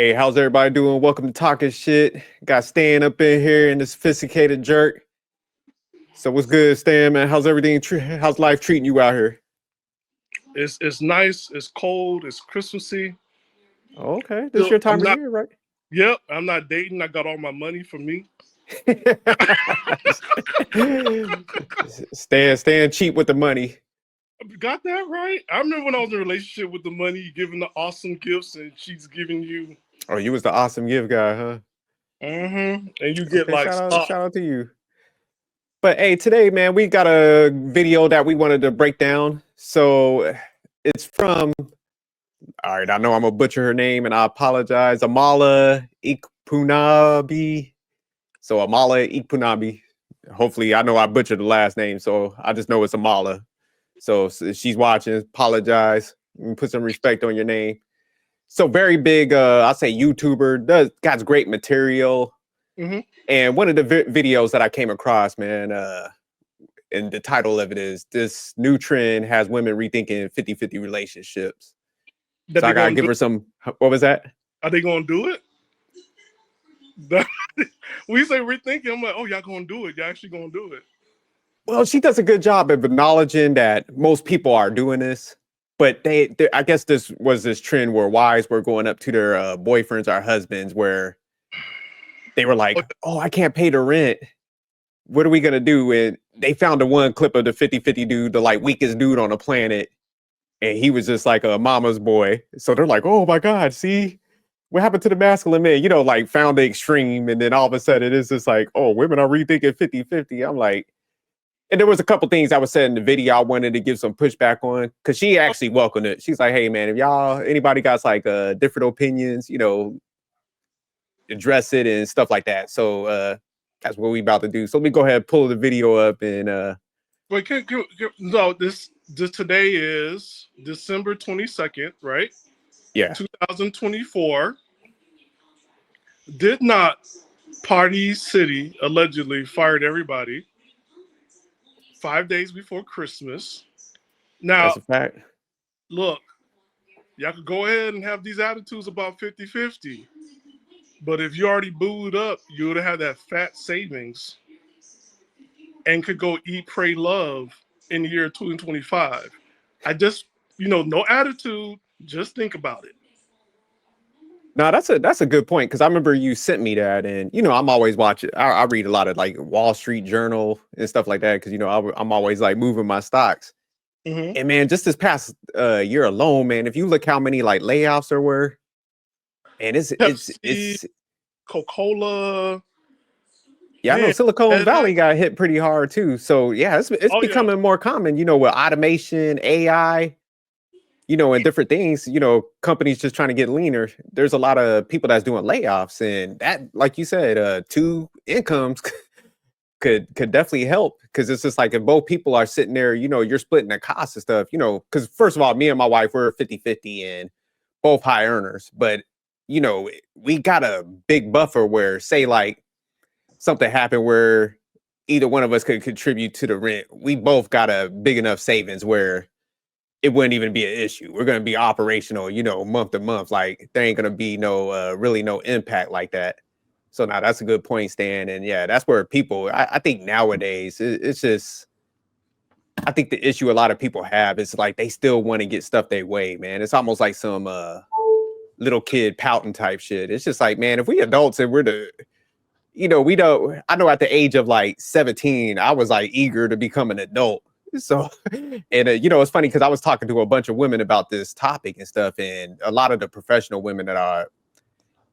Hey, how's everybody doing? Welcome to Talking Shit. Got Stan up in here and the sophisticated jerk. So what's good, Stan, man? How's everything? How's life treating you out here? It's nice. It's cold. It's Christmassy. Okay, this So your I'm time of not. year, right? Yep, I'm not dating. I got all my money for me. Stan cheap with the money. Got that right. I remember when I was in a relationship with the money, giving the awesome gifts, and she's giving you. Oh, you was the awesome gift guy, huh? And you get Okay, like shout out to you. But hey, today, man, we got a video that we wanted to break down. So it's from, all right, I know I'm gonna butcher her name and I apologize. Amala Ekpunobi. So Amala Ekpunobi. Hopefully, I know I butchered the last name, so I just know it's Amala. So if she's watching, apologize. Put some respect on your name. So very big, I'll say YouTuber. Got great material. hmm And one of the videos that I came across, man, and the title of it is "This New Trend Has Women Rethinking 50-50 Relationships." that So I they gotta gonna give do. her some. What was that? Are they gonna do it? We say rethinking. I'm like, oh, y'all gonna do it? Y'all actually gonna do it? Well, she does a good job of acknowledging that most people are doing this, but I guess this was this trend where wives were going up to their boyfriends or husbands where they were like, "Oh, I can't pay the rent. What are we gonna do?" And they found the one clip of the 50-50 dude, the like weakest dude on the planet, and he was just like a mama's boy. So they're like, "Oh my God, see what happened to the masculine man?" Like found the extreme, and then all of a sudden it's just like, "Oh, women are rethinking 50-50." I'm like, and there was a couple things I was said in the video I wanted to give some pushback on because she actually welcomed it. She's like, "Hey man, if anybody got like different opinions, address it and stuff like that." So that's what we about to do. So let me go ahead and pull the video up and Wait, no. This today is December 22nd, right? yeah. 2024. Did not Party City allegedly fired everybody 5 days before Christmas? Now, That's a fact. look, y'all could go ahead and have these attitudes about 50-50. But if you already booed up, you would have that fat savings and could go eat, pray, love in the year 2025. I just, no attitude. Just think about it. No, that's a good point because I remember you sent me that, and I'm always watching. I read a lot of like Wall Street Journal and stuff like that because I'm always like moving my stocks. Mm-hmm. And man, just this past year alone, man, if you look how many like layoffs there were, and Pepsi, it's Coca-Cola, yeah, I know man. Silicon And Valley got hit pretty hard too. So yeah, it's oh yeah, becoming more common, with automation, AI, and different things, companies just trying to get leaner. There's a lot of people that's doing layoffs, and that, like you said, two incomes could definitely help because it's just like if both people are sitting there, you're splitting the cost and stuff, because first of all, me and my wife, we're 50-50 and both high earners, but we got a big buffer where say like something happened where either one of us could contribute to the rent. We both got a big enough savings where it wouldn't even be an issue. We're going to be operational, month to month. Like there ain't going to be no really no impact like that. So now that's a good point, Stan. And yeah, that's where people, I think nowadays it's just, I think the issue a lot of people have is like they still want to get stuff their way, man. It's almost like some little kid pouting type shit. It's just like, man, if we adults and we're we don't, I know at the age of like 17, I was like eager to become an adult. So, and it's funny because I was talking to a bunch of women about this topic and stuff, and a lot of the professional women that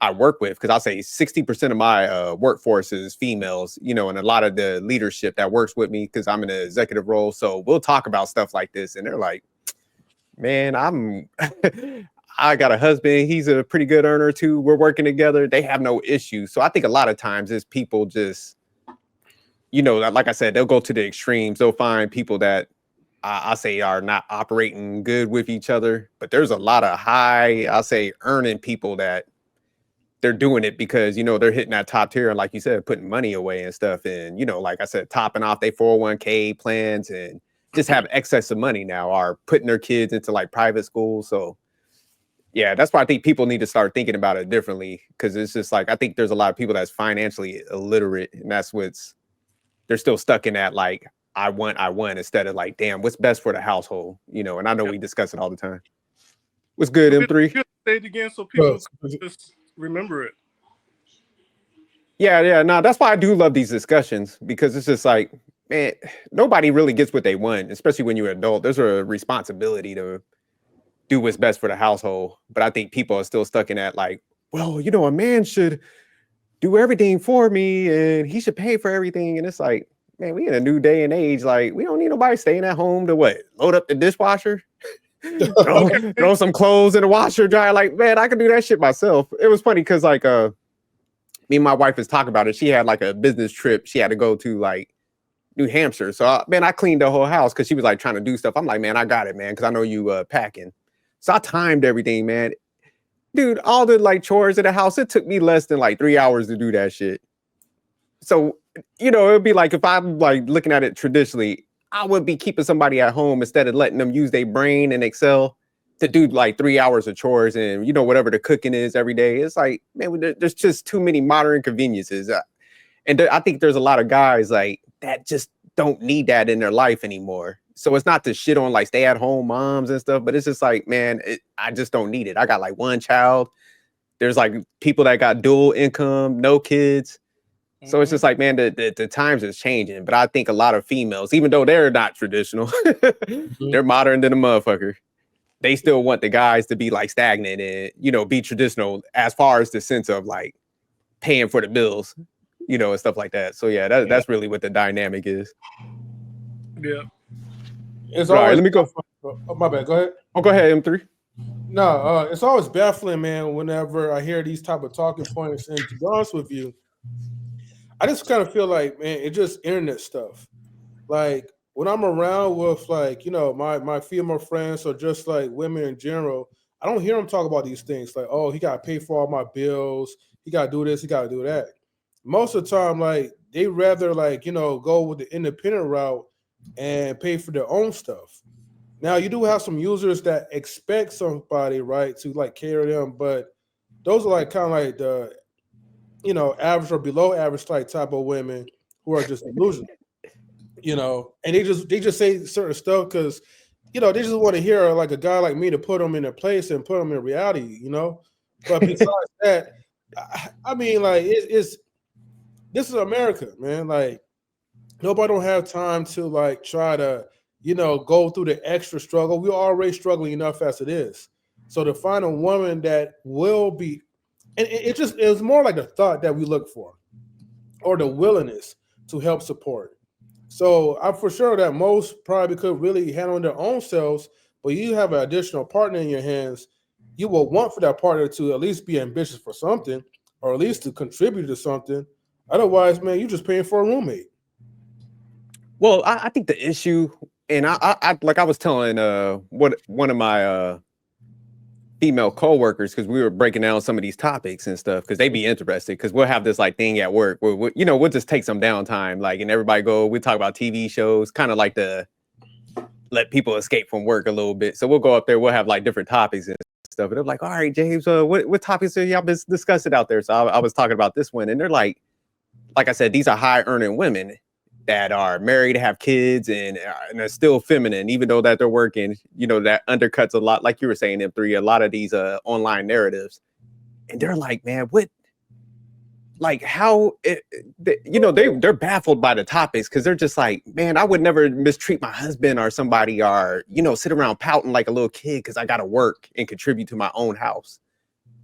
I work with, because I'll say 60% of my workforce is females, and a lot of the leadership that works with me because I'm in an executive role. So we'll talk about stuff like this, and they're like, man, I got a husband. He's a pretty good earner too. We're working together. They have no issues. So I think a lot of times is people just, like I said, they'll go to the extremes. They'll find people that I say are not operating good with each other. But there's a lot of high, I'll say, earning people that they're doing it because, they're hitting that top tier. And like you said, putting money away and stuff. And, like I said, topping off their 401k plans and just have excess of money now, are putting their kids into like private schools. So Yeah, that's why I think people need to start thinking about it differently, because it's just like I think there's a lot of people that's financially illiterate, and that's what's they're still stuck in that like I want instead of like damn what's best for the household, you know. And I know Yep. we discuss it all the time. What's good, Go ahead, M3? say it again so Bro, people just remember it. Yeah, yeah, no, that's why I do love these discussions because it's just like, man, nobody really gets what they want, especially when you're an adult. There's a responsibility to do what's best for the household. But I think people are still stuck in that, like, well, you know, a man should do everything for me and he should pay for everything. And it's like, man, we in a new day and age. Like, we don't need nobody staying at home to what? Load up the dishwasher, throw, Okay. throw some clothes in the washer dryer. Like, man, I can do that shit myself. It was funny because like me and my wife was talking about it. She had like a business trip. She had to go to like New Hampshire. So man, I cleaned the whole house because she was like trying to do stuff. I'm like, man, I got it, man, because I know you packing. So I timed everything, man. Dude, all the like chores in the house, it took me less than like 3 hours to do that shit. So, you know, it'd be like if I'm like looking at it traditionally, I would be keeping somebody at home instead of letting them use their brain and Excel to do like 3 hours of chores and, you know, whatever the cooking is every day. It's like, man, there's just too many modern conveniences. And I think there's a lot of guys like that just don't need that in their life anymore. So it's not to shit on like stay at home moms and stuff, but it's just like, man, I just don't need it. I got like one child. There's like people that got dual income, no kids. So it's just like, man, the times is changing. But I think a lot of females, even though they're not traditional, they're modern than a motherfucker. They still want the guys to be like stagnant and, you know, be traditional as far as the sense of like paying for the bills, you know, and stuff like that. So yeah, that's really what the dynamic is. Yeah. It's All right, always let me go. oh, my bad. Go ahead. Oh, go ahead, M3. No, it's always baffling, man. Whenever I hear these type of talking points, and to be honest with you, I just kind of feel like, man, it's just internet stuff. Like when I'm around with like, you know, my female friends or just like women in general, I don't hear them talk about these things. Like, oh, he got to pay for all my bills. He got to do this. He got to do that. Most of the time, like they rather like, you know, go with the independent route and pay for their own stuff. Now you do have some users that expect somebody, right, to like carry them, but those are like kind of like the, you know, average or below average type of women who are just delusional, you know, and they just say certain stuff because, you know, they just want to hear like a guy like me to put them in their place and put them in reality, you know. But besides that, I mean, like it's this is America, man. Like nobody don't have time to like try to, you know, go through the extra struggle. We're already struggling enough as it is. So to find a woman that will be, and it's more like the thought that we look for or the willingness to help support. So I'm for sure that most probably could really handle their own selves, but you have an additional partner in your hands. You will want for that partner to at least be ambitious for something, or at least to contribute to something. Otherwise, man, you're just paying for a roommate. Well, I think the issue, and I like I was telling what one of my female coworkers, because we were breaking down some of these topics and stuff because they be interested because we'll have this like thing at work where you know, we'll just take some downtime, like, and everybody we talk about TV shows, kind of like the let people escape from work a little bit. So we'll go up there, we'll have like different topics and stuff, and they're like, all right, James, what topics are y'all been discussing out there? So I was talking about this one, and they're like I said, these are high earning women that are married, have kids, and are still feminine, even though that they're working. You know, that undercuts a lot, like you were saying, M3, a lot of these online narratives. And they're like, man, what? Like how? You know, they're baffled by the topics because they're just like, man, I would never mistreat my husband or somebody, or you know, sit around pouting like a little kid because I got to work and contribute to my own house.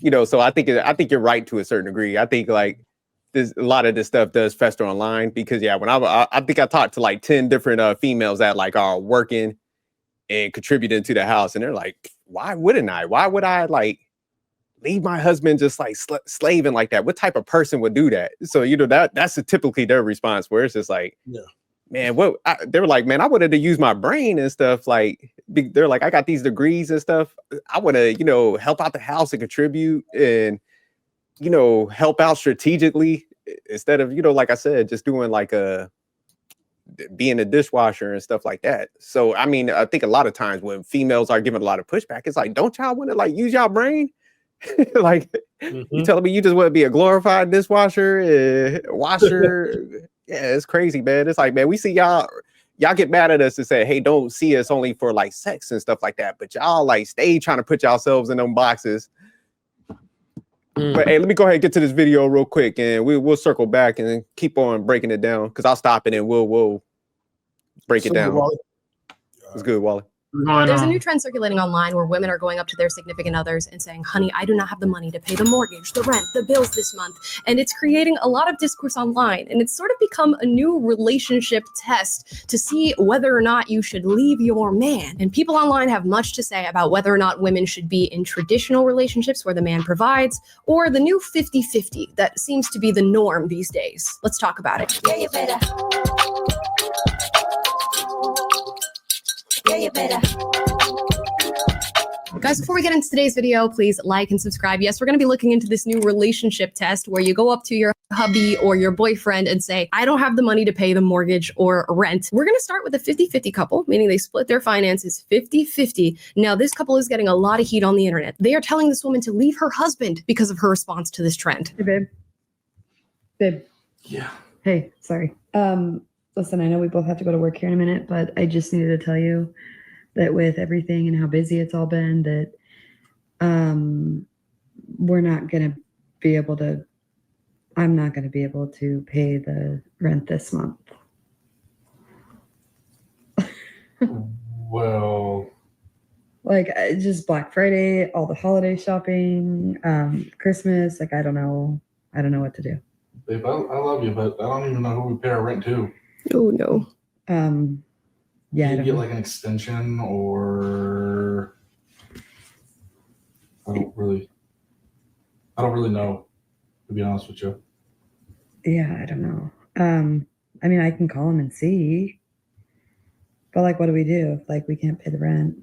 You know, so I think you're right to a certain degree. I think like a lot of this stuff does fester online because yeah, when I think I talked to like 10 different females that like are working and contributing to the house, and they're like, why wouldn't I? Why would I like leave my husband just like slaving like that? What type of person would do that? So you know that's typically their response, where it's just like, Yeah. man, they were like, man, I wanted to use my brain and stuff. Like they're like, I got these degrees and stuff. I want to, you know, help out the house and contribute and, you know, help out strategically instead of, you know, like I said, just doing like being a dishwasher and stuff like that. So I mean, I think a lot of times when females are giving a lot of pushback, it's like, don't y'all want to like use y'all brain? Like you telling me you just want to be a glorified dishwasher, washer? Yeah, it's crazy, man. It's like, man, we see y'all get mad at us and say, hey, don't see us only for like sex and stuff like that. But y'all like stay trying to put yourselves in them boxes. But hey, let me go ahead and get to this video real quick, and we'll circle back and keep on breaking it down, because I'll stop it and we'll break it down. It's good, Wally. There's a new trend circulating online where women are going up to their significant others and saying, honey, I do not have the money to pay the mortgage, the rent, the bills this month. And it's creating a lot of discourse online. And it's sort of become a new relationship test to see whether or not you should leave your man. And people online have much to say about whether or not women should be in traditional relationships where the man provides, or the new 50-50 that seems to be the norm these days. Let's talk about it. Yeah, you better. Yeah, you better. Guys, before we get into today's video, please like and subscribe. Yes, we're going to be looking into this new relationship test where you go up to your hubby or your boyfriend and say, I don't have the money to pay the mortgage or rent. We're going to start with a 50-50 couple, meaning they split their finances 50-50. Now, this couple is getting a lot of heat on the internet. They are telling this woman to leave her husband because of her response to this trend. Hey, babe. Babe. Yeah. Hey, sorry. Listen, I know we both have to go to work here in a minute, but I just needed to tell you that with everything and how busy it's all been, that we're not going to be able to, I'm not going to be able to pay the rent this month. Well, Like, just Black Friday, all the holiday shopping, Christmas, like, I don't know what to do. babe, I love you, but I don't even know who we pay our rent to. Oh, no. Yeah, I You don't get know. like an extension, or I don't really know, to be honest with you. Yeah, I don't know. I mean, I can call them and see, but like, what do we do if like we can't pay the rent?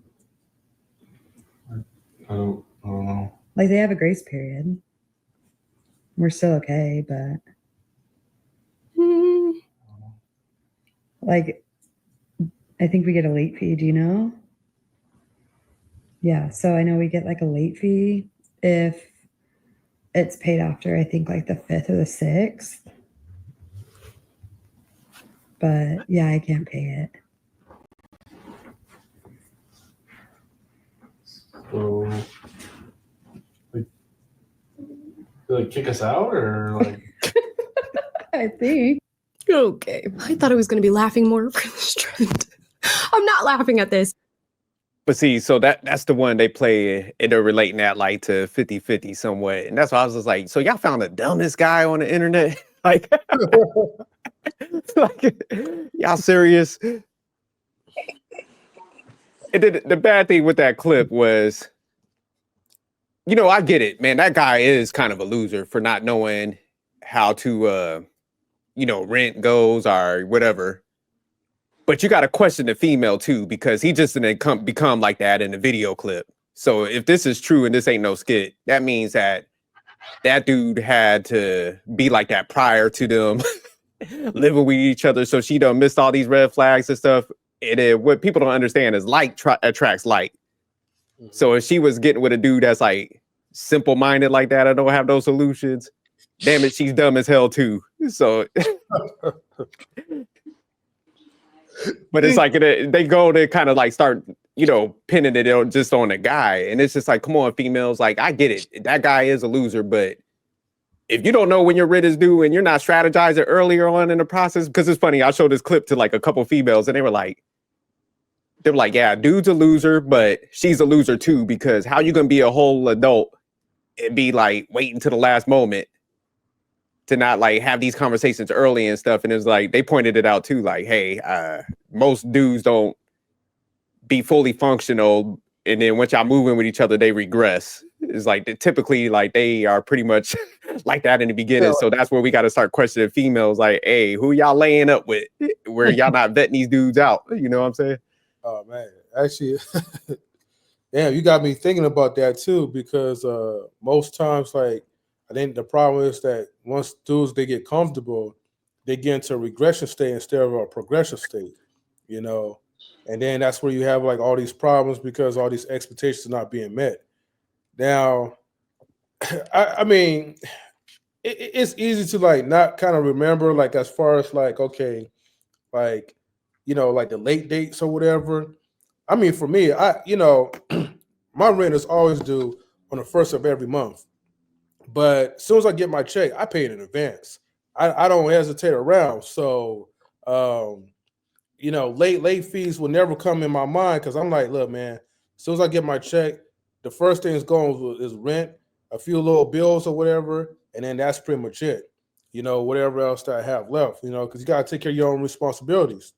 I don't know. Like, they have a grace period. We're still okay, but like, I think we get a late fee. Do you know? Yeah, so I know we get like a late fee if it's paid after, I think, like the 5th or the 6th. But yeah, I can't pay it. So, like, do they kick us out, or like? I think. Okay. I thought I was going to be laughing more for this trend. I'm not laughing at this. But see, so that's the one they play, and they're relating that like to 50-50 somewhat. And that's why I was just like, so y'all found the dumbest guy on the internet? Like, like, y'all serious? And then the bad thing with that clip was, you know, I get it, man. That guy is kind of a loser for not knowing how to, you know, rent goes or whatever. But you got to question the female too, because he just didn't become like that in the video clip. So if this is true and this ain't no skit, that means that dude had to be like that prior to them living with each other. So she done missed all these red flags and stuff. And what people don't understand is like attracts like. So if she was getting with a dude that's like simple-minded like that, I don't have those solutions, damn it, she's dumb as hell too. So, but it's like they go to kind of like start, you know, pinning it on just on a guy, and it's just like, come on, females, like I get it, that guy is a loser, but if you don't know when your rent is due and you're not strategizing earlier on in the process, because it's funny, I showed this clip to like a couple females, and they were like, yeah, dude's a loser, but she's a loser too, because how you gonna be a whole adult and be like waiting to the last moment to not like have these conversations early and stuff? And it's like, they pointed it out too, like, hey, most dudes don't be fully functional, and then once y'all move in with each other, they regress. It's like typically like they are pretty much like that in the beginning. So that's where we got to start questioning females, like, hey, who y'all laying up with, where y'all not vetting these dudes out? You know what I'm saying? Oh man, actually, damn, you got me thinking about that too, because most times, like, I think the problem is that once dudes they get comfortable, they get into a regression state instead of a progression state, you know. And then that's where you have like all these problems because all these expectations are not being met. Now, I mean, it's easy to like not kind of remember like as far as like okay, like you know, like the late dates or whatever. I mean, for me, my rent is always due on the first of every month. But as soon as I get my check, I pay it in advance. I don't hesitate around. So late fees will never come in my mind because I'm like, look, man, as soon as I get my check, the first thing is going is rent, a few little bills or whatever, and then that's pretty much it. Whatever else that I have left, because you gotta take care of your own responsibilities.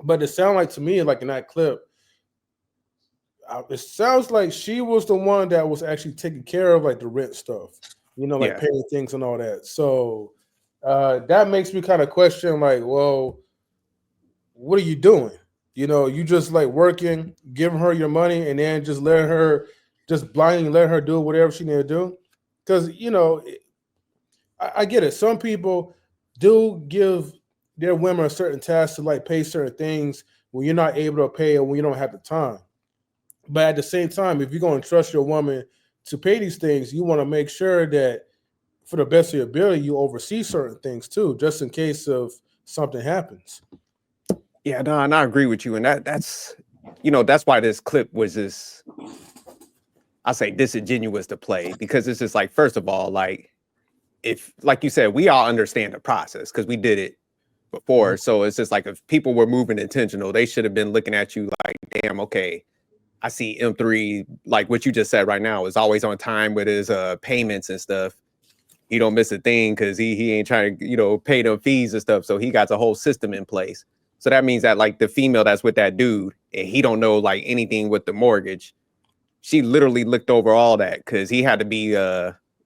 But it sounded like to me, like in that clip, it sounds like she was the one that was actually taking care of like the rent stuff, like paying things and all that. So that makes me kind of question, like, well, what are you doing? You just like working, giving her your money, and then just blindly let her do whatever she need to do. Because I get it. Some people do give their women a certain task to like pay certain things when you're not able to pay or when you don't have the time. But at the same time, if you're going to trust your woman to pay these things, you want to make sure that for the best of your ability, you oversee certain things too, just in case of something happens. Yeah, no, and I agree with you. And that's why this clip was this, I say disingenuous to play, because it's just like, first of all, like, if, like you said, we all understand the process because we did it before. Mm-hmm. So it's just like, if people were moving intentional, they should have been looking at you like, damn, okay, I see M3, like what you just said right now, is always on time with his payments and stuff. He don't miss a thing because he ain't trying to, pay them fees and stuff. So he got a whole system in place. So that means that like the female that's with that dude and he don't know like anything with the mortgage, she literally looked over all that because he had to be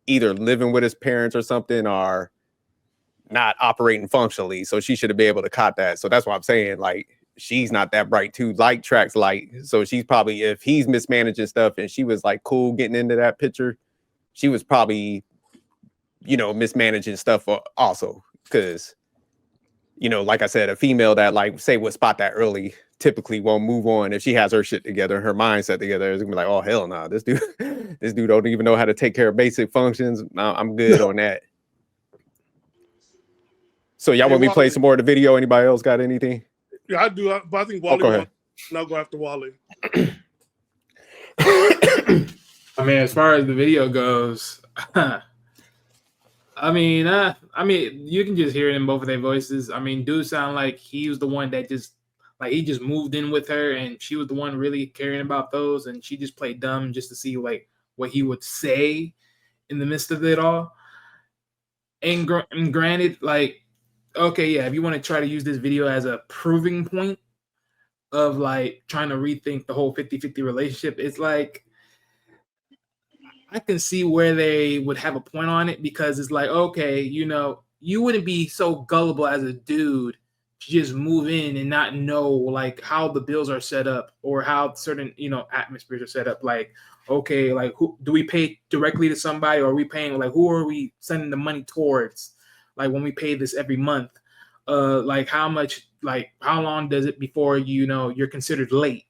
either living with his parents or something or not operating functionally. So she should have been able to caught that. So that's what I'm saying. Like, she's not that bright too. Light tracks light. So she's probably, if he's mismanaging stuff and she was like cool getting into that picture, she was probably, mismanaging stuff also. Because, like I said, a female that like say would spot that early typically won't move on if she has her shit together, her mindset together. It's gonna be like, oh hell no, this dude don't even know how to take care of basic functions. No, I'm good on that. So y'all want me to play some more of the video? Anybody else got anything? Yeah, I do. But I think Wally will now go after Wally. I mean, as far as the video goes, I mean, you can just hear it in both of their voices. I mean, dude sound like he was the one that he just moved in with her, and she was the one really caring about those, and she just played dumb just to see like what he would say in the midst of it all. And granted, like, okay, yeah, if you want to try to use this video as a proving point of like trying to rethink the whole 50-50 relationship, it's like, I can see where they would have a point on it, because it's like, okay, you wouldn't be so gullible as a dude to just move in and not know like how the bills are set up or how certain, atmospheres are set up. Like, okay, like who do we pay directly to somebody, or are we paying, like, who are we sending the money towards? Like when we pay this every month, like how much, like how long does it before, you're considered late,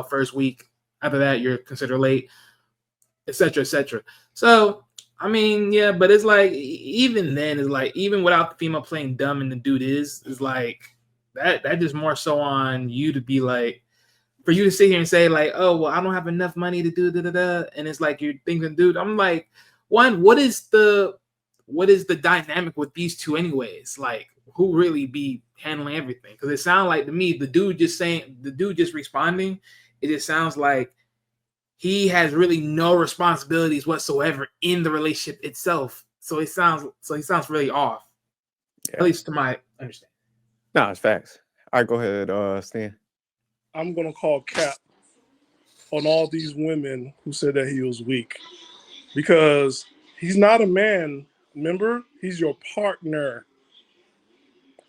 first week after that, you're considered late, etc., etc. So, I mean, yeah, but it's like, even then, it's like, even without the female playing dumb and the dude is like, that just more so on you to be like, for you to sit here and say like, oh, well, I don't have enough money to do da-da-da. And it's like, you're thinking, dude, I'm like, one, what is the dynamic with these two anyways? Like, who really be handling everything? Because it sounds like to me, the dude just responding, it just sounds like he has really no responsibilities whatsoever in the relationship itself. So he sounds really off, at least to my understanding. No, it's facts. All right, go ahead, Stan. I'm going to call cap on all these women who said that he was weak, because he's not a man. Remember, he's your partner.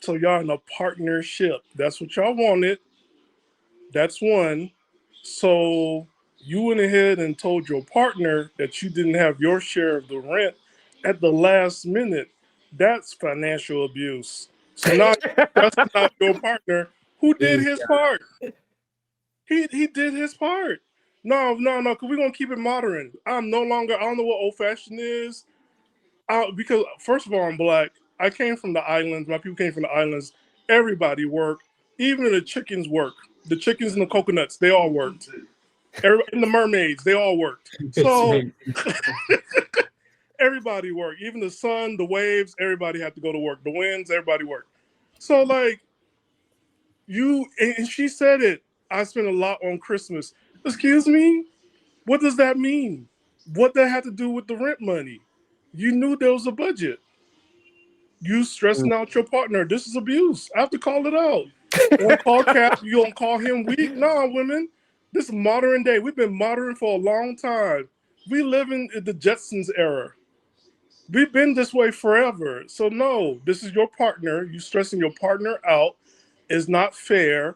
So y'all in a partnership. That's what y'all wanted. That's one. So you went ahead and told your partner that you didn't have your share of the rent at the last minute. That's financial abuse. So now that's not your partner. Who did his part? He did his part. No, because we're gonna keep it modern. I don't know what old fashioned is. Because first of all, I'm black. I came from the islands. My people came from the islands. Everybody worked. Even the chickens work. The chickens and the coconuts, they all worked. And the mermaids, they all worked. So everybody worked. Even the sun, the waves, everybody had to go to work. The winds, everybody worked. So like and she said it. I spent a lot on Christmas. Excuse me? What does that mean? What that had to do with the rent money? You knew there was a budget. You stressing out your partner. This is abuse. I have to call it out. On call Cap, you don't call him weak. No, women. This is modern day. We've been modern for a long time. We live in the Jetsons era. We've been this way forever. So no, this is your partner. You stressing your partner out is not fair.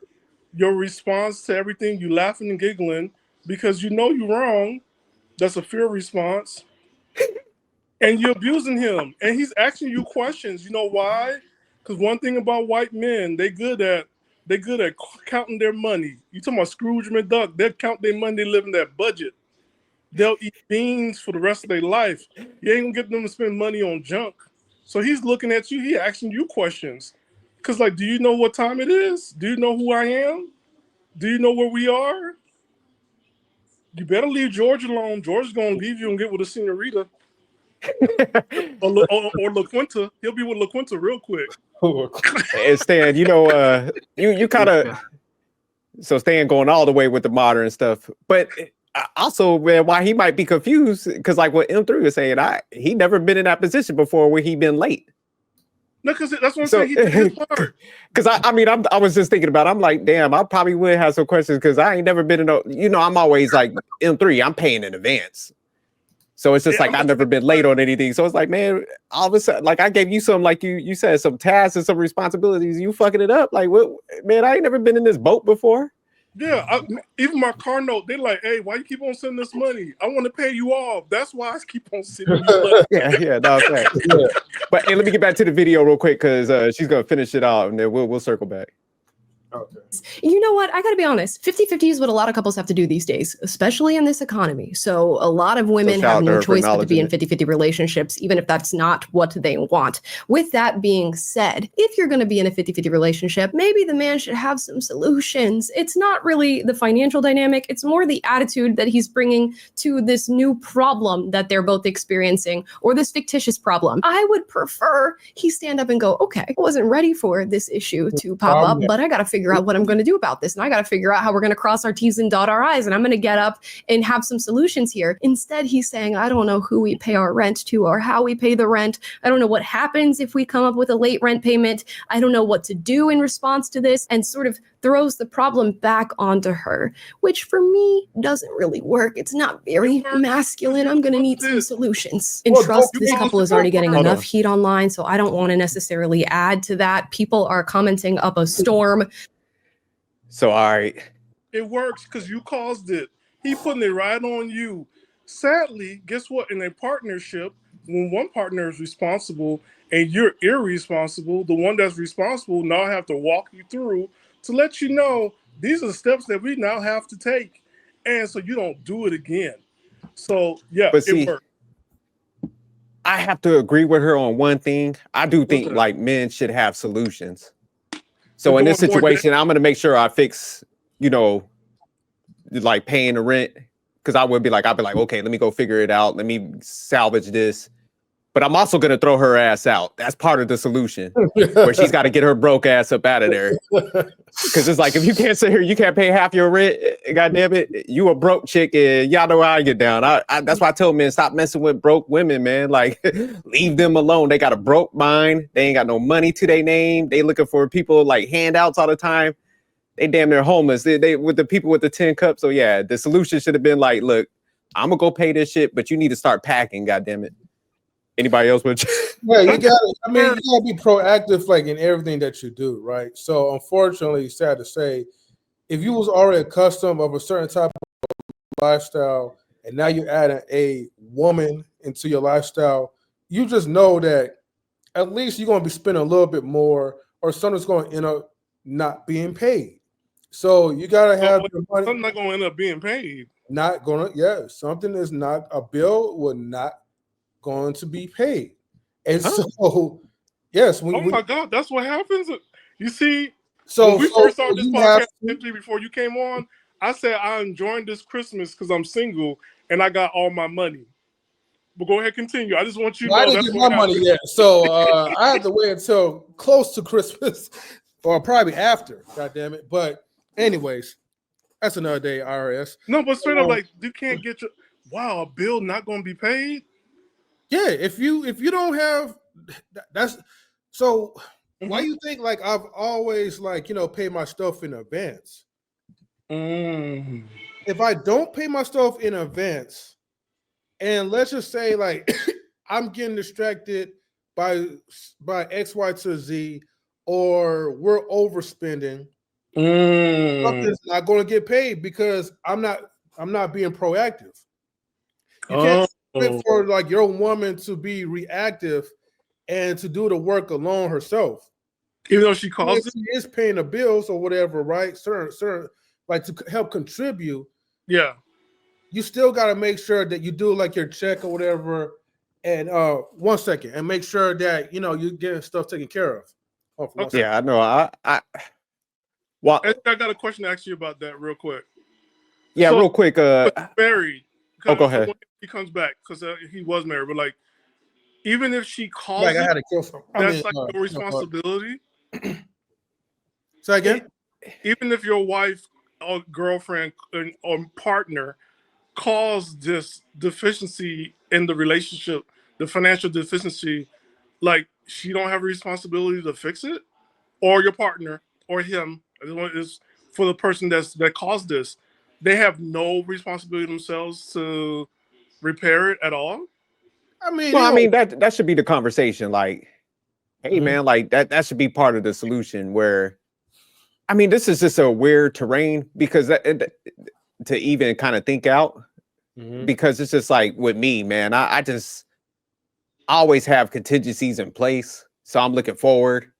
Your response to everything, you laughing and giggling because you know you're wrong. That's a fear response. And you're abusing him. And he's asking you questions. You know why? Because one thing about white men, they good at counting their money. You talking about Scrooge McDuck, they'll count their money, they live in that budget. They'll eat beans for the rest of their life. You ain't gonna get them to spend money on junk. So he's looking at you, he asking you questions. Because like, do you know what time it is? Do you know who I am? Do you know where we are? You better leave George alone. George is gonna leave you and get with a senorita. or LaQuinta. He'll be with LaQuinta real quick. And Stan, you kind of so Stan going all the way with the modern stuff, but also, man, why he might be confused because like what M3 was saying, he never been in that position before where he been late. No, because that's what I'm saying. He did his part. Because I was just thinking about it. I'm like, damn, I probably would have some questions because I ain't never been in I'm always like M3, I'm paying in advance. So it's just like I've never been late on anything. So it's like, man, all of a sudden, like I gave you some, like you said, some tasks and some responsibilities. You fucking it up. Like, what, man, I ain't never been in this boat before. Yeah, even my car note, they're like, hey, why you keep on sending this money? I want to pay you off. That's why I keep on sending you money. yeah, no, thanks. Yeah. But hey, let me get back to the video real quick because she's gonna finish it out and then we'll circle back. Okay. You know what? I got to be honest. 50-50 is what a lot of couples have to do these days, especially in this economy. So a lot of women have no choice but to be in 50-50 relationships, even if that's not what they want. With that being said, if you're going to be in a 50-50 relationship, maybe the man should have some solutions. It's not really the financial dynamic. It's more the attitude that he's bringing to this new problem that they're both experiencing or this fictitious problem. I would prefer he stand up and go, okay, I wasn't ready for this issue to pop up, but I got to figure out what I'm going to do about this. And I got to figure out how we're going to cross our T's and dot our I's. And I'm going to get up and have some solutions here. Instead, he's saying, I don't know who we pay our rent to or how we pay the rent. I don't know what happens if we come up with a late rent payment. I don't know what to do in response to this, and sort of throws the problem back onto her, which for me doesn't really work. It's not very masculine. I'm going to need some solutions. And trust, this couple is already getting enough heat online, so I don't want to necessarily add to that. People are commenting up a storm. So, all right. It works because you caused it. He putting it right on you. Sadly, guess what? In a partnership, when one partner is responsible and you're irresponsible, the one that's responsible now have to walk you through to let you know these are the steps that we now have to take. And so you don't do it again. So, yeah, but see, it works. I have to agree with her on one thing. I do think like men should have solutions. So in this situation, I'm going to make sure I fix, like paying the rent. Because I'd be like, okay, let me go figure it out. Let me salvage this. But I'm also going to throw her ass out. That's part of the solution where she's got to get her broke ass up out of there. Because it's like, if you can't sit here, you can't pay half your rent. God damn it. You a broke chick and y'all know how I get down. That's why I tell men, stop messing with broke women, man. Like, leave them alone. They got a broke mind. They ain't got no money to their name. They looking for people like handouts all the time. They damn near homeless. They with the people with the 10 cups. So yeah, the solution should have been like, look, I'm gonna go pay this shit, but you need to start packing. God damn it. Anybody else would? Yeah, you gotta be proactive, like in everything that you do, right? So unfortunately, sad to say, if you was already accustomed of a certain type of lifestyle, and now you add a woman into your lifestyle, you just know that at least you're gonna be spending a little bit more, or something's going to end up not being paid. So you got to have the money. Something not going to end up being paid. Not going to, yeah, something is not, a bill will not going to be paid. And so, yes. Oh my God, that's what happens. You see, so when we first started this podcast, before you came on, I said I'm enjoying this Christmas because I'm single and I got all my money. But go ahead, continue. I just want you to know I didn't get my money yet, so I had to wait until close to Christmas, or probably after. God damn it! But anyways, that's another day. IRS. No, but straight up, like you can't get your a bill not going to be paid. Yeah, if you don't have, that's so. Why you think like I've always like pay my stuff in advance? If I don't pay my stuff in advance, and let's just say like I'm getting distracted by X, Y to Z, or we're overspending, something's not going to get paid because I'm not being proactive. You can't expect for like your woman to be reactive and to do the work alone herself. Even though she calls she is paying the bills or whatever, right? Certain like to help contribute. Yeah. You still got to make sure that you do like your check or whatever. And 1 second, and make sure that you're getting stuff taken care of. Okay. Yeah, I know. I got a question to ask you about that real quick. Yeah, real quick. Married. Oh, go ahead. When he comes back, because he was married, but like, even if she calls, like I had to kill some. That's like your responsibility. Say again. Even if your wife or girlfriend or partner caused this deficiency in the relationship, the financial deficiency, like she don't have a responsibility to fix it, or your partner or him is for the person that caused this, they have no responsibility themselves to repair it at all. I mean, well, I mean that should be the conversation. Like, hey man, like that should be part of the solution. Where, I mean, this is just a weird terrain because to even kind of think out. Because it's just like with me, man, I always have contingencies in place. So I'm looking forward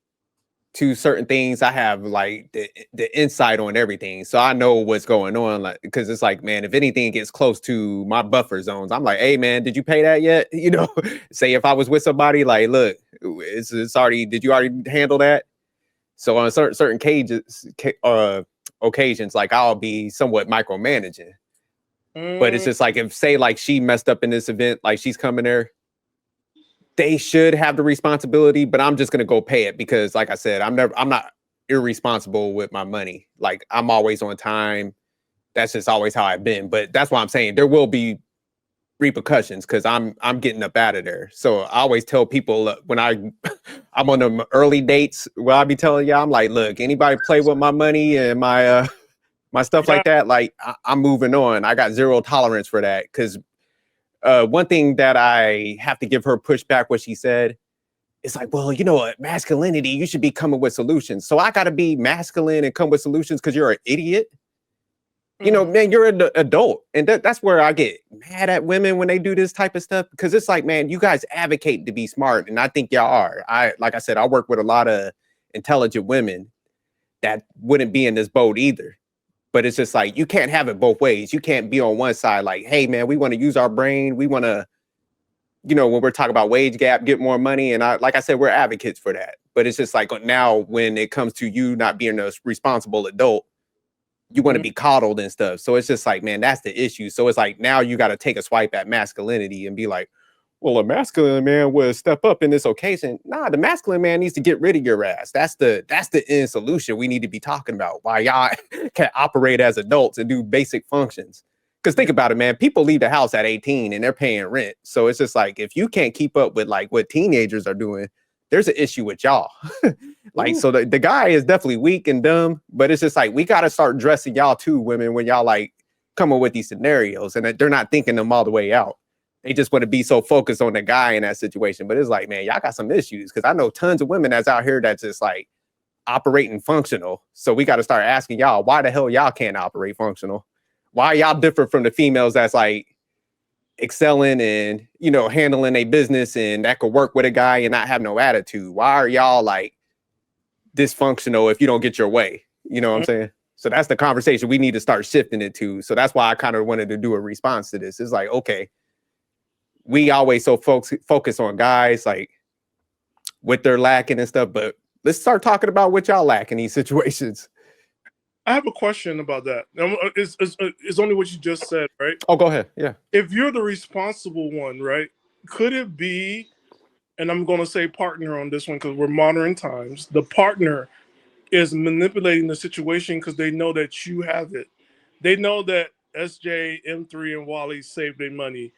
to certain things. I have like the insight on everything. So I know what's going on. Like, because it's like, man, if anything gets close to my buffer zones, I'm like, hey man, did you pay that yet? Say if I was with somebody, like, look, it's already, did you already handle that? So on certain occasions, like I'll be somewhat micromanaging. But it's just like, if say like she messed up in this event, like she's coming there, they should have the responsibility, but I'm just gonna go pay it because, like I said, I'm not irresponsible with my money. Like I'm always on time. That's just always how I've been. But that's why I'm saying there will be repercussions because I'm getting up out of there. So I always tell people when I'm on the early dates, where I be telling y'all, I'm like, look, anybody play with my money and my stuff like that, like I'm moving on. I got zero tolerance for that. Because one thing that I have to give her pushback, what she said, is like, well, masculinity, you should be coming with solutions. So I got to be masculine and come with solutions because you're an idiot. Man, you're an adult. And that's where I get mad at women when they do this type of stuff. Because it's like, man, you guys advocate to be smart. And I think y'all are. Like I said, I work with a lot of intelligent women that wouldn't be in this boat either. But it's just like, you can't have it both ways. You can't be on one side like, hey, man, we want to use our brain. We want to, when we're talking about wage gap, get more money. And like I said, we're advocates for that. But it's just like now when it comes to you not being a responsible adult, you want to be coddled and stuff. So it's just like, man, that's the issue. So it's like now you got to take a swipe at masculinity and be like, well, a masculine man would step up in this occasion. Nah, the masculine man needs to get rid of your ass. That's the end solution we need to be talking about. Why y'all can't operate as adults and do basic functions. Because think about it, man. People leave the house at 18 and they're paying rent. So it's just like, if you can't keep up with like what teenagers are doing, there's an issue with y'all. Like, so the guy is definitely weak and dumb, but it's just like, we got to start dressing y'all too, women, when y'all like coming with these scenarios and they're not thinking them all the way out. They just want to be so focused on the guy in that situation. But it's like, man, y'all got some issues. Because I know tons of women that's out here that's just like operating functional. So we got to start asking y'all, why the hell y'all can't operate functional? Why y'all different from the females that's like excelling and, handling a business and that could work with a guy and not have no attitude? Why are y'all like dysfunctional if you don't get your way. You know what I'm saying? So that's the conversation we need to start shifting it to. So that's why I kind of wanted to do a response to this. It's like, okay, we always so focus on guys like what they're lacking and stuff, but let's start talking about what y'all lack in these situations. I have a question about that. It's only what you just said, right? Oh, go ahead. Yeah. If you're the responsible one, right? Could it be, and I'm going to say partner on this one because we're modern times, the partner is manipulating the situation because they know that you have it. They know that SJ, M3, and Wally saved their money.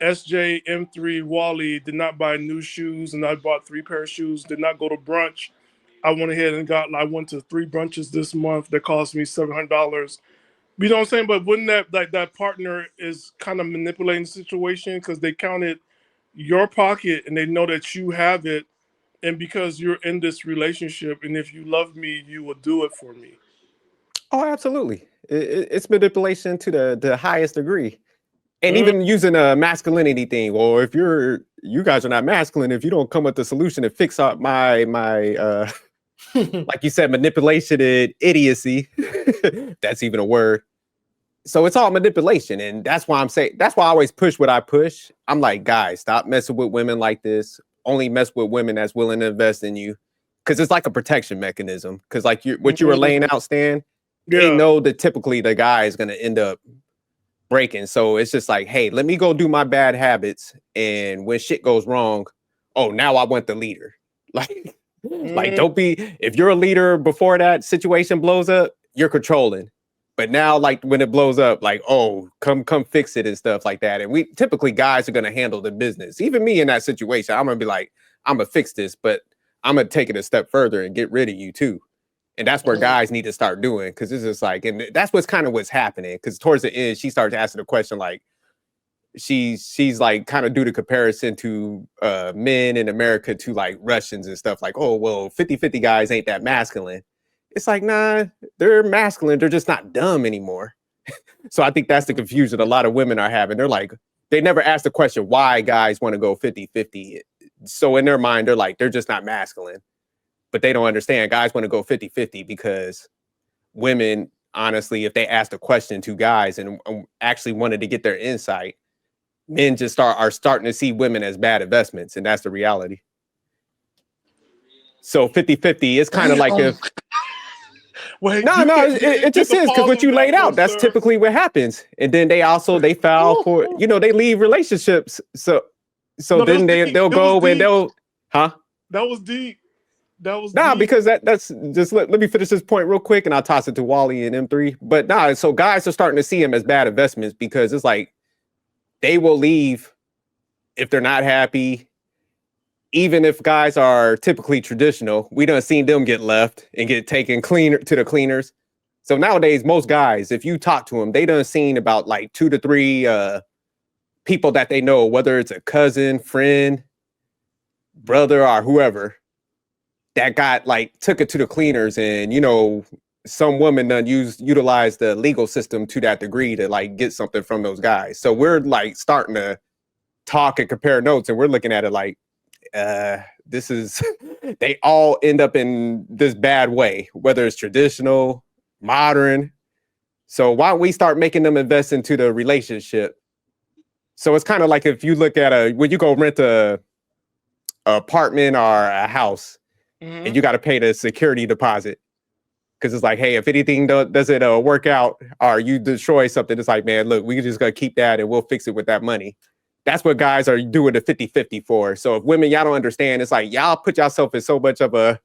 SJ, M3, Wally did not buy new shoes, and I bought 3 pair of shoes, did not go to brunch. I went ahead and I went to 3 brunches this month that cost me $700. You know what I'm saying? But wouldn't that partner is kind of manipulating the situation because they counted your pocket and they know that you have it, and because you're in this relationship, and if you love me, you will do it for me. Oh, absolutely. It's manipulation to the highest degree. And even using a masculinity thing. Well, if you guys are not masculine, if you don't come with the solution to fix up my like you said, manipulation and idiocy. That's even a word. So it's all manipulation. And that's why that's why I always push what I push. I'm like, guys, stop messing with women like this. Only mess with women that's willing to invest in you. Because it's like a protection mechanism. Because like what you were laying out, Stan, they know that typically the guy is going to end up breaking. So it's just like, hey, let me go do my bad habits. And when shit goes wrong, oh, now I want the leader. Like don't be, if you're a leader before that situation blows up, you're controlling. But now, like when it blows up, like, oh, come fix it and stuff like that. And we typically guys are going to handle the business. Even me in that situation, I'm going to be like, I'm going to fix this, but I'm going to take it a step further and get rid of you too. And that's where guys need to start doing, because it's just like, and that's what's happening. Because towards the end, she starts asking the question like, she's like kind of do the comparison to men in America to like Russians and stuff like, oh, well, 50-50 guys ain't that masculine. It's like, nah, they're masculine. They're just not dumb anymore. So I think that's the confusion a lot of women are having. They're like, they never ask the question why guys want to go 50-50. So in their mind, they're like, they're just not masculine. But they don't understand. Guys want to go 50-50 because women, honestly, if they asked a question to guys and actually wanted to get their insight, men just are starting to see women as bad investments. And that's the reality. So 50-50 is kind of like if... Wait, no, it just is, because what you laid out, that's typically what happens. And then they file for, they leave relationships. So then they'll go and they'll, huh? That was deep. Because that's just let me finish this point real quick and I'll toss it to Wally and M3. But so guys are starting to see them as bad investments because it's like they will leave if they're not happy. Even if guys are typically traditional, we done seen them get left and get taken to the cleaners. So nowadays, most guys, if you talk to them, they done seen about like 2 to 3 people that they know, whether it's a cousin, friend, brother, or whoever, that got like took it to the cleaners. And, some woman done utilized the legal system to that degree to like get something from those guys. So we're like starting to talk and compare notes, and we're looking at it like, this is, they all end up in this bad way, whether it's traditional, modern. So why don't we start making them invest into the relationship? So it's kind of like if you look at when you go rent a apartment or a house, and you got to pay the security deposit. Because it's like, hey, if anything doesn't work out or you destroy something, it's like, man, look, we just got to keep that and we'll fix it with that money. That's what guys are doing the 50-50 for. So if women, y'all don't understand, it's like y'all put yourself in so much of a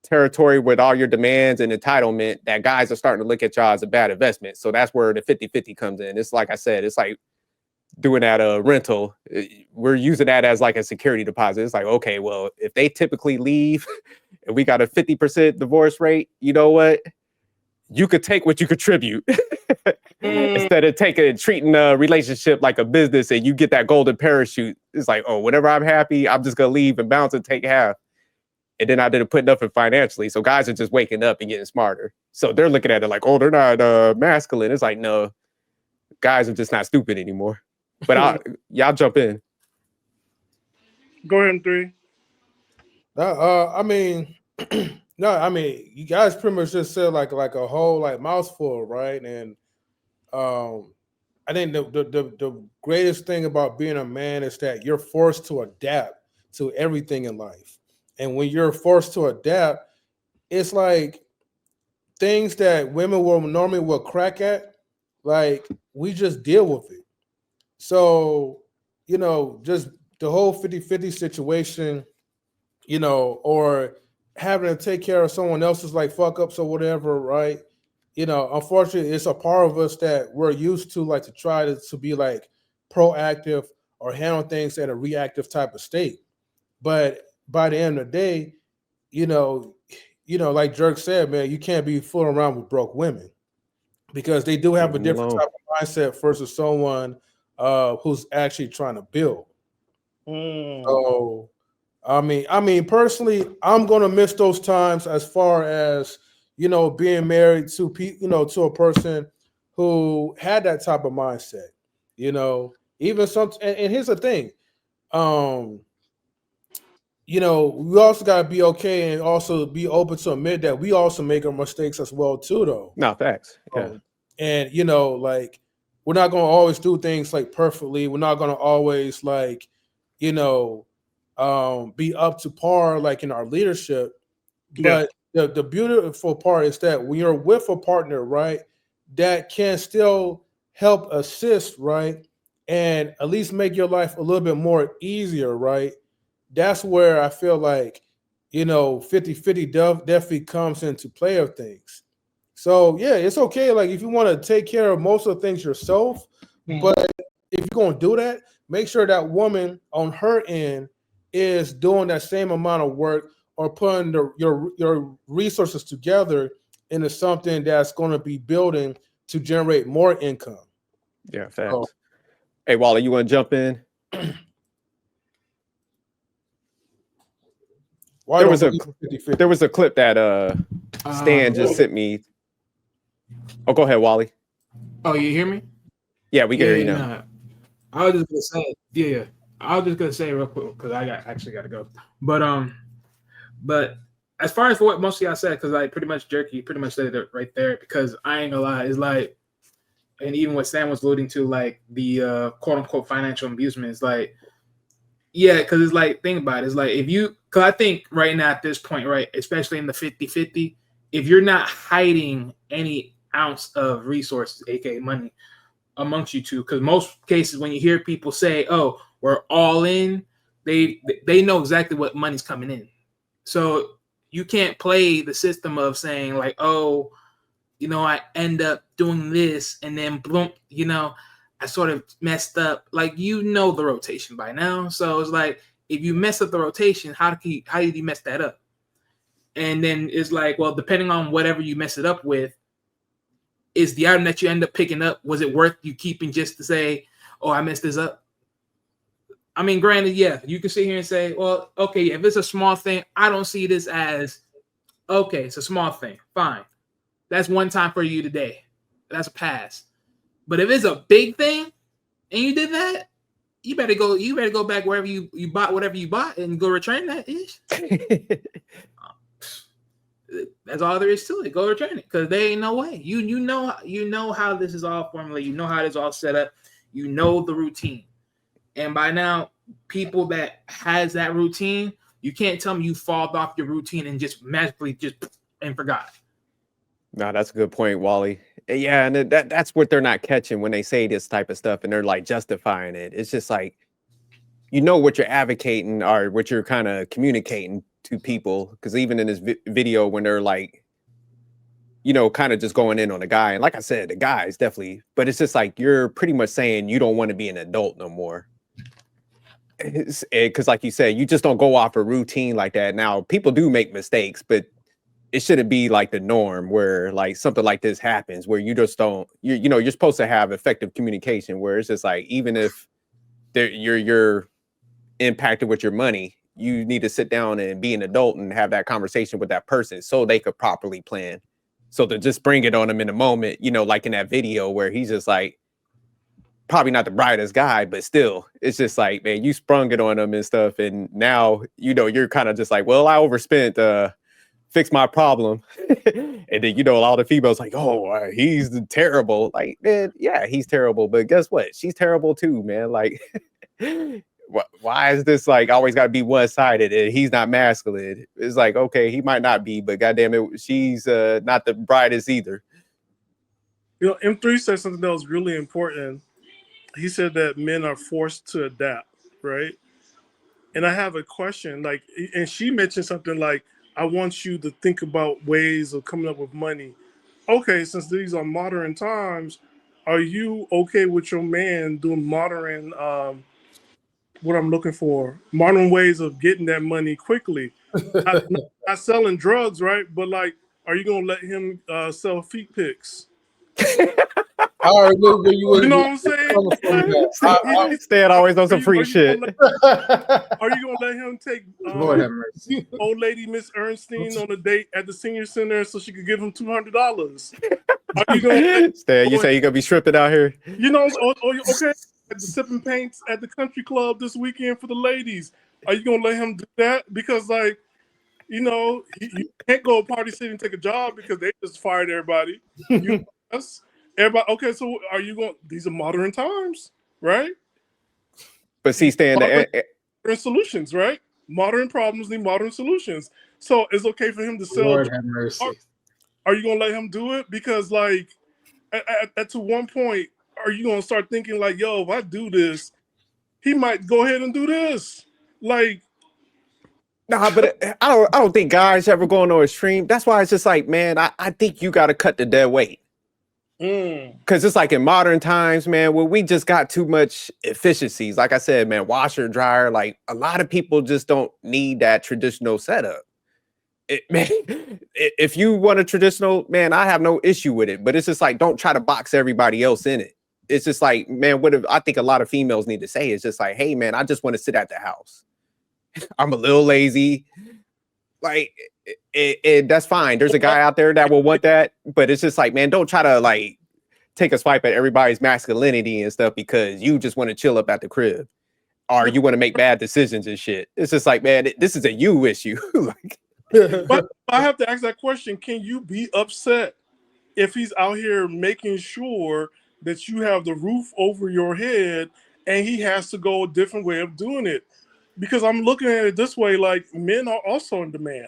territory with all your demands and entitlement that guys are starting to look at y'all as a bad investment. So that's where the 50-50 comes in. It's like I said, it's like doing that rental. We're using that as like a security deposit. It's like, okay, well, if they typically leave and we got a 50% divorce rate, you know what? You could take what you contribute instead of treating a relationship like a business and you get that golden parachute. It's like, oh, whenever I'm happy, I'm just going to leave and bounce and take half. And then I didn't put nothing financially. So guys are just waking up and getting smarter. So they're looking at it like, oh, they're not masculine. It's like, no, guys are just not stupid anymore. But y'all jump in. Go ahead, 3. I mean, No, I mean, you guys pretty much just said like a whole like mouthful, right? And I think the greatest thing about being a man is that you're forced to adapt to everything in life. And when you're forced to adapt, it's like things that women will crack at, like we just deal with it. So, just the whole 50-50 situation, or having to take care of someone else's like fuck ups or whatever, right? Unfortunately, it's a part of us that we're used to like to try to be like proactive or handle things at a reactive type of state. But by the end of the day, you know, like Jerk said, man, you can't be fooling around with broke women because they do have Leave a them different alone. type of mindset versus someone who's actually trying to build. So, I mean, personally, I'm gonna miss those times as far as being married to to a person who had that type of mindset. Even some, and here's the thing, um, we also gotta be okay and also be open to admit that we also make our mistakes as well too, though. No, facts. Yeah. And like we're not gonna always do things like perfectly. We're not gonna always like, you know, be up to par like in our leadership. Yeah. But the beautiful part is that when you're with a partner, right, that can still help assist, right, and at least make your life a little bit more easier, right? That's where I feel like 50-50 definitely comes into play of things. So yeah, it's okay. Like if you want to take care of most of the things yourself, but if you're gonna do that, make sure that woman on her end is doing that same amount of work or putting your resources together into something that's going to be building to generate more income. Yeah, So, facts. Hey, Wally, you want to jump in? why There don't was a believe in 50-50? there was a clip that Stan just sent me. Oh, go ahead, Wally. Oh, you hear me? Yeah, we can hear you now. Nah. I was just gonna say, yeah. I was just gonna say real quick because I actually got to go. But as far as what most of y'all said, because like pretty much Jerky pretty much said it right there. Because I ain't gonna lie, it's like, and even what Sam was alluding to, like the quote unquote financial abusement is like, yeah, because it's like, think about it. It's like because I think right now at this point, right, especially in the 50-50, if you're not hiding any ounce of resources, aka money, amongst you two, because most cases when you hear people say, "Oh, we're all in," they know exactly what money's coming in. So you can't play the system of saying like, "Oh, I end up doing this and then boom, I sort of messed up." Like the rotation by now. So it's like if you mess up the rotation, how did you mess that up? And then it's like, well, depending on whatever you mess it up with, is the item that you end up picking up, was it worth you keeping just to say, "Oh, I messed this up"? I mean, granted, yeah, you can sit here and say, well, okay, if it's a small thing, I don't see this as, okay, it's a small thing. Fine. That's one time for you today. That's a pass. But if it's a big thing and you did that, you better go back wherever you bought whatever you bought and go return that ish. That's all there is to it. Go return it because there ain't no way. You know how this is all formulated. You know how this is all set up. You know the routine. And by now, people that has that routine, you can't tell me you fall off your routine and just magically just and forgot. No, that's a good point, Wally. Yeah, and that's what they're not catching when they say this type of stuff and they're like justifying it. It's just like, what you're advocating or what you're kind of communicating to people. Because even in this video, when they're like, kind of just going in on the guy. And like I said, the guy is definitely, but it's just like, you're pretty much saying you don't want to be an adult no more. Because like you said, you just don't go off a routine like that. Now, people do make mistakes, but it shouldn't be like the norm where like something like this happens where you just don't, you're supposed to have effective communication where it's just like, even if you're impacted with your money, you need to sit down and be an adult and have that conversation with that person so they could properly plan. So to just bring it on them in a moment, like in that video where he's just like, probably not the brightest guy, but still, it's just like, man, you sprung it on him and stuff. And now, you're kind of just like, well, I overspent fix my problem. And then, you know, all the females like, oh, he's terrible. Like, man, yeah, he's terrible. But guess what? She's terrible too, man. Like, why is this like always got to be one-sided and he's not masculine? It's like, okay, he might not be, but goddamn it, she's not the brightest either. You know, M3 said something that was really important. He said that men are forced to adapt, right? And I have a question, like, and she mentioned something like, I want you to think about ways of coming up with money. Okay, since these are modern times, are you okay with your man doing modern, what I'm looking for, modern ways of getting that money quickly? not selling drugs, right? But like, are you gonna let him sell feet pics? I already know where you know what I'm saying? Stan always knows some free shit. Are you gonna let him take Lord have mercy. old lady Miss Ernstine on a date at the senior center so she could give him $200? Are you gonna Stan, you say you're gonna be stripping out here? You know, okay, at the sipping paints at the country club this weekend for the ladies. Are you gonna let him do that? Because like, you know, you can't go to Party City and take a job because they just fired everybody. Everybody, okay, so are you going? These are modern times, right? But see, Stan, modern solutions, right? Modern problems need modern solutions. So it's okay for him to sell. Lord have mercy. Are you gonna let him do it? Because like, at to one point, are you gonna start thinking like, yo, if I do this, he might go ahead and do this, like. Nah, but I don't think guys ever go no extreme. That's why it's just like, man, I think you got to cut the dead weight. Because it's like in modern times, man, where we just got too much efficiencies. Like I said, man, washer, dryer, like a lot of people just don't need that traditional setup. Man, if you want a traditional, man, I have no issue with it. But it's just like, don't try to box everybody else in it. It's just like, man, what I think a lot of females need to say is just like, hey, man, I just want to sit at the house. I'm a little lazy. Like, that's fine. There's a guy out there that will want that, but it's just like, man, don't try to like take a swipe at everybody's masculinity and stuff because you just want to chill up at the crib or you want to make bad decisions and shit. It's just like, man, this is a you issue. Like, but I have to ask that question. Can you be upset if he's out here making sure that you have the roof over your head and he has to go a different way of doing it? Because I'm looking at it this way, like men are also in demand.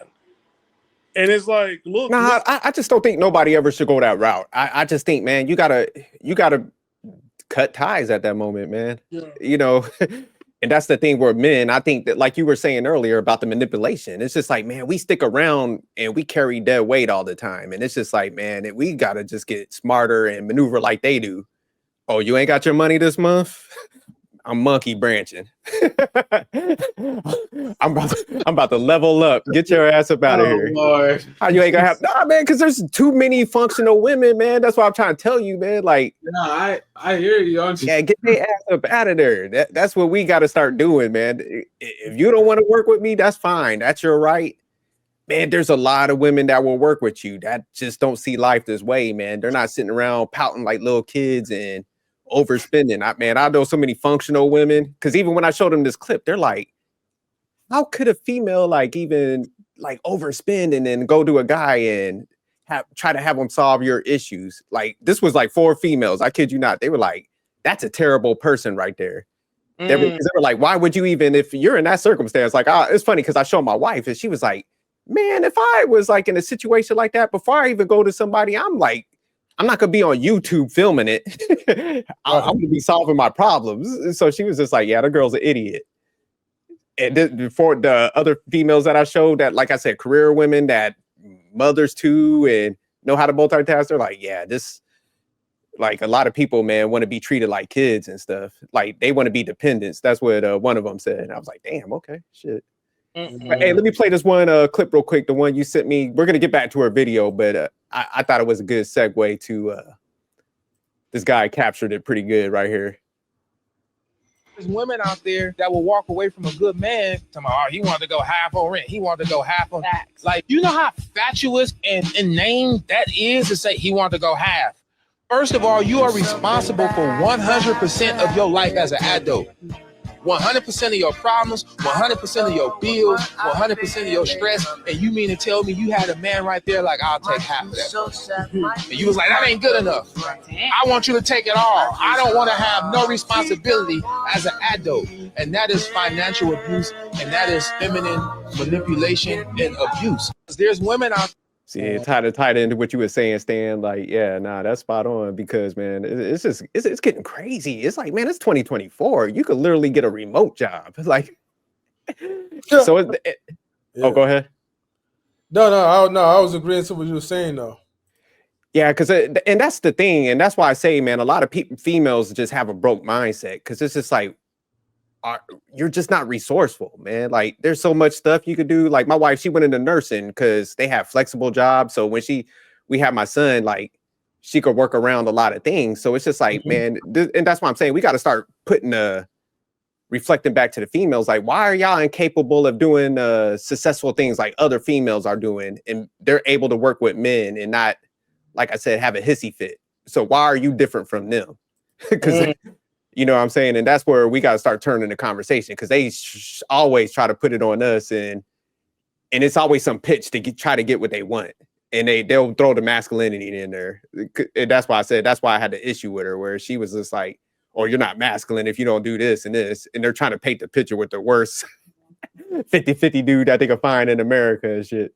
And it's like, look. Nah, I just don't think nobody ever should go that route. I just think, man, you gotta cut ties at that moment, man. Yeah. You know, and that's the thing where men, I think that like you were saying earlier about the manipulation, it's just like, man, we stick around and we carry dead weight all the time. And it's just like, man, we gotta just get smarter and maneuver like they do. Oh, you ain't got your money this month? I'm monkey branching. I'm about to level up. Get your ass up out of here. Lord. How you ain't gonna have man, because there's too many functional women, man. That's what I'm trying to tell you, man. Like, no, I hear you. Yeah, get their ass up out of there. That's what we gotta start doing, man. If you don't want to work with me, that's fine. That's your right. Man, there's a lot of women that will work with you that just don't see life this way, man. They're not sitting around pouting like little kids and overspending. I know so many functional women because even when I showed them this clip, they're like, how could a female like even like overspend and then go to a guy and try to have them solve your issues? Like this was like 4 females. I kid you not. They were like, that's a terrible person right there. They were like, why would you even, if you're in that circumstance? Like, it's funny because I showed my wife and she was like, man, if I was like in a situation like that, before I even go to somebody, I'm like, I'm not gonna be on YouTube filming it. I'm gonna be solving my problems. So she was just like, yeah, the girl's an idiot. And before the other females that I showed that, like I said, career women that mothers too and know how to multitask, they're like, yeah, this, like a lot of people, man, want to be treated like kids and stuff. Like they want to be dependents. That's what one of them said. And I was like, damn, okay, shit. Hey, let me play this one clip real quick. The one you sent me. We're gonna get back to her video, but I thought it was a good segue to this guy captured it pretty good right here. There's women out there that will walk away from a good man talking about, oh, he wanted to go half on rent. He wanted to go half on tax. Like, you know how fatuous and inane that is to say he wanted to go half. First of all, you are responsible for 100% of your life as an adult. 100% of your problems, 100% of your bills, 100% of your stress, and you mean to tell me you had a man right there like, I'll take half of that. And you was like, that ain't good enough. I want you to take it all. I don't want to have no responsibility as an adult. And that is financial abuse, and that is feminine manipulation and abuse. There's women out. See, it tied into what you were saying, Stan. Like, yeah, nah, that's spot on because, man, it's just it's getting crazy. It's like, man, it's 2024. You could literally get a remote job. Like, so oh, go ahead. No, I was agreeing to what you were saying though. Yeah, because and that's the thing, and that's why I say, man, a lot of females just have a broke mindset because it's just like you're just not resourceful, man. Like, there's so much stuff you could do. Like, my wife, she went into nursing because they have flexible jobs. So when we have my son, like, she could work around a lot of things. So it's just like, man, and that's why I'm saying we got to start putting reflecting back to the females, like, why are y'all incapable of doing successful things like other females are doing, and they're able to work with men and not, like I said, have a hissy fit. So why are you different from them? Because you know what I'm saying? And that's where we got to start turning the conversation, because they always try to put it on us, and it's always some pitch to try to get what they want. And they'll throw the masculinity in there. And that's why I said, that's why I had the issue with her, where she was just like, oh, you're not masculine if you don't do this and this. And they're trying to paint the picture with the worst 50-50 dude that they can find in America and shit.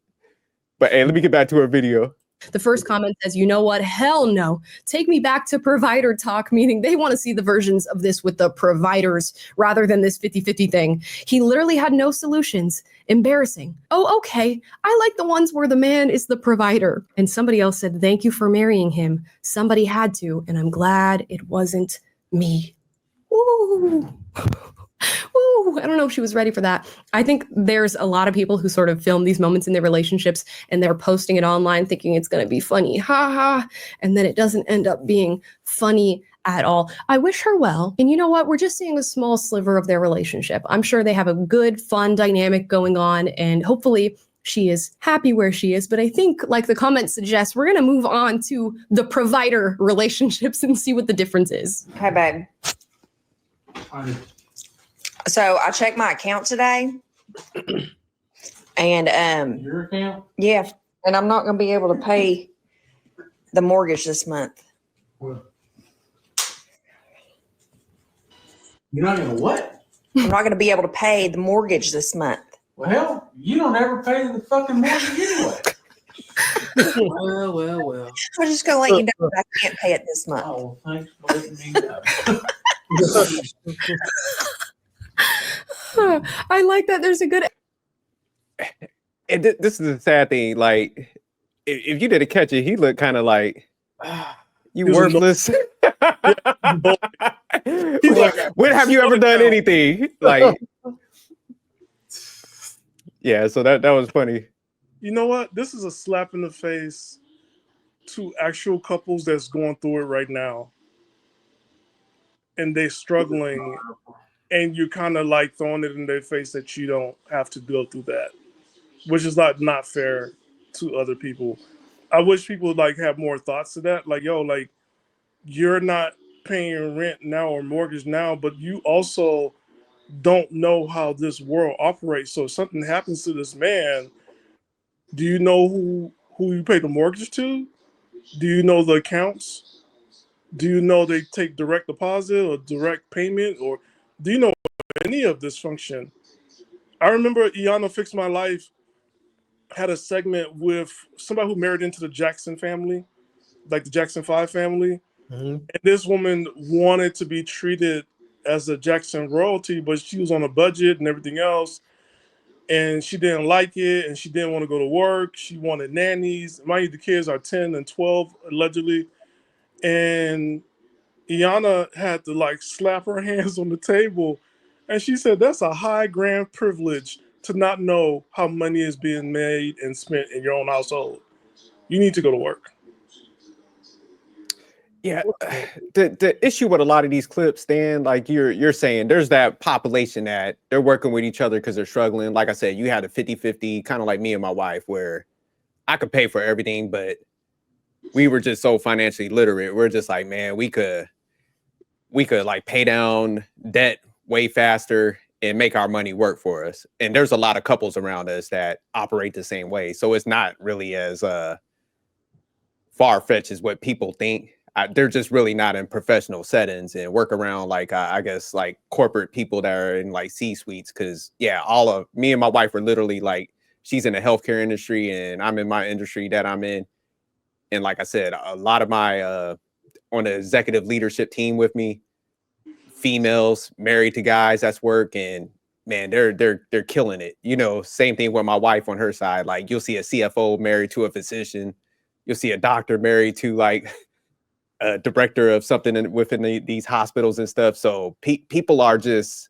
But hey, let me get back to her video. The first comment says, you know what? Hell no. Take me back to provider talk, meaning they want to see the versions of this with the providers rather than this 50-50 thing. He literally had no solutions. Embarrassing. Oh, okay. I like the ones where the man is the provider. And somebody else said, thank you for marrying him. Somebody had to, and I'm glad it wasn't me. Ooh. Ooh, I don't know if she was ready for that. I think there's a lot of people who sort of film these moments in their relationships and they're posting it online thinking it's going to be funny. Ha ha. And then it doesn't end up being funny at all. I wish her well. And you know what? We're just seeing a small sliver of their relationship. I'm sure they have a good, fun dynamic going on, and hopefully she is happy where she is. But I think, like the comment suggests, we're going to move on to the provider relationships and see what the difference is. Hey, babe. So I checked my account today, and Your account? yeah, and I'm not going to be able to pay the mortgage this month. Well, you're not gonna what? I'm not going to be able to pay the mortgage this month. Well, hell, you don't ever pay the fucking mortgage anyway. Well. I'm just going to let you know that I can't pay it this month. Oh, thanks for letting me know. I like that. There's a good. And this is the sad thing. Like, if you didn't catch it, he looked kind of like, you worthless. He's like, when have you ever done anything? Like, yeah. So that was funny. You know what? This is a slap in the face to actual couples that's going through it right now, and they're struggling. And you're kind of like throwing it in their face that you don't have to go through that, which is not fair to other people. I wish people would like have more thoughts to that. Like, yo, like, you're not paying rent now or mortgage now, but you also don't know how this world operates. So if something happens to this man, do you know who you pay the mortgage to? Do you know the accounts? Do you know they take direct deposit or direct payment, or do you know any of this function? I remember Iana Fix My Life had a segment with somebody who married into the Jackson family, like the Jackson 5 family. Mm-hmm. And this woman wanted to be treated as a Jackson royalty, but she was on a budget and everything else. And she didn't like it, and she didn't want to go to work. She wanted nannies. Mind you, the kids are 10 and 12, allegedly. And Iana had to like slap her hands on the table, and she said, that's a high grand privilege to not know how money is being made and spent in your own household. You need to go to work. Yeah, the issue with a lot of these clips, Stan, like you're saying, there's that population that they're working with each other because they're struggling. Like I said, you had a 50-50, kind of like me and my wife, where I could pay for everything, but we were just so financially literate. We're just like, man, we could like pay down debt way faster and make our money work for us. And there's a lot of couples around us that operate the same way. So it's not really as far-fetched as what people think. They're just really not in professional settings and work around like I guess like corporate people that are in like C-suites. Because yeah, all of me and my wife are literally like, she's in the healthcare industry and I'm in my industry that I'm in. And like I said, a lot of my on the executive leadership team with me, females married to guys that's work, and man, they're killing it. You know, same thing with my wife on her side. Like you'll see a CFO married to a physician, you'll see a doctor married to like a director of something within these hospitals and stuff. So people are just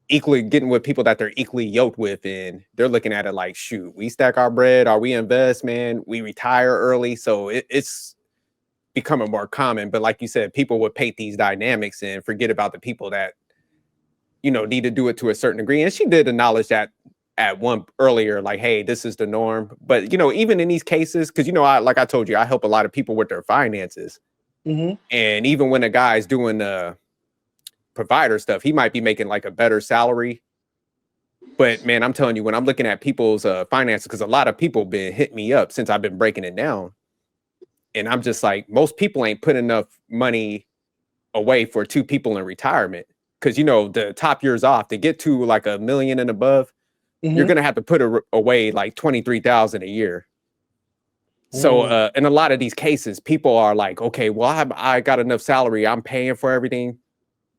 equally getting with people that they're equally yoked with, and they're looking at it like, shoot, we stack our bread, or we invest, man, we retire early. So it's becoming more common. But like you said, people would paint these dynamics and forget about the people that, you know, need to do it to a certain degree. And she did acknowledge that at one earlier, like, hey, this is the norm. But, you know, even in these cases, because, you know, like I told you, I help a lot of people with their finances. Mm-hmm. And even when a guy's doing provider stuff, he might be making like a better salary. But man, I'm telling you, when I'm looking at people's finances, because a lot of people been hitting me up since I've been breaking it down. And I'm just like, most people ain't put enough money away for two people in retirement. Because, you know, the top years off, to get to like $1 million and above, you're going to have to put away like $23,000 a year. So in a lot of these cases, people are like, okay, well, I got enough salary, I'm paying for everything.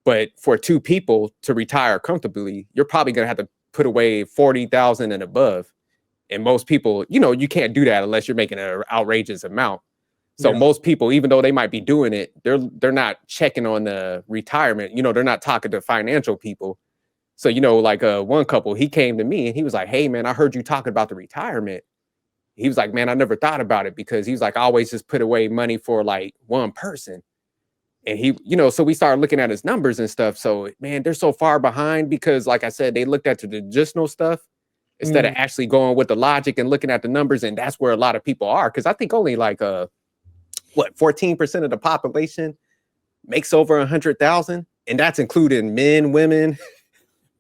But for two people to retire comfortably, you're probably going to have to put away $40,000 and above. And most people, you know, you can't do that unless you're making an outrageous amount. So most people, even though they might be doing it, they're not checking on the retirement. You know, they're not talking to financial people. So, you know, like one couple, he came to me and he was like, hey, man, I heard you talking about the retirement. He was like, man, I never thought about it, because he was like, I always just put away money for like one person. And he, you know, so we started looking at his numbers and stuff. So, man, they're so far behind because, like I said, they looked at the traditional stuff instead of actually going with the logic and looking at the numbers. And that's where a lot of people are. Because I think only like 14% of the population makes over 100,000, and that's including men, women,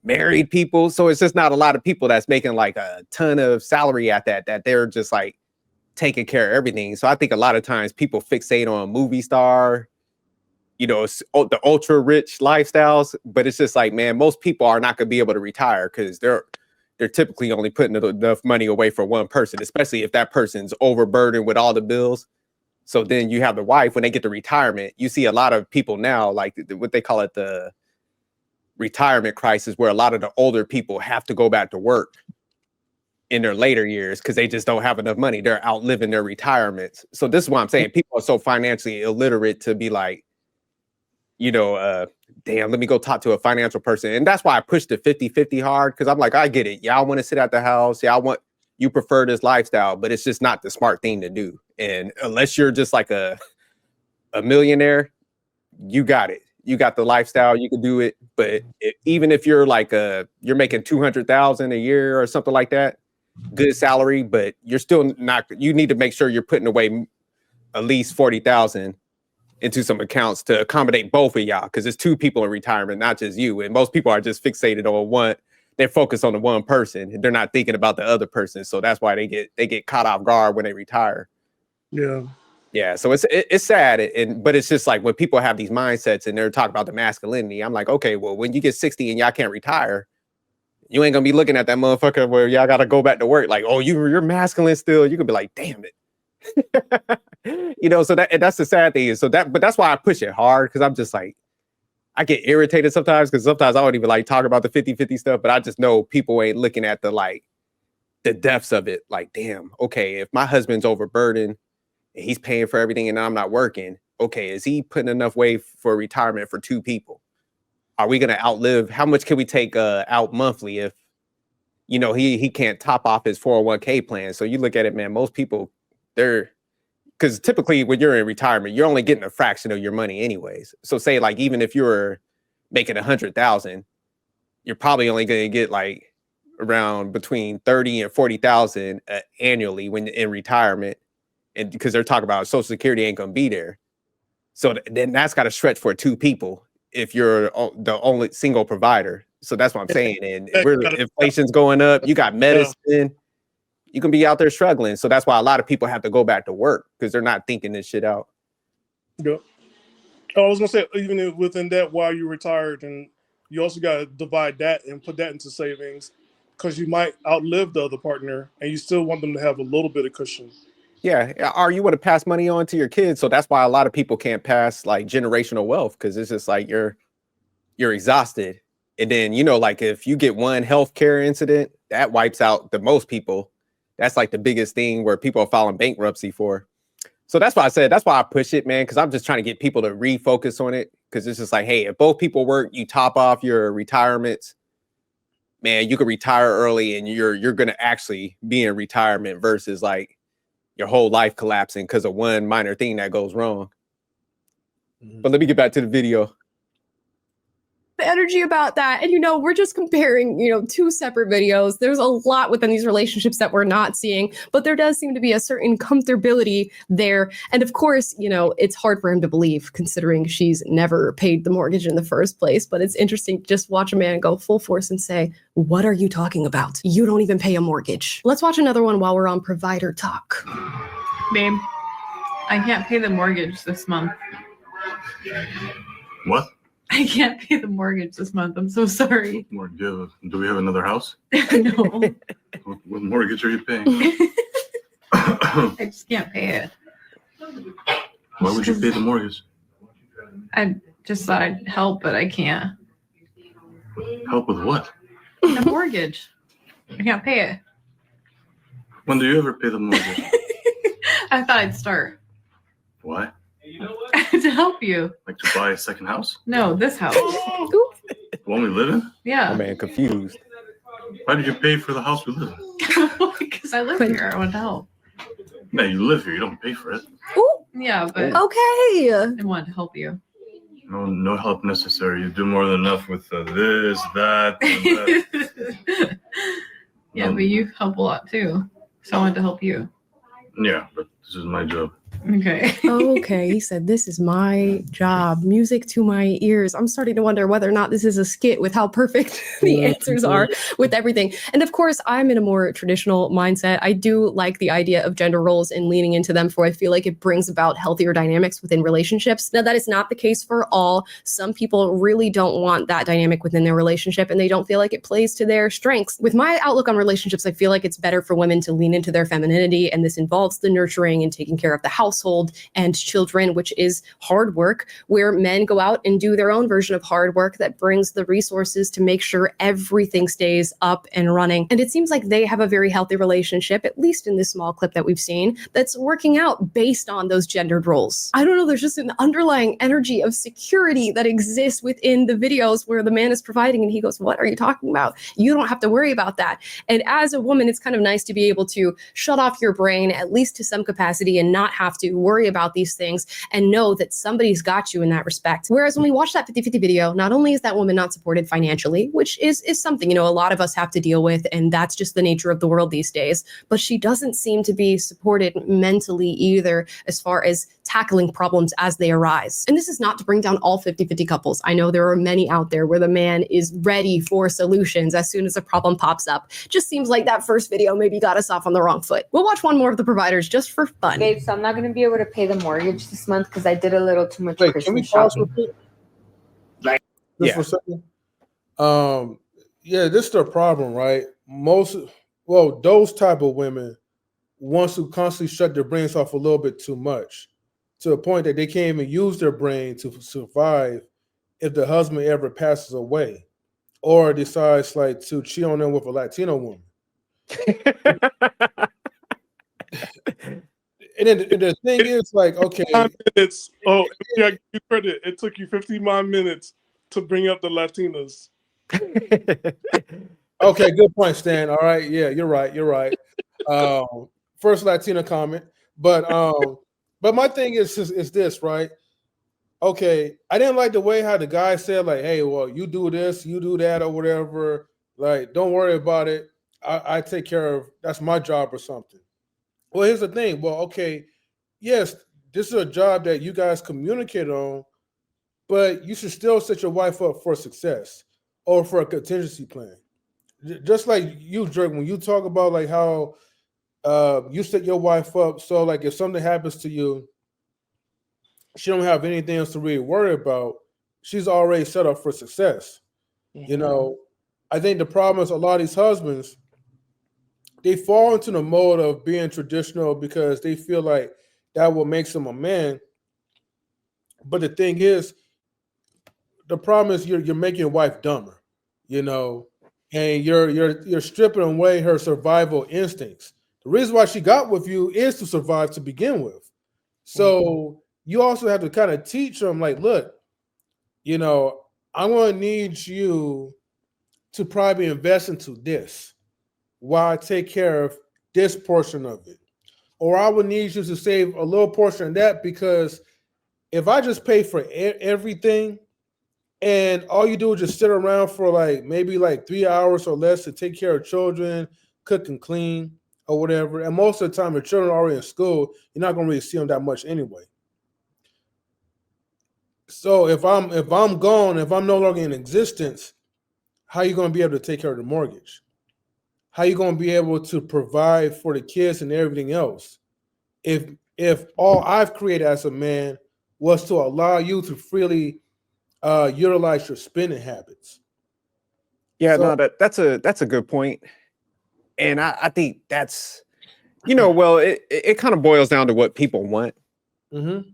married people. So it's just not a lot of people that's making like a ton of salary at that they're just like taking care of everything. So I think a lot of times people fixate on movie star, you know, the ultra rich lifestyles, but it's just like, man, most people are not going to be able to retire because they're typically only putting enough money away for one person, especially if that person's overburdened with all the bills. So then you have the wife, when they get to retirement, you see a lot of people now, like what they call it, the retirement crisis, where a lot of the older people have to go back to work in their later years because they just don't have enough money. They're outliving their retirements. So this is what I'm saying. People are so financially illiterate to be like, you know, damn, let me go talk to a financial person. And that's why I push the 50-50 hard, because I'm like, I get it. Y'all want to sit at the house. You prefer this lifestyle, but it's just not the smart thing to do. And unless you're just like a millionaire, you got it. You got the lifestyle, you can do it. But even if you're like you're making 200,000 a year or something like that, good salary, but you're still not, you need to make sure you're putting away at least 40,000 into some accounts to accommodate both of y'all, because it's two people in retirement, not just you. And most people are just fixated on one. They're focused on the one person and they're not thinking about the other person. So that's why they get caught off guard when they retire. Yeah. So it's sad. But it's just like when people have these mindsets and they're talking about the masculinity, I'm like, okay, well, when you get 60 and y'all can't retire, you ain't gonna be looking at that motherfucker where y'all gotta go back to work. Like, oh, you're masculine still. You could be like, damn it. You know, so that's the sad thing is, but that's why I push it hard, because I'm just like, I get irritated sometimes, because sometimes I don't even like talk about the 50-50 stuff, but I just know people ain't looking at the depths of it. Like, damn, okay, if my husband's overburdened and he's paying for everything and I'm not working, okay, is he putting enough away for retirement for two people? Are we going to outlive? How much can we take out monthly if, you know, he can't top off his 401k plan? So you look at it, man, most people, because typically when you're in retirement, you're only getting a fraction of your money anyways. So say like, even if you're making 100,000, you're probably only going to get like around between 30 and 40,000 annually when in retirement. And because they're talking about Social Security ain't going to be there. So then that's got to stretch for two people. if you're the only single provider. So that's what I'm saying. And Yeah, inflation's going up. You got medicine. You can be out there struggling. So that's why a lot of people have to go back to work because they're not thinking this shit out. Yeah. I was gonna say, even within that, while you're retired, and you also got to divide that and put that into savings, because you might outlive the other partner, and you still want them to have a little bit of cushion. Yeah, or you want to pass money on to your kids. So that's why a lot of people can't pass like generational wealth because it's just like you're exhausted. And then, you know, like if you get one healthcare incident, that wipes out the most people. That's like the biggest thing where people are filing bankruptcy for. So that's why I said, that's why I push it, man, because I'm just trying to get people to refocus on it. Because it's just like, hey, if both people work, you top off your retirements, man, you can retire early and you're going to actually be in retirement versus like your whole life collapsing because of one minor thing that goes wrong. But let me get back to the video. The energy about that. And, you know, we're just comparing, you know, two separate videos. There's a lot within these relationships that we're not seeing, but there does seem to be a certain comfortability there. And of course, you know, it's hard for him to believe considering she's never paid the mortgage in the first place. But it's interesting to just watch a man go full force and say, what are you talking about? You don't even pay a mortgage. Let's watch another one while we're on provider talk. Babe, I can't pay the mortgage this month. What? I can't pay the mortgage this month. I'm so sorry. Do we have another house? No. What mortgage are you paying? I just can't pay it. Why would you pay the mortgage? I just thought I'd help, but I can't. Help with what? The mortgage. I can't pay it. When do you ever pay the mortgage? I thought I'd start. Why? To help you. Like to buy a second house? No, this house. The one we live in? Yeah. Oh, man, confused. Why did you pay for the house we live in? Because I live here. I want to help. No, you live here. You don't pay for it. Ooh, Yeah, but okay. I wanted to help you. No help necessary. You do more than enough with this, that, and that. Yeah, but you help a lot too. So I wanted to help you. Yeah, but this is my job. Okay. Okay, he said, this is my job. Music to my ears. I'm starting to wonder whether or not this is a skit with how perfect the answers are with everything. And of course, I'm in a more traditional mindset. I do like the idea of gender roles and leaning into them, for I feel like it brings about healthier dynamics within relationships. Now, that is not the case for all. Some people really don't want that dynamic within their relationship, and they don't feel like it plays to their strengths. With my outlook on relationships, I feel like it's better for women to lean into their femininity, and this involves the nurturing and taking care of the household and children, which is hard work, where men go out and do their own version of hard work that brings the resources to make sure everything stays up and running. And it seems like they have a very healthy relationship, at least in this small clip that we've seen, that's working out based on those gendered roles. I don't know, there's just an underlying energy of security that exists within the videos where the man is providing and he goes, what are you talking about? You don't have to worry about that. And as a woman, it's kind of nice to be able to shut off your brain, at least to some capacity, and not have to worry about these things and know that somebody's got you in that respect. Whereas when we watch that 50-50 video, not only is that woman not supported financially, which is something, you know, a lot of us have to deal with, and that's just the nature of the world these days, but she doesn't seem to be supported mentally either as far as tackling problems as they arise. And this is not to bring down all 50-50 couples. I know there are many out there where the man is ready for solutions as soon as a problem pops up. Just seems like that first video maybe got us off on the wrong foot. We'll watch one more of the providers just for fun. Babe, so I'm not going to be able to pay the mortgage this month because I did a little too much Wait, can we Christmas pause shopping. real quick? Just for a second. Yeah, this is the problem, right? Those type of women wants to constantly shut their brains off a little bit too much, to a point that they can't even use their brain to survive if the husband ever passes away or decides like to cheat on them with a Latino woman. And then the thing is, like, okay, minutes. Oh, yeah, you credit. It took you 59 minutes to bring up the Latinas. Okay, good point, Stan. All right, yeah, you're right. First Latina comment, but my thing is this, right? Okay, I didn't like the way how the guy said, like, hey, well, you do this, you do that, or whatever. Like, don't worry about it. I take care of. That's my job or something. Well, here's the thing. Well, okay, yes, this is a job that you guys communicate on, but you should still set your wife up for success or for a contingency plan. Just like you, Drake, when you talk about like how you set your wife up so like if something happens to you, she don't have anything else to really worry about. She's already set up for success. You know, I think the problem is a lot of these husbands, they fall into the mode of being traditional because they feel like that will make them a man. But the thing is, the problem is you're making your wife dumber, you know, and you're stripping away her survival instincts. The reason why she got with you is to survive to begin with. So you also have to kind of teach them, like, look, you know, I'm going to need you to probably invest into this while I take care of this portion of it. Or I would need you to save a little portion of that, because if I just pay for everything and all you do is just sit around for like maybe like 3 hours or less to take care of children, cook and clean or whatever, and most of the time your children are already in school, you're not going to really see them that much anyway. So if I'm gone, if I'm no longer in existence, how are you going to be able to take care of the mortgage? How are you going to be able to provide for the kids and everything else? If all I've created as a man was to allow you to freely utilize your spending habits. Yeah, so, no, that's a good point. And I think that's, you know, well, it kind of boils down to what people want. Mm-hmm.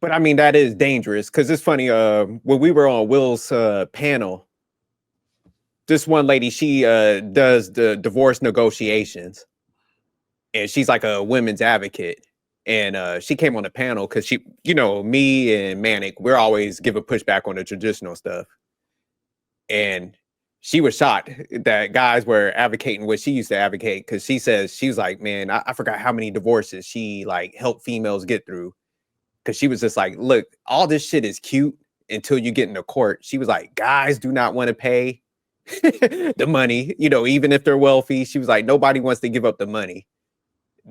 But I mean, that is dangerous, because it's funny, when we were on Will's panel, this one lady, she does the divorce negotiations, and she's like a women's advocate. And she came on the panel because she, you know, me and Manic, we're always giving pushback on the traditional stuff. And she was shocked that guys were advocating what she used to advocate, because she says, she was like, man, I forgot how many divorces she like helped females get through. Because she was just like, look, all this shit is cute until you get into court. She was like, guys do not want to pay the money, you know, even if they're wealthy. She was like, nobody wants to give up the money.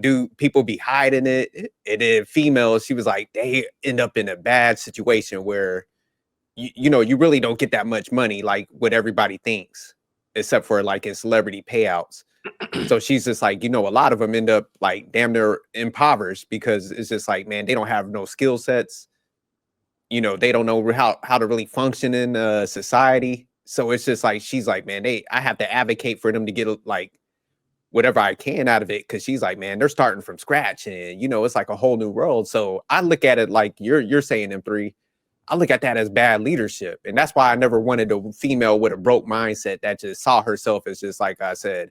Do people be hiding it? And then females, she was like, they end up in a bad situation where, you know, you really don't get that much money like what everybody thinks, except for like in celebrity payouts. So she's just like, you know, a lot of them end up like damn near impoverished, because it's just like, man, they don't have no skill sets. You know, they don't know how to really function in society. So it's just like, she's like, man, I have to advocate for them to get like whatever I can out of it. Cause she's like, man, they're starting from scratch, and you know, it's like a whole new world. So I look at it like you're saying, M3, I look at that as bad leadership. And that's why I never wanted a female with a broke mindset that just saw herself as just, like I said,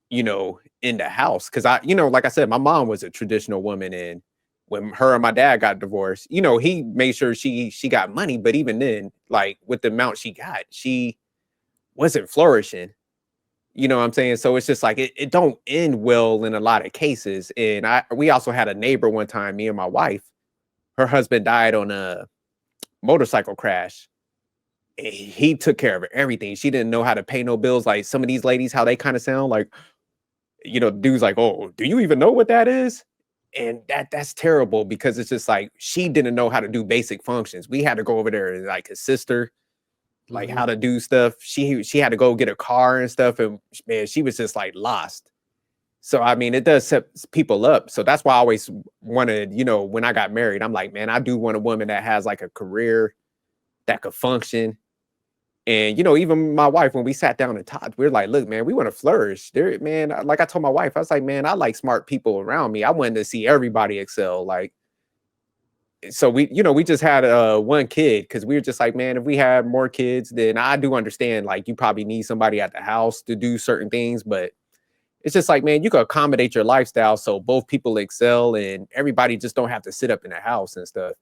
you know, in the house. Cause I, you know, like I said, my mom was a traditional woman, and when her and my dad got divorced, you know, he made sure she got money. But even then, like with the amount she got, she wasn't flourishing. You know what I'm saying? So it's just like, it don't end well in a lot of cases. And we also had a neighbor one time, me and my wife, her husband died on a motorcycle crash. And he took care of everything. She didn't know how to pay no bills. Like some of these ladies, how they kind of sound like, you know, dude's like, oh, do you even know what that is? And that's terrible, because it's just like, she didn't know how to do basic functions. We had to go over there and like assist her, like how to do stuff. She had to go get a car and stuff. And man, she was just like lost. So, I mean, it does set people up. So that's why I always wanted, you know, when I got married, I'm like, man, I do want a woman that has like a career that could function. And, you know, even my wife, when we sat down and talked, we were like, look, man, we want to flourish there, man. Like I told my wife, I was like, man, I like smart people around me. I wanted to see everybody excel. Like, so we, you know, we just had one kid, because we were just like, man, if we had more kids, then I do understand, like, you probably need somebody at the house to do certain things. But it's just like, man, you can accommodate your lifestyle so both people excel, and everybody just don't have to sit up in the house and stuff.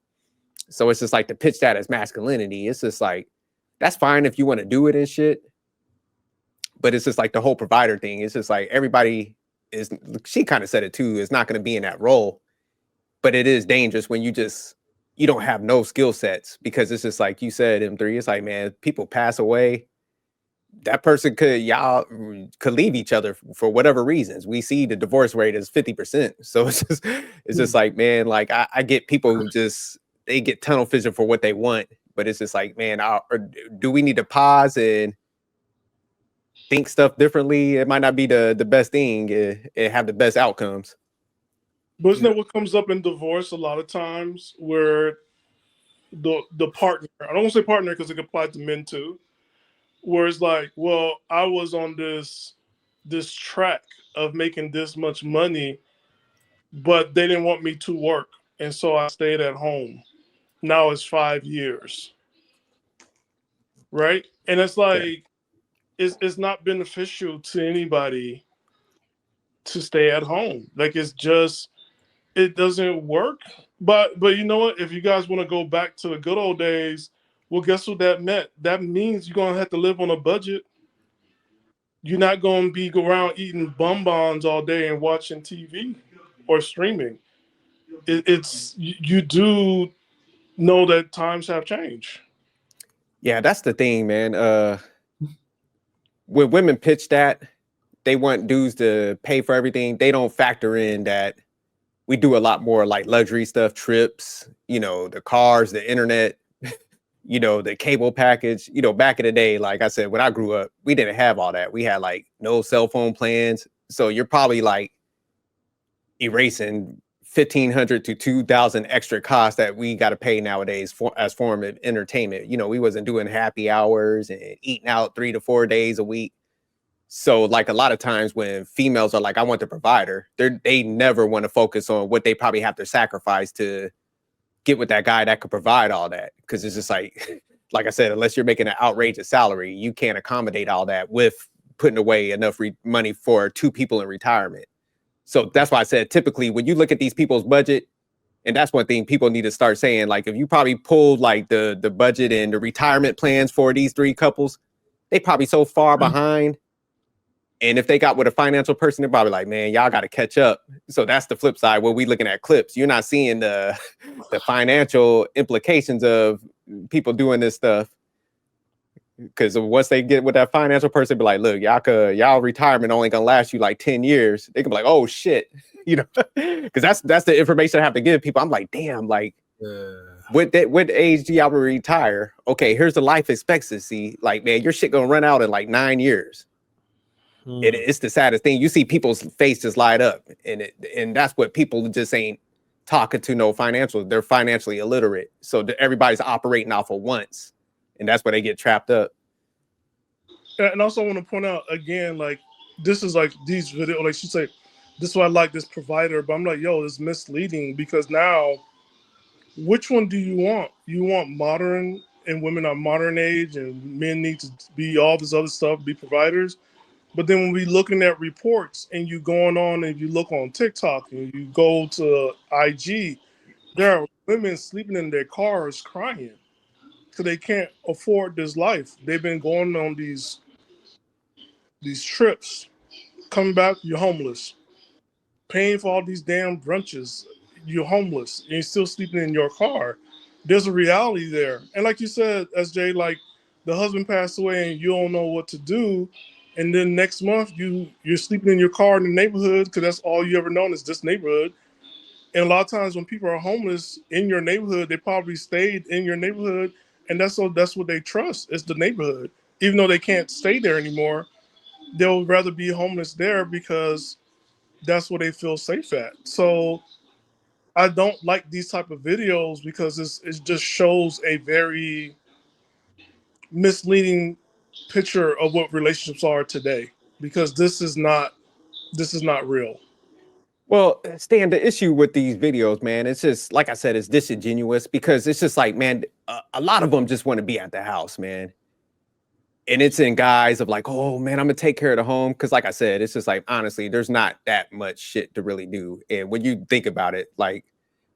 So it's just like, to pitch that as masculinity, it's just like, that's fine if you want to do it and shit. But it's just like the whole provider thing. It's just like, everybody is, she kind of said it too, is not going to be in that role. But it is dangerous when you don't have no skill sets, because it's just like you said, M3, it's like, man, people pass away. That person y'all could leave each other for whatever reasons. We see the divorce rate is 50%. So it's just like, man, like I get people who they get tunnel vision for what they want, but it's just like, man, or do we need to pause and think stuff differently? It might not be the best thing and have the best outcomes. But isn't that what comes up in divorce a lot of times, where the partner, I don't want to say partner because it can apply to men too, where it's like, well, I was on this track of making this much money, but they didn't want me to work, and so I stayed at home. Now it's 5 years, right? And it's like, it's not beneficial to anybody to stay at home. Like, it's just, it doesn't work. But you know what? If you guys want to go back to the good old days, well, guess what that meant? That means you're gonna have to live on a budget. You're not gonna be around eating bonbons all day and watching TV or streaming. It's you do know that times have changed. Yeah, that's the thing, man. When women pitch that, they want dudes to pay for everything. They don't factor in that we do a lot more like luxury stuff, trips, the cars, the internet, the cable package. Back in the day, like I said, when I grew up, we didn't have all that. We had like no cell phone plans. So you're probably like erasing 1,500 to 2,000 extra costs that we got to pay nowadays as form of entertainment. We wasn't doing happy hours and eating out 3 to 4 days a week. So like a lot of times when females are like, I want the provider, they never want to focus on what they probably have to sacrifice to get with that guy that could provide all that. Because it's just like I said, unless you're making an outrageous salary, you can't accommodate all that with putting away enough money for 2 people in retirement. So that's why I said, typically, when you look at these people's budget, and that's one thing people need to start saying, like, if you probably pulled like the budget and the retirement plans for these 3 couples, they probably so far behind. And if they got with a financial person, they're probably like, man, y'all got to catch up. So that's the flip side. When we looking at clips, you're not seeing the financial implications of people doing this stuff. Because once they get with that financial person, be like, look, y'all retirement only gonna last you like 10 years. They can be like, oh shit, because that's the information I have to give people. I'm like, damn, like what age do y'all retire? Okay, here's the life expectancy. Like, man, your shit gonna run out in like 9 years. It's the saddest thing. You see people's faces light up, and that's what people just ain't talking to. No financial, they're financially illiterate. So everybody's operating off of once. And that's where they get trapped up. And also I want to point out again, like, this is like these videos, like she said, this is why I like this provider, but I'm like, yo, it's misleading, because now, which one do you want? You want modern, and women are modern age, and men need to be all this other stuff, be providers. But then when we looking at reports, and you going on and you look on TikTok and you go to IG, there are women sleeping in their cars crying because they can't afford this life. They've been going on these trips, coming back, you're homeless. Paying for all these damn brunches, you're homeless, and you're still sleeping in your car. There's a reality there. And like you said, SJ, like, the husband passed away and you don't know what to do. And then next month you're sleeping in your car in the neighborhood because that's all you ever known is this neighborhood. And a lot of times when people are homeless in your neighborhood, they probably stayed in your neighborhood, and that's what they trust is the neighborhood. Even though they can't stay there anymore, they'll rather be homeless there because that's where they feel safe at. So I don't like these type of videos because it just shows a very misleading picture of what relationships are today, because this is not real. Well, Stan, the issue with these videos, man, it's just, like I said, it's disingenuous, because it's just like, man, a lot of them just want to be at the house, man. And it's in guise of like, oh man, I'm gonna take care of the home. Cause like I said, it's just like, honestly, there's not that much shit to really do. And when you think about it, like,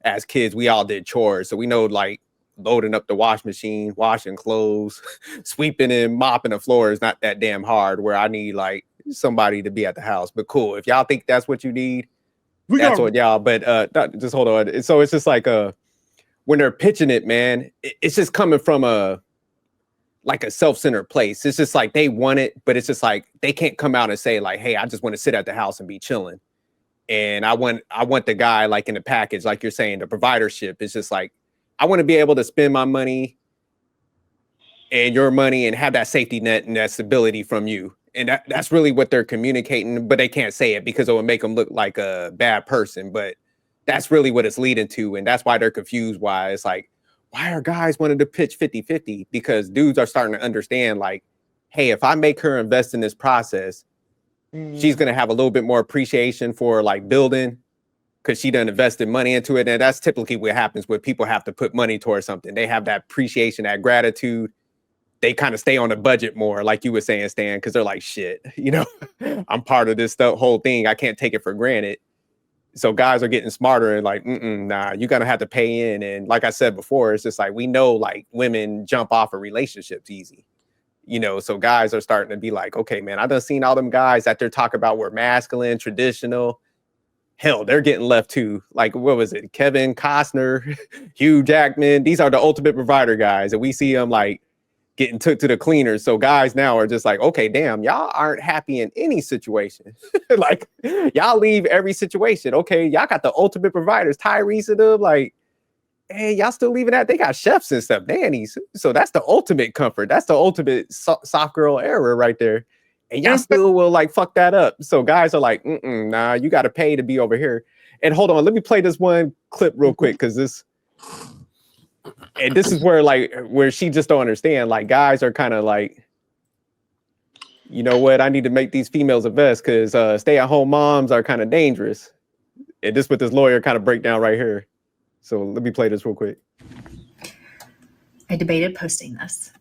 as kids, we all did chores. So we know, like, loading up the wash machine, washing clothes, sweeping and mopping the floor is not that damn hard, where I need like somebody to be at the house. But cool, if y'all think that's what you need, that's what y'all, but just hold on. So it's just like when they're pitching it, man, it's just coming from a self-centered place. It's just like they want it, but it's just like they can't come out and say like, hey, I just want to sit at the house and be chilling. And I want the guy like in the package, like you're saying, the providership. It's just like, I want to be able to spend my money and your money and have that safety net and that stability from you. And that's really what they're communicating, but they can't say it because it would make them look like a bad person. But that's really what it's leading to. And that's why they're confused. Why it's like, why are guys wanting to pitch 50-50? Because dudes are starting to understand, like, hey, if I make her invest in this process, she's going to have a little bit more appreciation for like building, because she done invested money into it. And that's typically what happens when people have to put money towards something. They have that appreciation, that gratitude. They kind of stay on the budget more, like you were saying, Stan, because they're like, shit, you know, I'm part of this whole thing. I can't take it for granted. So guys are getting smarter and like, nah, you're going to have to pay in. And like I said before, it's just like, we know like women jump off of relationships easy, you know, so guys are starting to be like, okay, man, I done seen all them guys that they're talking about were masculine, traditional. Hell, they're getting left too. Like, what was it? Kevin Costner, Hugh Jackman. These are the ultimate provider guys. And we see them like getting took to the cleaners. So guys now are just like, okay, damn, y'all aren't happy in any situation. Like, y'all leave every situation. Okay, y'all got the ultimate providers, Tyrese and them. Like, hey, y'all still leaving that? They got chefs and stuff, nannies. So that's the ultimate comfort. That's the ultimate soft girl era right there. And y'all still will like fuck that up. So guys are like, nah, you got to pay to be over here. And hold on, let me play this one clip real quick, because this is where she just don't understand. Like, guys are kind of like, you know what? I need to make these females invest because stay-at-home moms are kind of dangerous. And this what this lawyer kind of break down right here. So let me play this real quick. I debated posting this.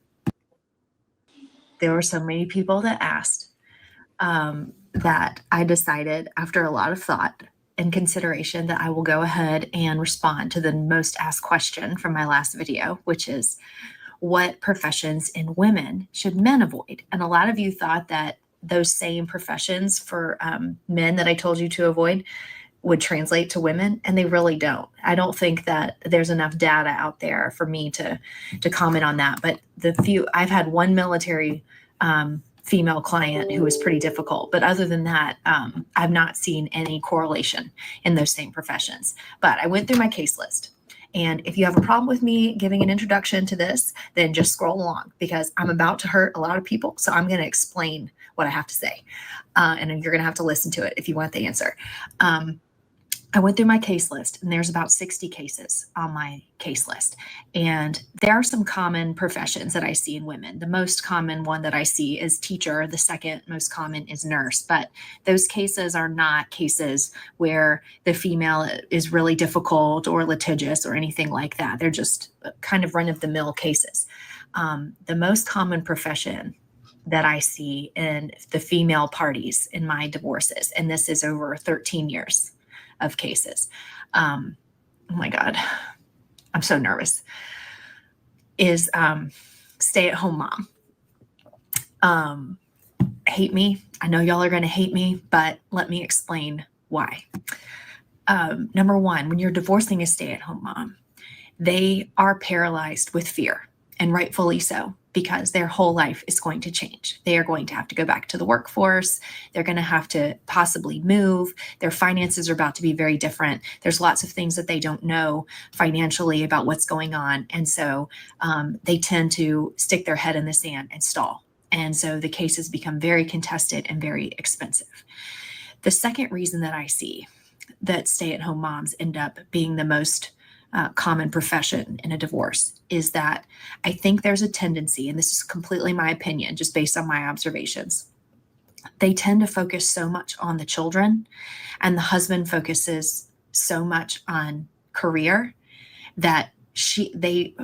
There were so many people that asked that I decided, after a lot of thought and consideration, that I will go ahead and respond to the most asked question from my last video, which is, what professions in women should men avoid? And a lot of you thought that those same professions for men that I told you to avoid would translate to women, and they really don't. I don't think that there's enough data out there for me to comment on that. But I've had one military female client who was pretty difficult, but other than that, I've not seen any correlation in those same professions. But I went through my case list. And if you have a problem with me giving an introduction to this, then just scroll along, because I'm about to hurt a lot of people. So I'm going to explain what I have to say. And you're going to have to listen to it if you want the answer. I went through my case list, and there's about 60 cases on my case list. And there are some common professions that I see in women. The most common one that I see is teacher. The second most common is nurse. But those cases are not cases where the female is really difficult or litigious or anything like that. They're just kind of run-of-the-mill cases. The most common profession that I see in the female parties in my divorces, and this is over 13 years of cases. Oh my God, I'm so nervous, is stay-at-home mom. Hate me. I know y'all are going to hate me, but let me explain why. Number one, when you're divorcing a stay-at-home mom, they are paralyzed with fear, and rightfully so, because their whole life is going to change. They are going to have to go back to the workforce. They're going to have to possibly move. Their finances are about to be very different. There's lots of things that they don't know financially about what's going on. And so they tend to stick their head in the sand and stall. And so the cases become very contested and very expensive. The second reason that I see that stay-at-home moms end up being the most common profession in a divorce is that I think there's a tendency, and this is completely my opinion, just based on my observations, they tend to focus so much on the children, and the husband focuses so much on career that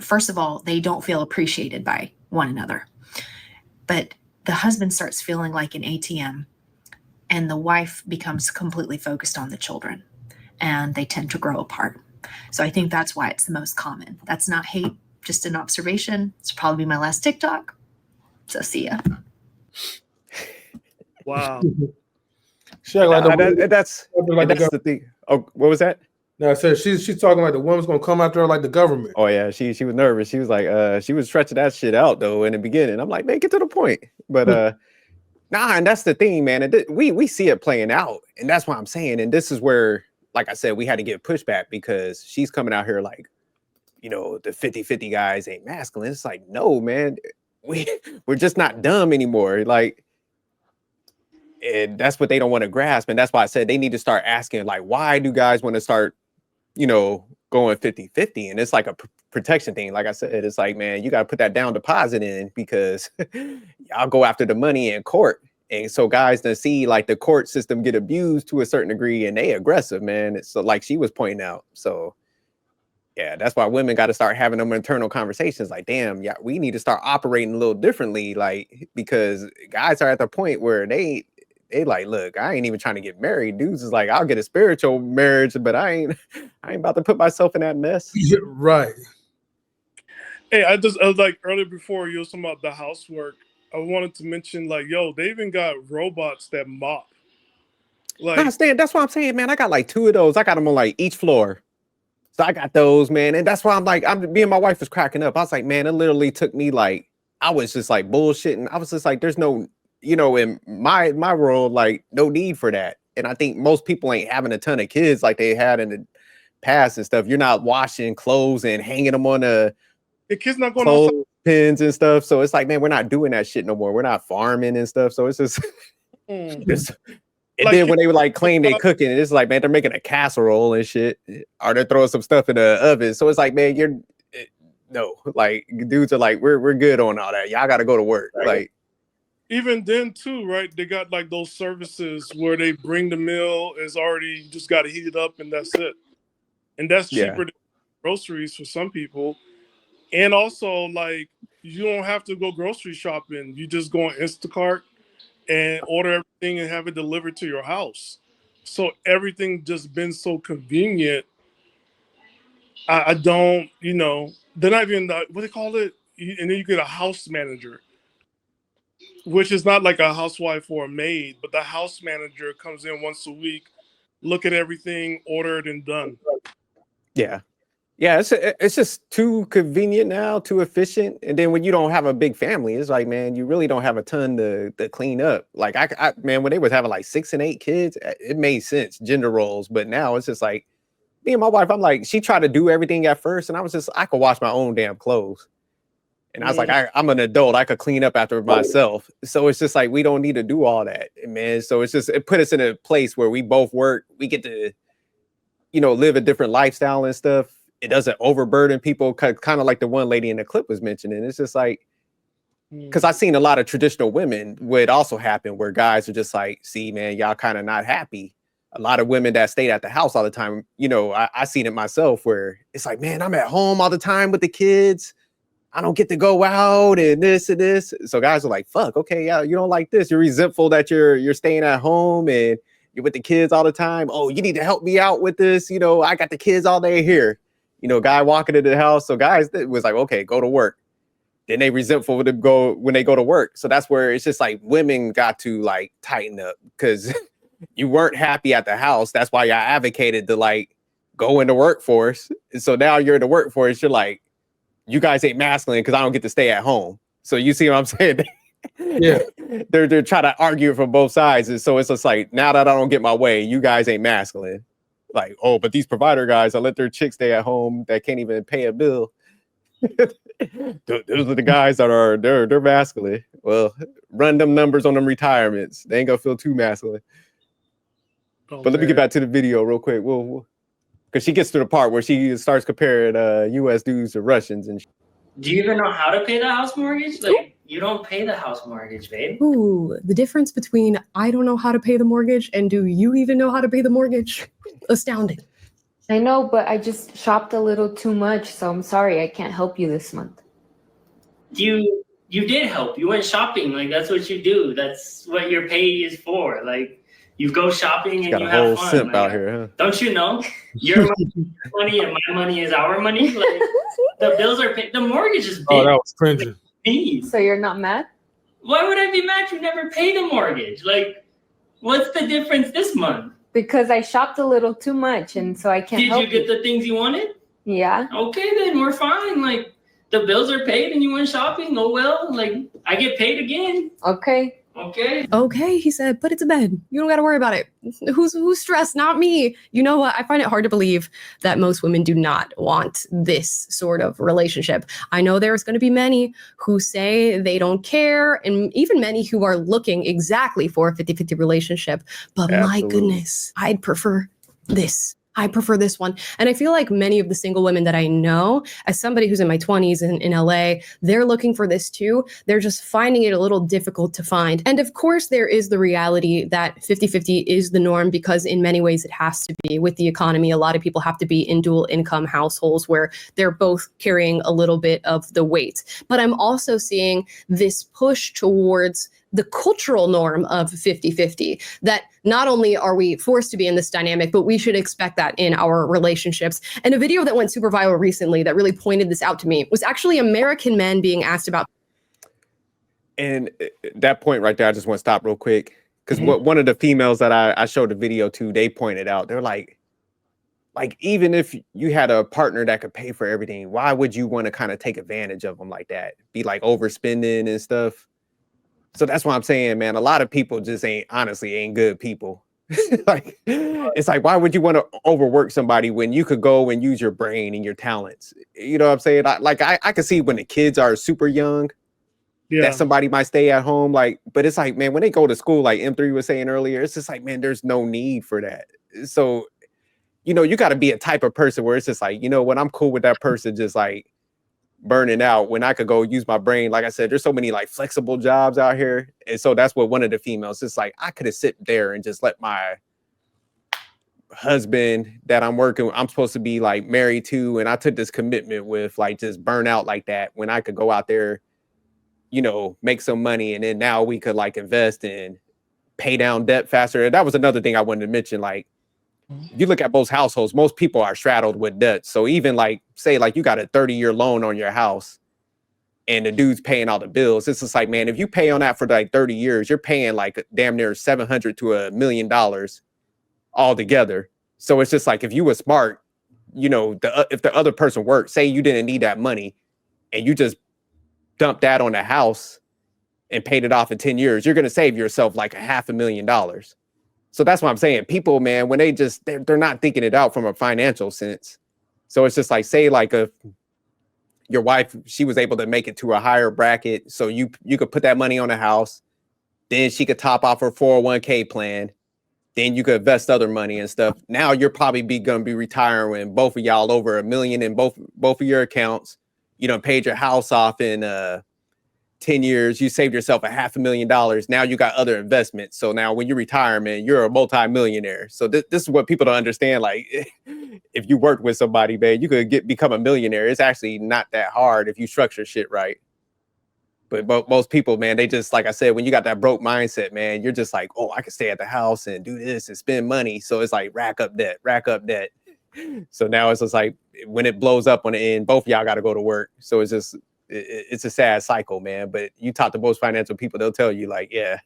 first of all, they don't feel appreciated by one another. But the husband starts feeling like an ATM, and the wife becomes completely focused on the children, and they tend to grow apart. So I think that's why it's the most common. That's not hate, just an observation. It's probably my last TikTok. So see ya. Wow. That's the thing. Oh, what was that? No, I said she's talking like the woman's gonna come out there like the government. Oh yeah, she was nervous. She was like, she was stretching that shit out though in the beginning. I'm like, man, get to the point. But nah, and that's the thing, man. We see it playing out, and that's what I'm saying. And this is where, like I said, we had to get pushback, because she's coming out here like, you know, the 50-50 guys ain't masculine. It's like, no, man. we're just not dumb anymore. Like, and that's what they don't want to grasp. And that's why I said they need to start asking, like, why do guys want to start, going 50-50? And it's like a protection thing. Like I said, it's like, man, you got to put that down deposit in because y'all go after the money in court. And so guys that see like the court system get abused to a certain degree and they aggressive, man. It's like she was pointing out. So yeah, that's why women got to start having them internal conversations. Like, damn, yeah, we need to start operating a little differently. Like, because guys are at the point where they like, look, I ain't even trying to get married. Dudes is like, I'll get a spiritual marriage, but I ain't about to put myself in that mess. Right. Hey, I was like earlier before you were talking about the housework. I wanted to mention, like, yo, they even got robots that mop. Like, that's what I'm saying, man. I got like 2 of those. I got them on like each floor. So I got those, man. And that's why me and my wife was cracking up. I was like, man, it literally took me like, I was just like bullshitting. I was just like, there's no, in my world, like no need for that. And I think most people ain't having a ton of kids like they had in the past and stuff. You're not washing clothes and hanging them on the kids not going outside pins and stuff. So it's like, man, we're not doing that shit no more. We're not farming and stuff. So it's just and like, then when they would like claim they cooking, it's like, man, they're making a casserole and shit, or they're throwing some stuff in the oven. So it's like, man, like dudes are like, we're good on all that. Y'all got to go to work. Right. Like, even then too, right? They got like those services where they bring the meal, is already just got to heat it up and that's it. And that's cheaper than groceries for some people. And also, like, you don't have to go grocery shopping. You just go on Instacart and order everything and have it delivered to your house. So everything just been so convenient. I don't, they're not even, what do they call it? And then you get a house manager, which is not like a housewife or a maid, but the house manager comes in once a week, look at everything, ordered and done. Yeah. Yeah, it's just too convenient now, too efficient. And then when you don't have a big family, it's like, man, you really don't have a ton to clean up. Like, man, when they was having like 6 and 8 kids, it made sense, gender roles. But now it's just like, me and my wife, I'm like, she tried to do everything at first. And I was just, I could wash my own damn clothes. And I was like, I'm an adult. I could clean up after myself. So it's just like, we don't need to do all that, man. So it's just, it put us in a place where we both work. We get to, live a different lifestyle and stuff. It doesn't overburden people, kind of like the one lady in the clip was mentioning. It's just like, because I've seen a lot of traditional women where it also happened where guys are just like, see, man, y'all kind of not happy. A lot of women that stayed at the house all the time, I seen it myself where it's like, man, I'm at home all the time with the kids. I don't get to go out and this and this. So guys are like, fuck, okay, yeah, you don't like this. You're resentful that you're staying at home and you're with the kids all the time. Oh, you need to help me out with this. I got the kids all day here. Guy walking into the house. So guys, it was like, okay, go to work. Then they resentful when they go to work. So that's where it's just like women got to like tighten up because you weren't happy at the house. That's why y'all advocated to like go in the workforce. And so now you're in the workforce. You're like, you guys ain't masculine because I don't get to stay at home. So you see what I'm saying? Yeah. They're trying to argue from both sides. And so it's just like, now that I don't get my way, you guys ain't masculine. Like, oh, but these provider guys, I let their chicks stay at home that can't even pay a bill. Those are the guys that they're masculine. Well, run them numbers on them retirements. They ain't gonna feel too masculine. But let me get back to the video real quick. We'll because she gets to the part where she starts comparing U.S. dudes to Russians. And do you even know how to pay the house mortgage? Like, you don't pay the house mortgage, babe. Ooh, the difference between I don't know how to pay the mortgage and do you even know how to pay the mortgage? Astounding. I know, but I just shopped a little too much, so I'm sorry I can't help you this month. You did help. You went shopping. Like, that's what you do. That's what your pay is for. Like, you go shopping and you have fun. Simp out here, huh? Don't you know? Your money and my money is our money. Like, the bills are paid. The mortgage is big. Oh, that was cringy. So you're not mad? Why would I be mad? You never pay the mortgage. Like, what's the difference this month? Because I shopped a little too much, and so I can't help you. Did you get the things you wanted? Yeah. Okay, then we're fine. Like, the bills are paid and you went shopping. Oh, well, like, I get paid again. Okay. Okay, he said, put it to bed. You don't got to worry about it. Who's stressed? Not me. You know what? I find it hard to believe that most women do not want this sort of relationship. I know there's going to be many who say they don't care, and even many who are looking exactly for a 50-50 relationship. But my goodness, I'd prefer this. I prefer this one. And I feel like many of the single women that I know, as somebody who's in my 20s in LA, they're looking for this too. They're just finding it a little difficult to find. And of course, there is the reality that 50-50 is the norm because in many ways it has to be. With the economy, a lot of people have to be in dual income households where they're both carrying a little bit of the weight. But I'm also seeing this push towards the cultural norm of 50-50, that not only are we forced to be in this dynamic, but we should expect that in our relationships. And a video that went super viral recently that really pointed this out to me was actually American men being asked about. And that point right there, I just want to stop real quick. Because one of the females that I showed the video to, they pointed out, they're like, even if you had a partner that could pay for everything, why would you want to kind of take advantage of them like that? Be like overspending and stuff. So that's why I'm saying, man, a lot of people just ain't good people. Like, it's like, why would you want to overwork somebody when you could go and use your brain and your talents? You know what I'm saying? I can see when the kids are super young, that somebody might stay at home. Like, but it's like, man, when they go to school, like M3 was saying earlier, it's just like, man, there's no need for that. So, you know, you got to be a type of person where it's just like, you know what, I'm cool with that person just like burning out when I could go use my brain. Like I said, there's so many like flexible jobs out here. And so that's what one of the females, it's like, I could have sit there and just let my husband that I'm supposed to be like married to, and I took this commitment with, like, just burn out like that when I could go out there, you know, make some money. And then now we could like invest and pay down debt faster. And that was another thing I wanted to mention. Like, you look at most households, most people are straddled with debt. So even like, say like you got a 30-year loan on your house and the dude's paying all the bills. It's just like, man, if you pay on that for like 30 years, you're paying like damn near $700,000 to $1 million all together. So it's just like, if you were smart, you know, if the other person worked, say you didn't need that money and you just dumped that on the house and paid it off in 10 years, you're going to save yourself like $500,000. So that's what I'm saying. People, man, when they're not thinking it out from a financial sense. So it's just like, say like your wife, she was able to make it to a higher bracket. So you could put that money on a house. Then she could top off her 401k plan. Then you could invest other money and stuff. Now you're probably going to be retiring when both of y'all over $1 million in both of your accounts. You know, paid your house off in 10 years, you saved yourself $500,000. Now you got other investments. So now when you retire, man, you're a multi-millionaire. So this is what people don't understand. Like, if you work with somebody, man, you could become a millionaire. It's actually not that hard if you structure shit right. But most people, man, they just, like I said, when you got that broke mindset, man, you're just like, oh, I can stay at the house and do this and spend money. So it's like rack up debt. So now it's just like, when it blows up on the end, both of y'all got to go to work. So it's just, it's a sad cycle, man. But you talk to most financial people, they'll tell you like, yeah,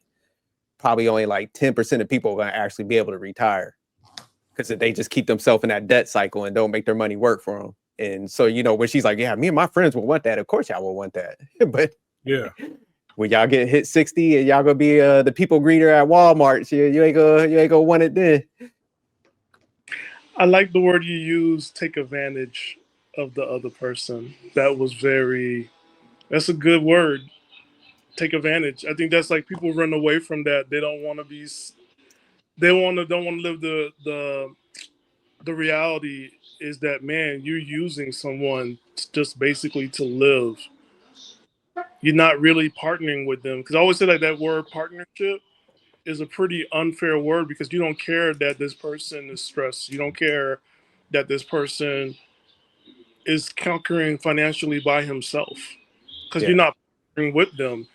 probably only like 10% of people are going to actually be able to retire because they just keep themselves in that debt cycle and don't make their money work for them. And so, you know, when she's like, yeah, me and my friends will want that. Of course y'all will want that. But yeah, when y'all get hit 60 and y'all gonna be the people greeter at Walmart, you ain't gonna want it then. I like the word you use, take advantage of the other person. That's a good word. Take advantage. I think that's like, people run away from that. They don't want to don't want to live the reality is that, man, you're using someone just basically to live. You're not really partnering with them. Because I always say like that word partnership is a pretty unfair word because you don't care that this person is stressed. You don't care that this person is conquering financially by himself because you're not partnering with them.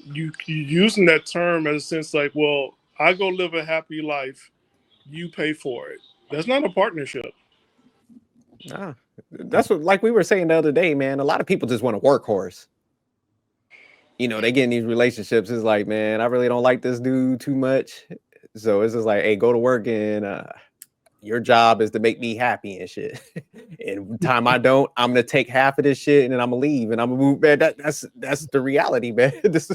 You using that term as a sense like, well, I go live a happy life, you pay for it. That's not a partnership. Nah, that's what, like we were saying the other day, man. A lot of people just want a workhorse. You know, they get in these relationships. It's like, man, I really don't like this dude too much. So it's just like, hey, go to work and your job is to make me happy and shit. And time I don't, I'm gonna take half of this shit and then I'm gonna leave and I'm gonna move. Man, that's the reality, man. This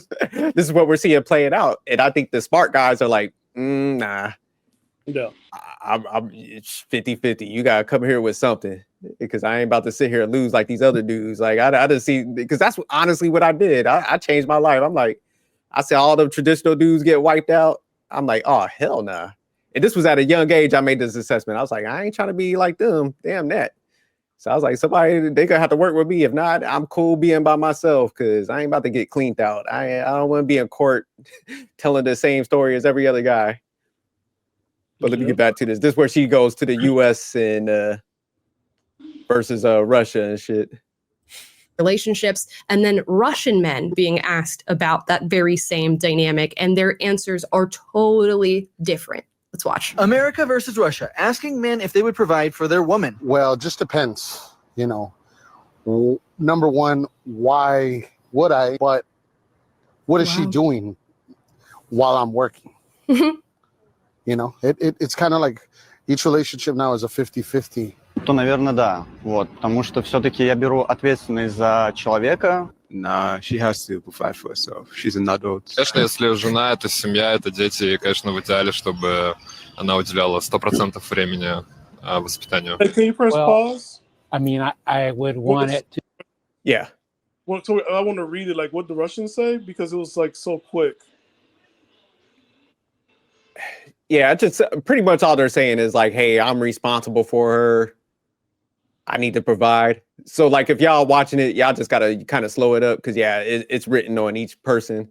is what we're seeing playing out. And I think the smart guys are like, nah. Yeah. It's 50-50. You gotta come here with something because I ain't about to sit here and lose like these other dudes. Like I just see, because that's honestly what I did. I changed my life. I'm like, I saw all the traditional dudes get wiped out. I'm like, oh hell nah. And this was at a young age. I made this assessment. I was like, I ain't trying to be like them. Damn that. So I was like, somebody, they gonna have to work with me. If not, I'm cool being by myself because I ain't about to get cleaned out. I don't want to be in court telling the same story as every other guy. But let me get back to this. This is where she goes to the U.S. and versus Russia and shit. Relationships, and then Russian men being asked about that very same dynamic, and their answers are totally different. Let's watch. America versus Russia, asking men if they would provide for their woman. Well, it just depends. You know, number one, why would I? But what is she doing while I'm working? You know, it's kind of like each relationship now is a 50-50. То, наверное, да. Вот, потому что все-таки я беру ответственность за человека. Nah, she has to provide for herself. She's an adult. Конечно, если жена, это семья, это дети, и, конечно, в идеале, чтобы она уделяла 100% времени воспитанию. Hey, can you press pause? I mean, I would want it to. Yeah. Well, so I want to read it like what the Russians say because it was like so quick. Yeah, just pretty much all they're saying is like, hey, I'm responsible for her. I need to provide. So like if y'all watching it, y'all just gotta kind of slow it up because yeah, it's written on each person.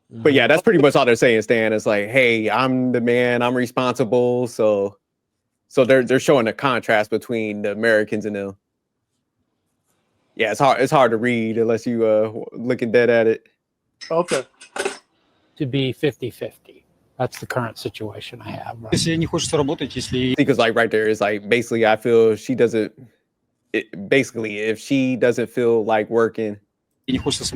But yeah, that's pretty much all they're saying, Stan. It's like, hey, I'm the man, I'm responsible. So they're showing the contrast between the Americans and them. Yeah, it's hard to read unless you looking dead at it. Okay. To be 50-50. That's the current situation I have. Right? Because like right there, it's like basically I feel she doesn't. Basically, if she doesn't feel like working, he's pretty much just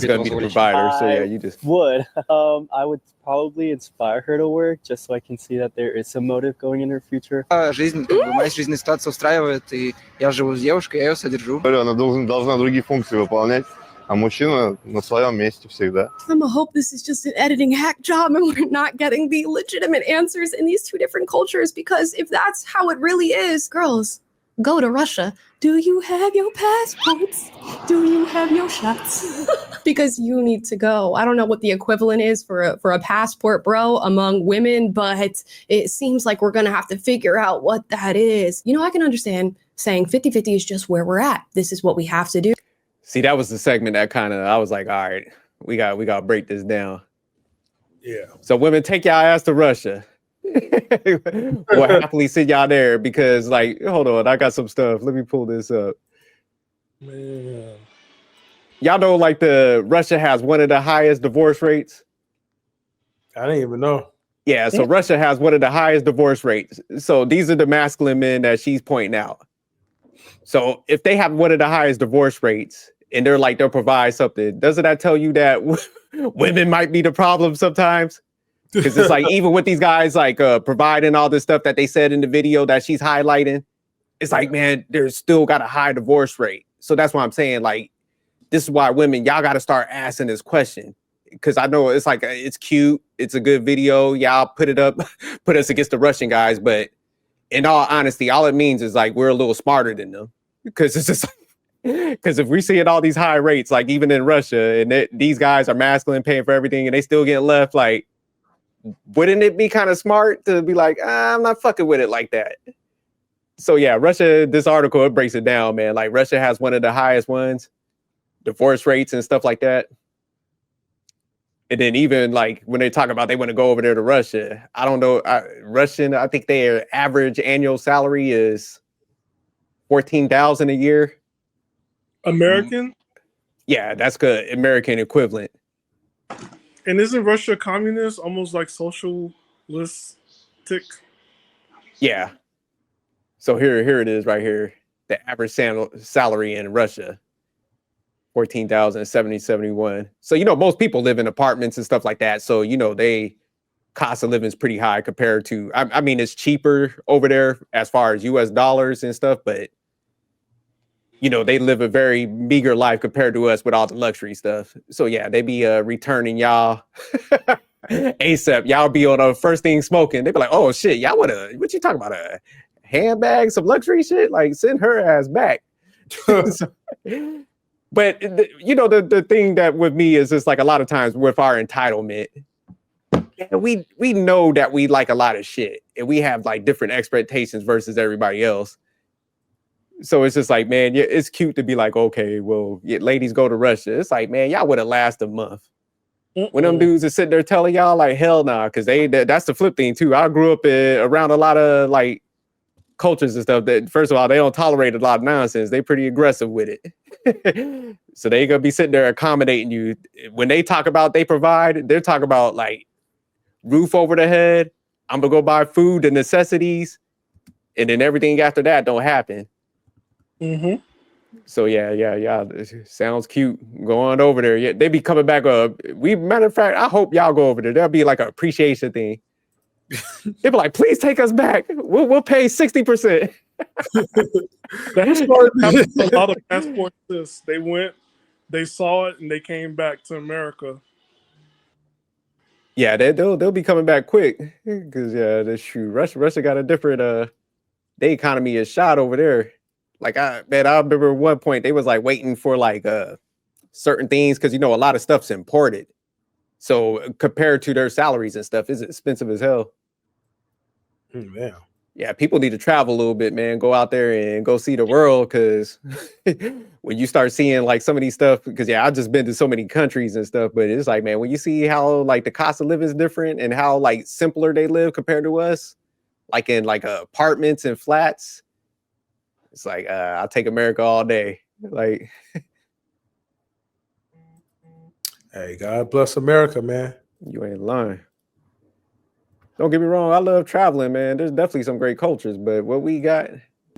gonna be the provider. So yeah, you just would. I would probably inspire her to work just so I can see that there is some motive going in her future. Моя жизненная ситуация устраивает, и я живу с девушкой, я ее содержу. Она должна другие функции выполнять. А мужчина на своем месте всегда. I'm gonna hope this is just an editing hack job and we're not getting the legitimate answers in these two different cultures, because if that's how it really is, girls, go to Russia. Do you have your passports? Do you have your shots? Because you need to go. I don't know what the equivalent is for a passport, bro, among women, but it seems like we're gonna have to figure out what that is. You know, I can understand saying 50-50 is just where we're at. This is what we have to do. See, that was the segment that kind of I was like, all right, we got to break this down. Yeah. So women, take y'all ass to Russia. We'll happily send y'all there because, like, hold on, I got some stuff. Let me pull this up. Man. Y'all know, like, Russia has one of the highest divorce rates. I didn't even know. Yeah, so Russia has one of the highest divorce rates. So these are the masculine men that she's pointing out. So if they have one of the highest divorce rates and they're like, they'll provide something, doesn't that tell you that women might be the problem sometimes? Because it's like, even with these guys, like providing all this stuff that they said in the video that she's highlighting, it's like, man, there's still got a high divorce rate. So that's why I'm saying, like, this is why women, y'all got to start asking this question. Because I know it's like, it's cute. It's a good video. Y'all put it up, put us against the Russian guys. But in all honesty, all it means is like, we're a little smarter than them. Because it's just because if we're seeing all these high rates, like even in Russia, and these guys are masculine, paying for everything, and they still get left, like, wouldn't it be kind of smart to be like, I'm not fucking with it like that? So yeah, Russia, this article, it breaks it down, man. Like Russia has one of the highest ones, divorce rates and stuff like that. And then even like when they talk about they want to go over there to Russia, I don't know, Russian, I think their average annual salary is $14,000 a year. American? Yeah, that's good. American equivalent. And isn't Russia communist, almost like socialistic? Yeah. So here it is right here. The average salary in Russia, $14,070.71. So, you know, most people live in apartments and stuff like that. So, you know, they cost of living is pretty high compared to, I mean, it's cheaper over there as far as US dollars and stuff, but you know, they live a very meager life compared to us with all the luxury stuff. So yeah, they be returning y'all ASAP. Y'all be on a first thing smoking. They be like, oh shit, y'all what you talking about? A handbag, some luxury shit? Like send her ass back. So, but you know, the thing that with me is just like a lot of times with our entitlement, we know that we like a lot of shit and we have like different expectations versus everybody else. So it's just like, man, yeah, it's cute to be like, okay, well, yeah, ladies go to Russia. It's like, man, y'all would have lasted a month. When them dudes are sitting there telling y'all like, hell nah, because that's the flip thing too. I grew up around a lot of like cultures and stuff that, first of all, they don't tolerate a lot of nonsense. They pretty aggressive with it. So they gonna be sitting there accommodating you. When they talk about they provide, they're talking about like roof over the head. I'm gonna go buy food and necessities, and then everything after that don't happen. Mm-hmm. So yeah. Sounds cute. Go on over there. Yeah, they be coming back. Matter of fact, I hope y'all go over there. There'll be like an appreciation thing. They be like, please take us back. We'll pay 60%. That's a lot of passport lists. They went, they saw it, and they came back to America. Yeah, they'll be coming back quick because that's true. Russia got a different their economy is shot over there. Like I remember at one point they was like waiting for like certain things because you know a lot of stuff's imported. So compared to their salaries and stuff, it's expensive as hell. Yeah. Yeah, people need to travel a little bit, man. Go out there and go see the world because when you start seeing like some of these stuff, because I've just been to so many countries and stuff, but it's like, man, when you see how like the cost of living is different and how like simpler they live compared to us, like in like apartments and flats, it's like I'll take America all day. Like, hey, God bless America, man. You ain't lying. Don't get me wrong, I love traveling, man. There's definitely some great cultures, but what we got,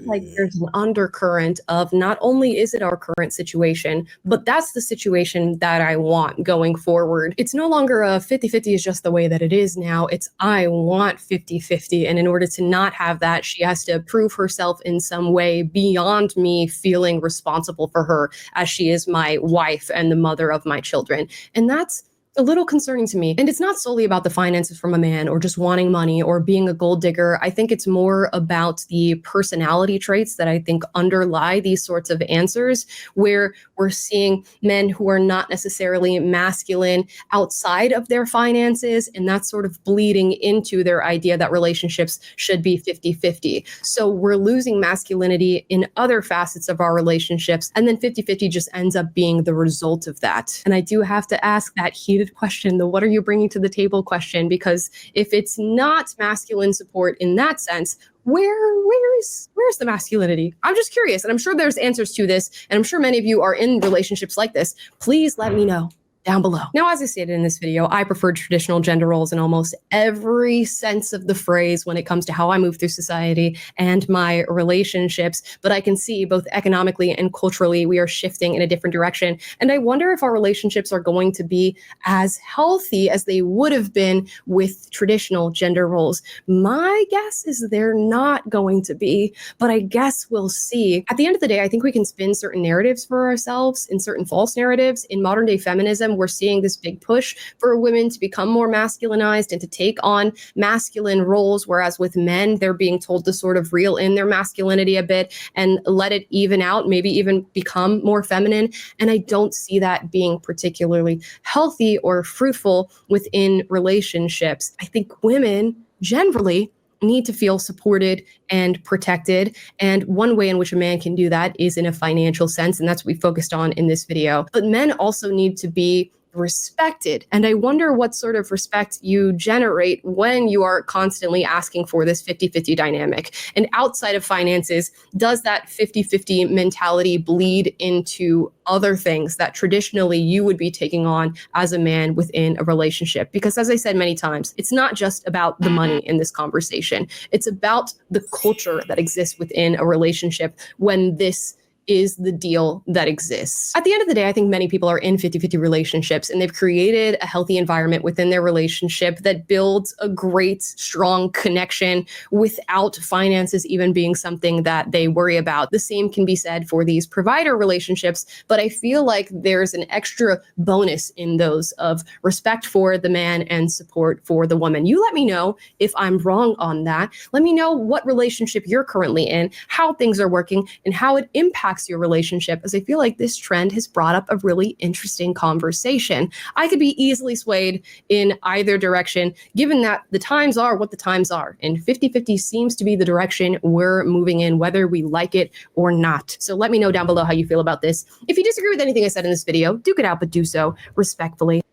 like there's an undercurrent of not only is it our current situation, but that's the situation that I want going forward. It's no longer a 50-50 is just the way that it is now. It's I want 50-50. And in order to not have that, she has to prove herself in some way beyond me feeling responsible for her as she is my wife and the mother of my children. And that's a little concerning to me. And it's not solely about the finances from a man or just wanting money or being a gold digger. I think it's more about the personality traits that I think underlie these sorts of answers, where we're seeing men who are not necessarily masculine outside of their finances, and that's sort of bleeding into their idea that relationships should be 50-50. So we're losing masculinity in other facets of our relationships, and then 50-50 just ends up being the result of that. And I do have to ask that heated question, the what are you bringing to the table question, because if it's not masculine support in that sense, where's the masculinity? I'm just curious, and I'm sure there's answers to this, and I'm sure many of you are in relationships like this. Please let me know down below. Now, as I stated in this video, I prefer traditional gender roles in almost every sense of the phrase when it comes to how I move through society and my relationships, but I can see both economically and culturally we are shifting in a different direction. And I wonder if our relationships are going to be as healthy as they would have been with traditional gender roles. My guess is they're not going to be, but I guess we'll see. At the end of the day, I think we can spin certain narratives for ourselves and certain false narratives. In modern day feminism, we're seeing this big push for women to become more masculinized and to take on masculine roles, whereas with men, they're being told to sort of reel in their masculinity a bit and let it even out, maybe even become more feminine. And I don't see that being particularly healthy or fruitful within relationships. I think women generally need to feel supported and protected. And one way in which a man can do that is in a financial sense. And that's what we focused on in this video. But men also need to be respected. And I wonder what sort of respect you generate when you are constantly asking for this 50-50 dynamic. And outside of finances, does that 50-50 mentality bleed into other things that traditionally you would be taking on as a man within a relationship? Because as I said many times, it's not just about the money in this conversation. It's about the culture that exists within a relationship when this is the deal that exists. At the end of the day, I think many people are in 50-50 relationships, and they've created a healthy environment within their relationship that builds a great, strong connection without finances even being something that they worry about. The same can be said for these provider relationships, but I feel like there's an extra bonus in those of respect for the man and support for the woman. You let me know if I'm wrong on that. Let me know what relationship you're currently in, how things are working, and how it impacts your relationship, as I feel like this trend has brought up a really interesting conversation. I could be easily swayed in either direction, given that the times are what the times are, and 50-50 seems to be the direction we're moving in, whether we like it or not. So let me know down below how you feel about this. If you disagree with anything I said in this video, duke it out, but do so respectfully.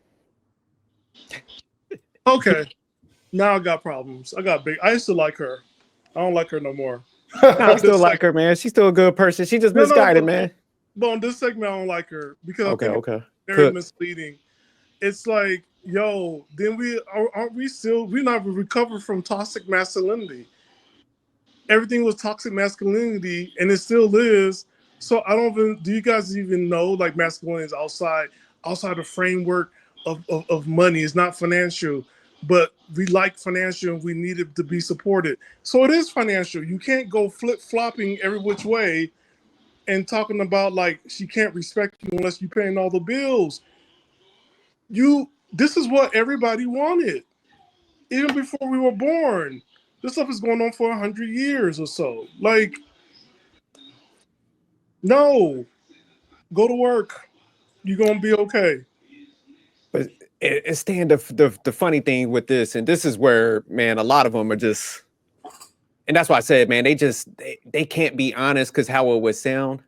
Okay, now I got problems. I used to like her. I don't like her no more. I still like her, man. She's still a good person. She just misguided, man. But on this segment, I don't like her because I think it's very Cook. misleading. It's like, yo, then aren't we still, we're not recovered from toxic masculinity. Everything was toxic masculinity, and it still is. So I don't even, do you guys even know, like, masculinity is outside the framework of money. It's not financial, but we like financial and we need it to be supported. So it is financial. You can't go flip-flopping every which way and talking about, like, she can't respect you unless you're paying all the bills. This is what everybody wanted, even before we were born. This stuff is going on for 100 years or so. Like, no, go to work. You're gonna be okay. But it's staying the funny thing with this, and this is where, man, a lot of them are just, and that's why I said, man, they can't be honest because how it would sound.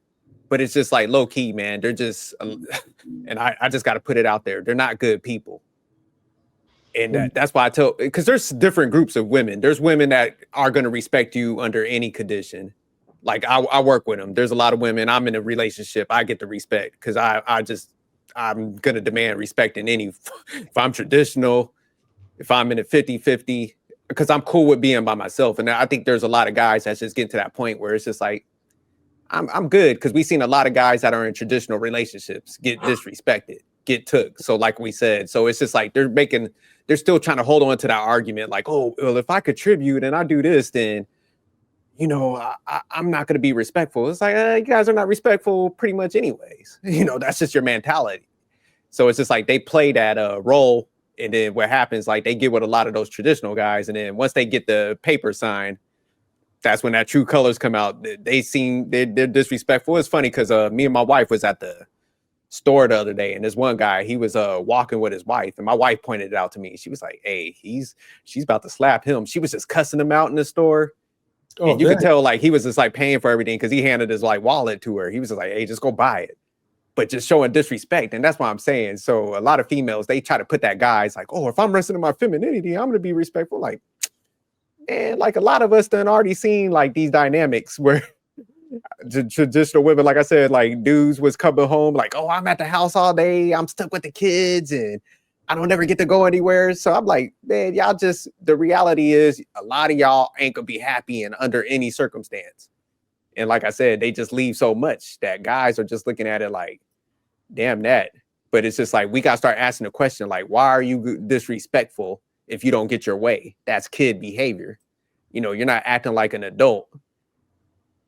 But it's just like low key, man. They're just, and I just got to put it out there. They're not good people. And that's why I tell, because there's different groups of women. There's women that are going to respect you under any condition. Like I work with them. There's a lot of women. I'm in a relationship. I get the respect because I'm going to demand respect in any, if I'm traditional, if I'm in a 50-50, because I'm cool with being by myself. And I think there's a lot of guys that's just getting to that point where it's just like, I'm good, because we've seen a lot of guys that are in traditional relationships get disrespected, get took. So like we said, so it's just like they're still trying to hold on to that argument, like, oh, well, if I contribute and I do this, then, you know, I'm not going to be respectful. It's like, you guys are not respectful pretty much anyways. You know, that's just your mentality. So it's just like they play that role. And then what happens, like they get with a lot of those traditional guys. And then once they get the paper signed, that's when that true colors come out. They're disrespectful. It's funny because me and my wife was at the store the other day, and this one guy, he was walking with his wife, and my wife pointed it out to me. She was like, hey, she's about to slap him. She was just cussing him out in the store. Oh, and you could tell like he was just like paying for everything because he handed his like wallet to her. He was just like, hey, just go buy it. But just showing disrespect. And that's what I'm saying. So a lot of females, they try to put that guy, it's like, oh, if I'm resting in my femininity, I'm going to be respectful. Like, and like a lot of us done already seen like these dynamics where traditional women, like I said, like dudes was coming home like, oh, I'm at the house all day. I'm stuck with the kids and I don't ever get to go anywhere. So I'm like, man, y'all just, the reality is a lot of y'all ain't gonna be happy in under any circumstance. And like I said, they just leave so much that guys are just looking at it like, damn that. But it's just like, we got to start asking the question, like, why are you disrespectful if you don't get your way? That's kid behavior. You know, you're not acting like an adult.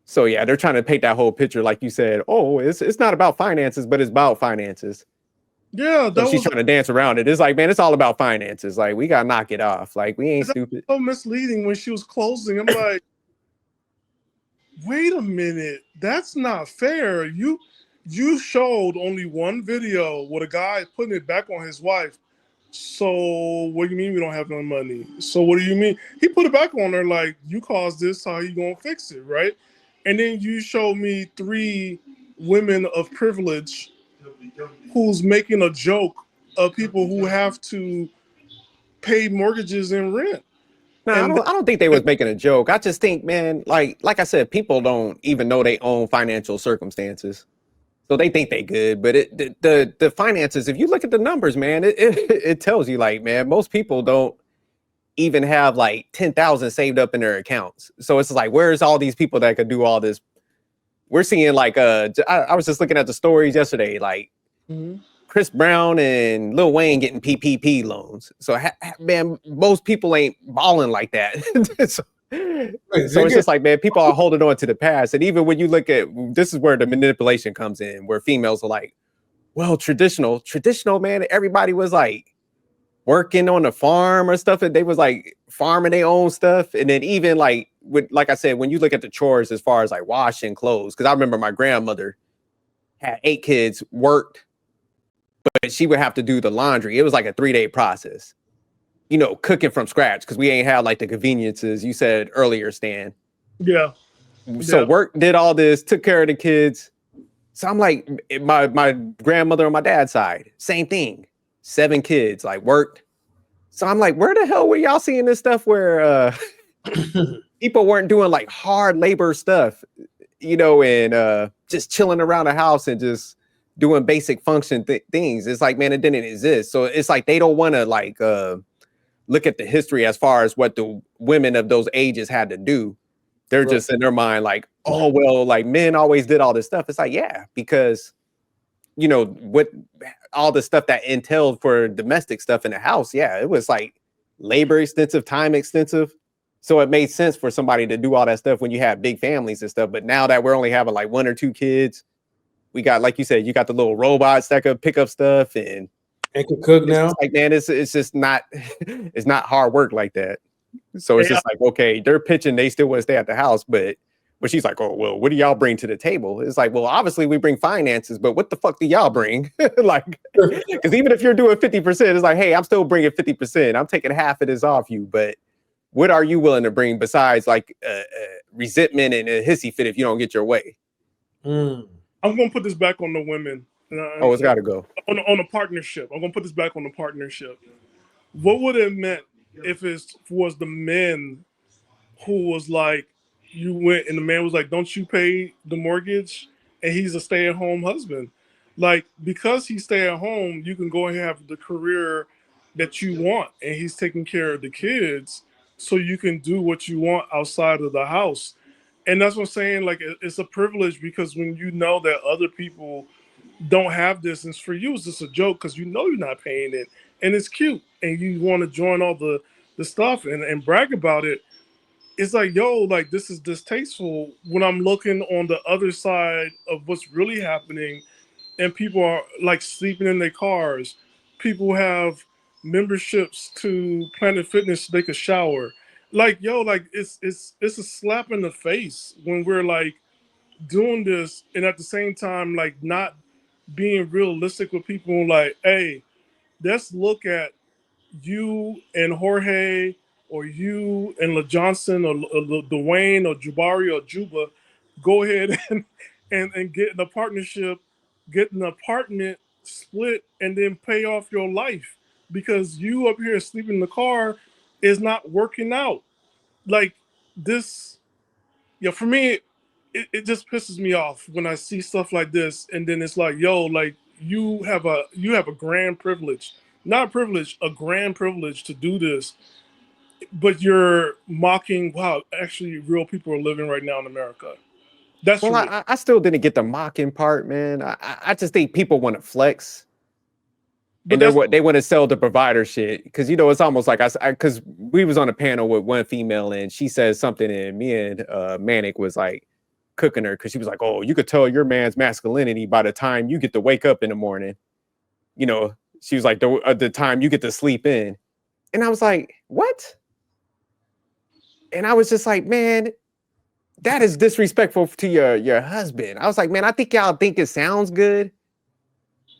So yeah, they're trying to paint that whole picture. Like you said, oh, it's not about finances, but it's about finances. Yeah. So she's trying to dance around it. It's like, man, it's all about finances. Like, we got to knock it off. Like, we ain't stupid. So misleading when she was closing. I'm like, wait a minute. That's not fair. You showed only one video with a guy putting it back on his wife. So what do you mean we don't have no money? So what do you mean? He put it back on her like, you caused this, how you gonna fix it, right? And then you showed me 3 women of privilege who's making a joke of people who have to pay mortgages and rent. No, I don't think they was making a joke. I just think, man, like I said, people don't even know their own financial circumstances. So they think they good, but the finances, if you look at the numbers, man, it tells you like, man, most people don't even have like 10,000 saved up in their accounts. So it's like, where's all these people that could do all this, we're seeing like I was just looking at the stories yesterday, like Chris Brown and Lil Wayne getting PPP loans. So man, most people ain't balling like that. so it's just like, man, people are holding on to the past. And even when you look at, this is where the manipulation comes in, where females are like, well, traditional, man, everybody was like working on the farm or stuff, and they was like farming their own stuff. And then even like like I said, when you look at the chores as far as like washing clothes, because I remember my grandmother had 8 kids, worked, but she would have to do the laundry. It was like a 3-day process, you know, cooking from scratch, because we ain't had like the conveniences you said earlier, Stan. Yeah. So work, did all this, took care of the kids. So I'm like, my grandmother on my dad's side, same thing. 7 kids, like worked. So I'm like, where the hell were y'all seeing this stuff where people weren't doing like hard labor stuff, you know, and just chilling around the house and just doing basic function things? It's like, man, it didn't exist. So it's like they don't want to like look at the history as far as what the women of those ages had to do. They're just in their mind like, oh, well, like men always did all this stuff. It's like, yeah, because, you know, what all the stuff that entailed for domestic stuff in the house. Yeah, it was like labor extensive, time extensive. So it made sense for somebody to do all that stuff when you have big families and stuff. But now that we're only having like 1 or 2 kids, we got, like you said, you got the little robots that could pick up stuff and can cook now. Like, man, it's just not, it's not hard work like that. So it's just like, okay, they're pitching, they still want to stay at the house, but she's like, oh, well, what do y'all bring to the table? It's like, well, obviously we bring finances, but what the fuck do y'all bring? Like, because even if you're doing 50%, it's like, hey, I'm still bringing 50%. I'm taking half of this off you, but what are you willing to bring besides like resentment and a hissy fit if you don't get your way? I'm going to put this back on the women. Oh, it's got to go. On a partnership. I'm going to put this back on the partnership. What would it meant if it was the men who was like, you went and the man was like, don't you pay the mortgage? And he's a stay-at-home husband. Like, because he stay at home, you can go and have the career that you want. And he's taking care of the kids so you can do what you want outside of the house. And that's what I'm saying. Like, it's a privilege because when you know that other people don't have this, and for you, it's just a joke because you know you're not paying it. And it's cute. And you want to join all the stuff and brag about it. It's like, yo, like, this is distasteful when I'm looking on the other side of what's really happening, and people are like sleeping in their cars. People have memberships to Planet Fitness so they could shower. Like, yo, like it's a slap in the face when we're like doing this, and at the same time, like, not being realistic with people. Like, hey, let's look at you and Jorge, or you and LaJohnson, or Dwayne, or Jabari, or Juba, go ahead and get in a partnership, get an apartment, split, and then pay off your life, because you up here sleeping in the car is not working out. Like this, yeah, for me, it just pisses me off when I see stuff like this, and then it's like, yo, like you have a grand privilege. Not a privilege, a grand privilege to do this, but you're mocking, wow, actually real people are living right now in America. That's well, I still didn't get the mocking part, man. I just think people want to flex. But and they want to sell the provider shit, because, you know, it's almost like because we was on a panel with one female and she said something, and me and Manic was like cooking her because she was like, oh, you could tell your man's masculinity by the time you get to wake up in the morning. You know, she was like, the time you get to sleep in. And I was like, what? And I was just like, man, that is disrespectful to your husband. I was like, man, I think y'all think it sounds good,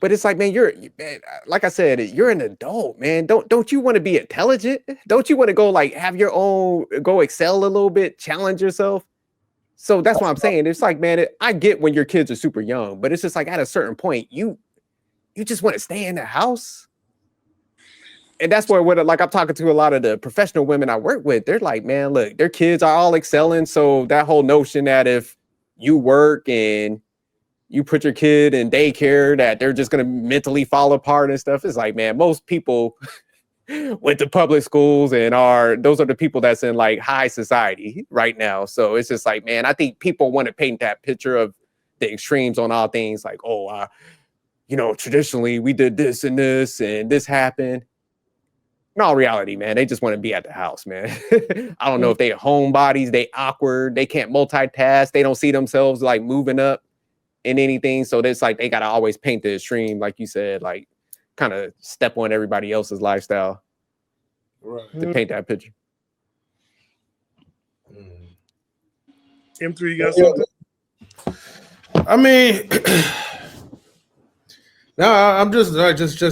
but it's like, man, man, like I said, you're an adult, man. Don't you want to be intelligent? Don't you want to go like have your own, go excel a little bit, challenge yourself? So that's what I'm saying. It's like, man, I get when your kids are super young, but it's just like at a certain point, you just want to stay in the house. And that's where, like, I'm talking to a lot of the professional women I work with. They're like, man, look, their kids are all excelling. So that whole notion that if you work and you put your kid in daycare, that they're just going to mentally fall apart and stuff. It's like, man, most people went to public schools and those are the people that's in like high society right now. So it's just like, man, I think people want to paint that picture of the extremes on all things, like, oh, you know, traditionally we did this and this happened. In all reality, man, they just want to be at the house, man. I don't know if they homebodies, they awkward, they can't multitask, they don't see themselves like moving up in anything. So it's like they gotta always paint the extreme, like you said, like kind of step on everybody else's lifestyle to paint that picture. M3, you got something? I mean, now I'm just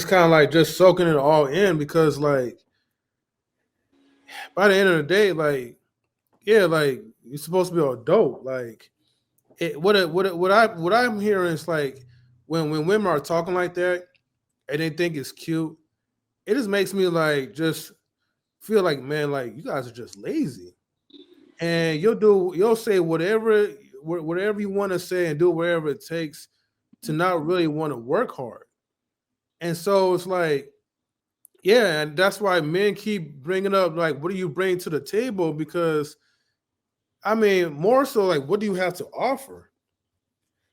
kind of like just soaking it all in, because like by the end of the day, like, yeah, like you're supposed to be an adult. Like what I'm hearing is like when women are talking like that and they think it's cute, it just makes me like just feel like, man, like you guys are just lazy, and you'll say whatever you want to say and do whatever it takes to not really want to work hard. And so it's like, yeah, and that's why men keep bringing up like, what do you bring to the table? Because I mean, more so like, what do you have to offer?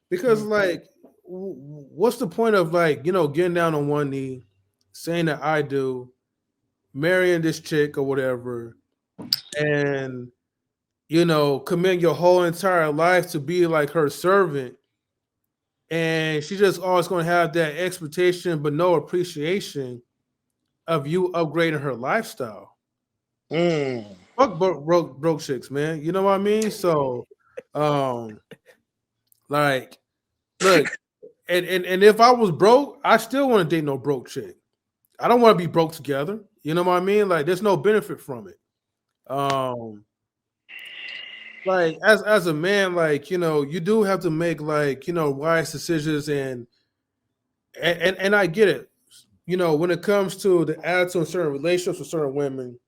Because like, what's the point of like, you know, getting down on one knee, saying that I do, marrying this chick or whatever, and you know, commit your whole entire life to be like her servant, and she's just always going to have that expectation but no appreciation of you upgrading her lifestyle. Fuck broke chicks, man. You know what I mean? So, like, look, and if I was broke, I still want to date no broke chick. I don't want to be broke together. You know what I mean? Like, there's no benefit from it. Like as a man, like, you know, you do have to make like, you know, wise decisions, and I get it. You know, when it comes to the attitude of certain relationships with certain women,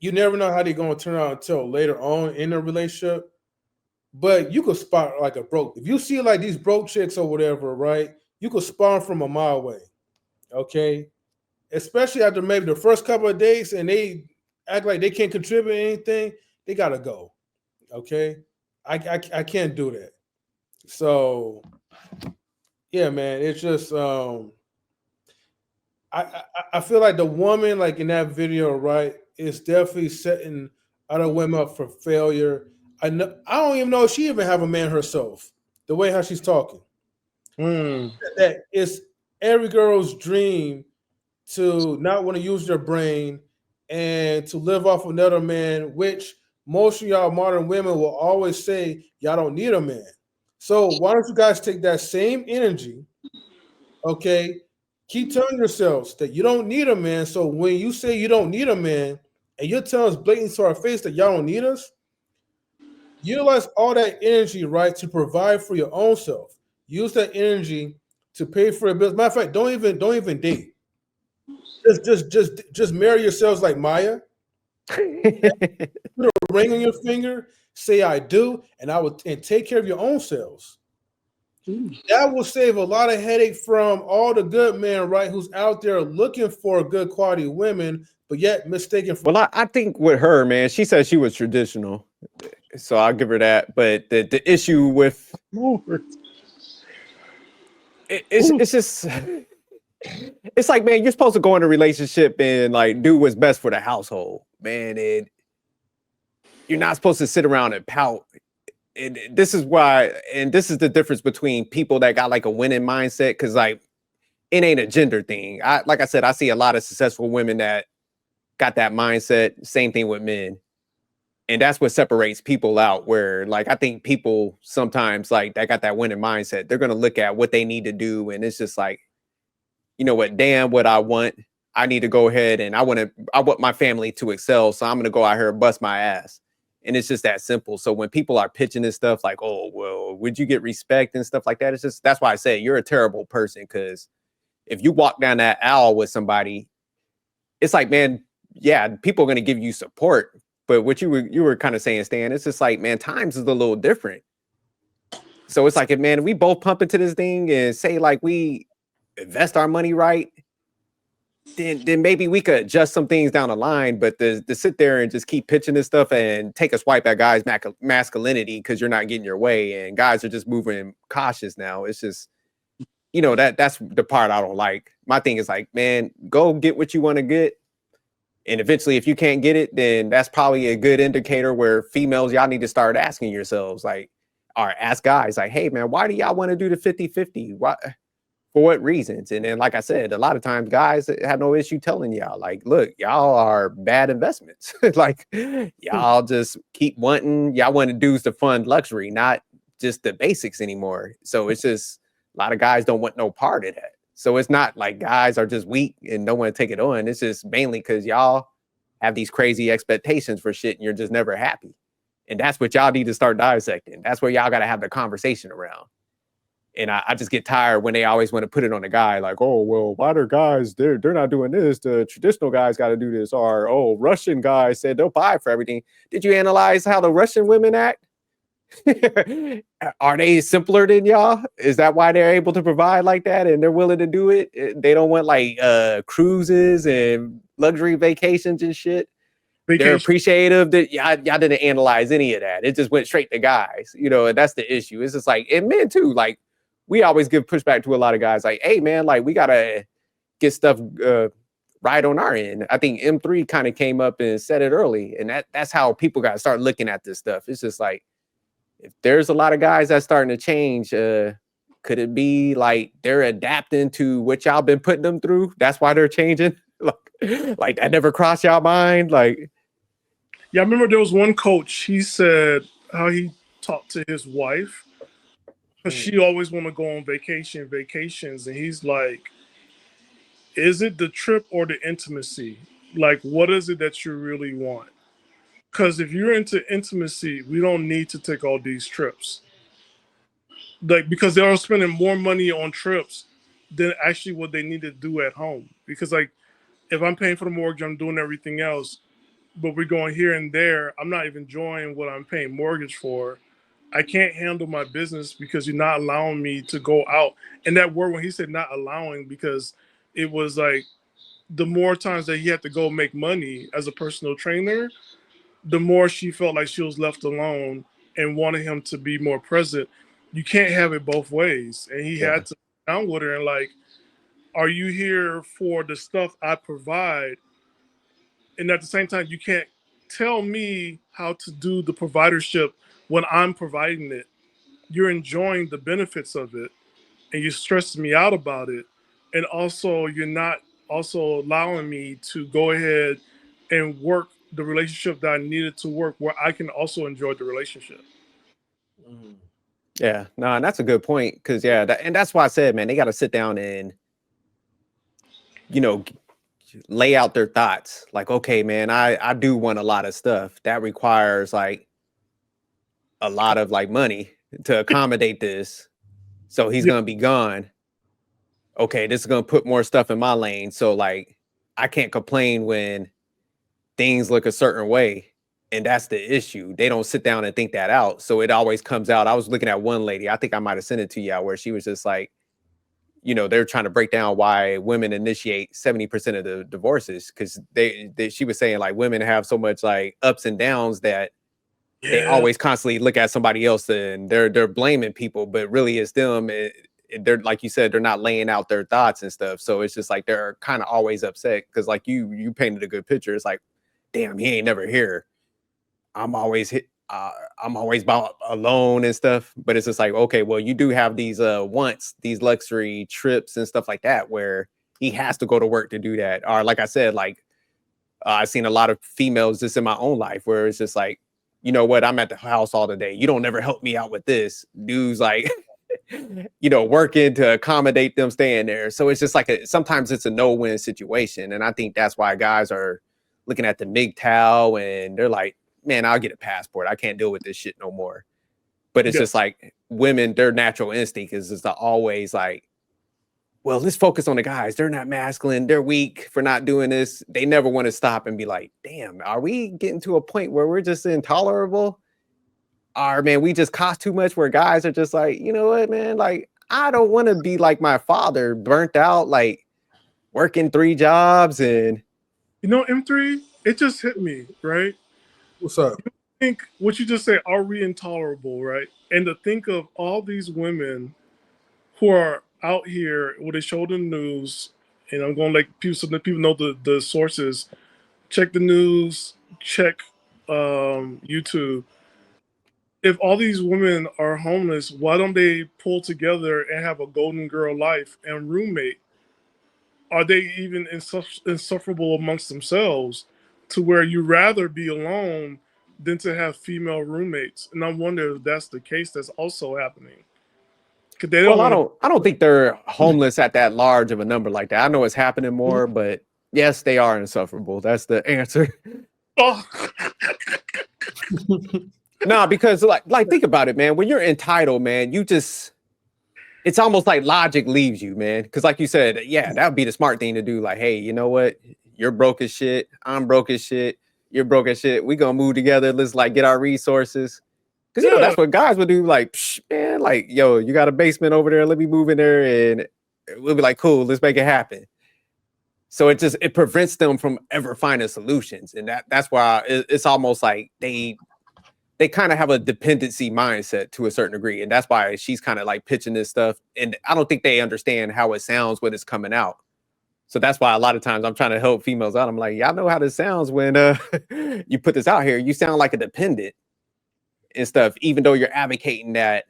you never know how they're going to turn out until later on in a relationship. But you could spot like a broke. If you see like these broke chicks or whatever, right? You could spot them from a mile away. Okay. Especially after maybe the first couple of days and they act like they can't contribute anything, they gotta go. Okay. I can't do that. So yeah, man, it's just I feel like the woman like in that video, right, is definitely setting other women up for failure. I don't even know if she even have a man herself. The way how she's talking, that it's every girl's dream to not want to use their brain and to live off another man, which most of y'all modern women will always say y'all don't need a man. So why don't you guys take that same energy, okay? Keep telling yourselves that you don't need a man. So when you say you don't need a man and you're telling us blatantly to our face that y'all don't need us, utilize all that energy, right, to provide for your own self. Use that energy to pay for a bill. Matter of fact, don't even date. Just marry yourselves like Maya. Put a ring on your finger, say I do, and take care of your own selves. That will save a lot of headache from all the good men, right, who's out there looking for good quality women, but yet mistaken for. Well, I think with her, man, she said she was traditional, so I'll give her that. But the issue with it's just it's like, man, you're supposed to go in a relationship and like do what's best for the household, man. And you're not supposed to sit around and pout. And this is why, and this is the difference between people that got like a winning mindset, because like it ain't a gender thing. Like I said, I see a lot of successful women that got that mindset. Same thing with men. And that's what separates people out, where like I think people sometimes like that got that winning mindset, they're gonna look at what they need to do, and it's just like, you know what, damn what I want. I need to go ahead and I want my family to excel. So I'm gonna go out here and bust my ass. And it's just that simple. So when people are pitching this stuff like, oh, well, would you get respect and stuff like that? It's just, that's why I say you're a terrible person. Because if you walk down that aisle with somebody, it's like, man, yeah, people are going to give you support. But what you were kind of saying, Stan, it's just like, man, times is a little different. So it's like, man, we both pump into this thing and say like we invest our money right, then maybe we could adjust some things down the line. But to sit there and just keep pitching this stuff and take a swipe at guys' masculinity because you're not getting your way and guys are just moving cautious now. It's just, that's the part I don't like. My thing is like, man, go get what you want to get. And eventually, if you can't get it, then that's probably a good indicator where females, y'all need to start asking yourselves, like, or ask guys, like, hey, man, why do y'all want to do the 50-50? Why? For what reasons? And then, like I said, a lot of times guys have no issue telling y'all, like, look, y'all are bad investments. Like, y'all just keep wanting, y'all want dudes to fund luxury, not just the basics anymore. So it's just a lot of guys don't want no part of that. So it's not like guys are just weak and don't want to take it on. It's just mainly because y'all have these crazy expectations for shit and you're just never happy. And that's what y'all need to start dissecting. That's where y'all got to have the conversation around. And I just get tired when they always want to put it on the guy, like, oh, well, why are guys, they're not doing this. The traditional guys got to do this. Or, oh, Russian guys said they'll buy for everything. Did you analyze how the Russian women act? Are they simpler than y'all? Is that why they're able to provide like that and they're willing to do it? They don't want like cruises and luxury vacations and shit. They're appreciative that y'all didn't analyze any of that. It just went straight to guys, and that's the issue. It's just like, and men too, like we always give pushback to a lot of guys like, hey man, like we gotta get stuff right on our end. I think M3 kind of came up and said it early, and that's how people gotta start looking at this stuff. It's just like, if there's a lot of guys that's starting to change, could it be like they're adapting to what y'all been putting them through? That's why they're changing. Like that never crossed y'all mind? Like, yeah, I remember there was one coach. He said how he talked to his wife because she always want to go on vacations, and he's like, "Is it the trip or the intimacy? Like, what is it that you really want?" Because if you're into intimacy, we don't need to take all these trips. Like, because they're spending more money on trips than actually what they need to do at home. Because, like, if I'm paying for the mortgage, I'm doing everything else, but we're going here and there, I'm not even enjoying what I'm paying mortgage for. I can't handle my business because you're not allowing me to go out. And that word, when he said not allowing, because it was like the more times that he had to go make money as a personal trainer, the more she felt like she was left alone and wanted him to be more present. You can't have it both ways. And he had to sit down with her and like, are you here for the stuff I provide? And at the same time, you can't tell me how to do the providership when I'm providing it. You're enjoying the benefits of it and you're stressing me out about it. And also you're not also allowing me to go ahead and work the relationship that I needed to work where I can also enjoy the relationship. yeah, no, and that's a good point. Cause and that's why I said, man, they got to sit down and, lay out their thoughts. Like, okay, man, I do want a lot of stuff that requires like a lot of like money to accommodate this. So he's going to be gone. Okay, this is going to put more stuff in my lane. So like, I can't complain when things look a certain way. And that's the issue. They don't sit down and think that out. So it always comes out. I was looking at one lady, I think I might've sent it to y'all, where she was just like, they're trying to break down why women initiate 70% of the divorces. Cause she was saying like women have so much like ups and downs that they always constantly look at somebody else and they're blaming people, but really it's them. They're, like you said, they're not laying out their thoughts and stuff. So it's just like, they're kind of always upset. Cause like you painted a good picture. It's like, damn, he ain't never here. I'm always alone and stuff. But it's just like, okay, well, you do have these wants, these luxury trips and stuff like that, where he has to go to work to do that. Or like I said, like I've seen a lot of females just in my own life where it's just like, you know what, I'm at the house all the day. You don't never help me out with this. Dudes like, working to accommodate them staying there. So it's just like sometimes it's a no-win situation. And I think that's why guys are looking at the MGTOW and they're like, man, I'll get a passport. I can't deal with this shit no more. But it's just like women, their natural instinct is just to always like, well, let's focus on the guys. They're not masculine. They're weak for not doing this. They never want to stop and be like, damn, are we getting to a point where we're just intolerable? Or man, we just cost too much where guys are just like, you know what, man? Like, I don't want to be like my father, burnt out, like working 3 jobs and You know, M3, it just hit me, right? What's up? You think what you just said, are we intolerable, right? And to think of all these women who are out here where they show the news, and I'm going to let people so that people know the sources. Check the news, check YouTube. If all these women are homeless, why don't they pull together and have a golden girl life and roommate? Are they even insufferable amongst themselves to where you rather be alone than to have female roommates? And I wonder if that's the case that's also happening. They don't I don't think they're homeless at that large of a number like that. I know it's happening more, but yes, they are insufferable. That's the answer. Oh. Nah, because like think about it, man. When you're entitled, man, it's almost like logic leaves you, man. Because like you said, yeah, that would be the smart thing to do. Like, hey, you know what? You're broke as shit. I'm broke as shit. You're broke as shit. We gonna move together. Let's like get our resources. Because you know that's what guys would do. Like, psh, man, like, yo, you got a basement over there. Let me move in there, and we'll be like, cool. Let's make it happen. So it prevents them from ever finding solutions, and that's why it's almost like they kind of have a dependency mindset to a certain degree, and that's why she's kind of like pitching this stuff. And I don't think they understand how it sounds when it's coming out. So that's why a lot of times I'm trying to help females out. I'm like, y'all know how this sounds when you put this out here. You sound like a dependent and stuff, even though you're advocating that,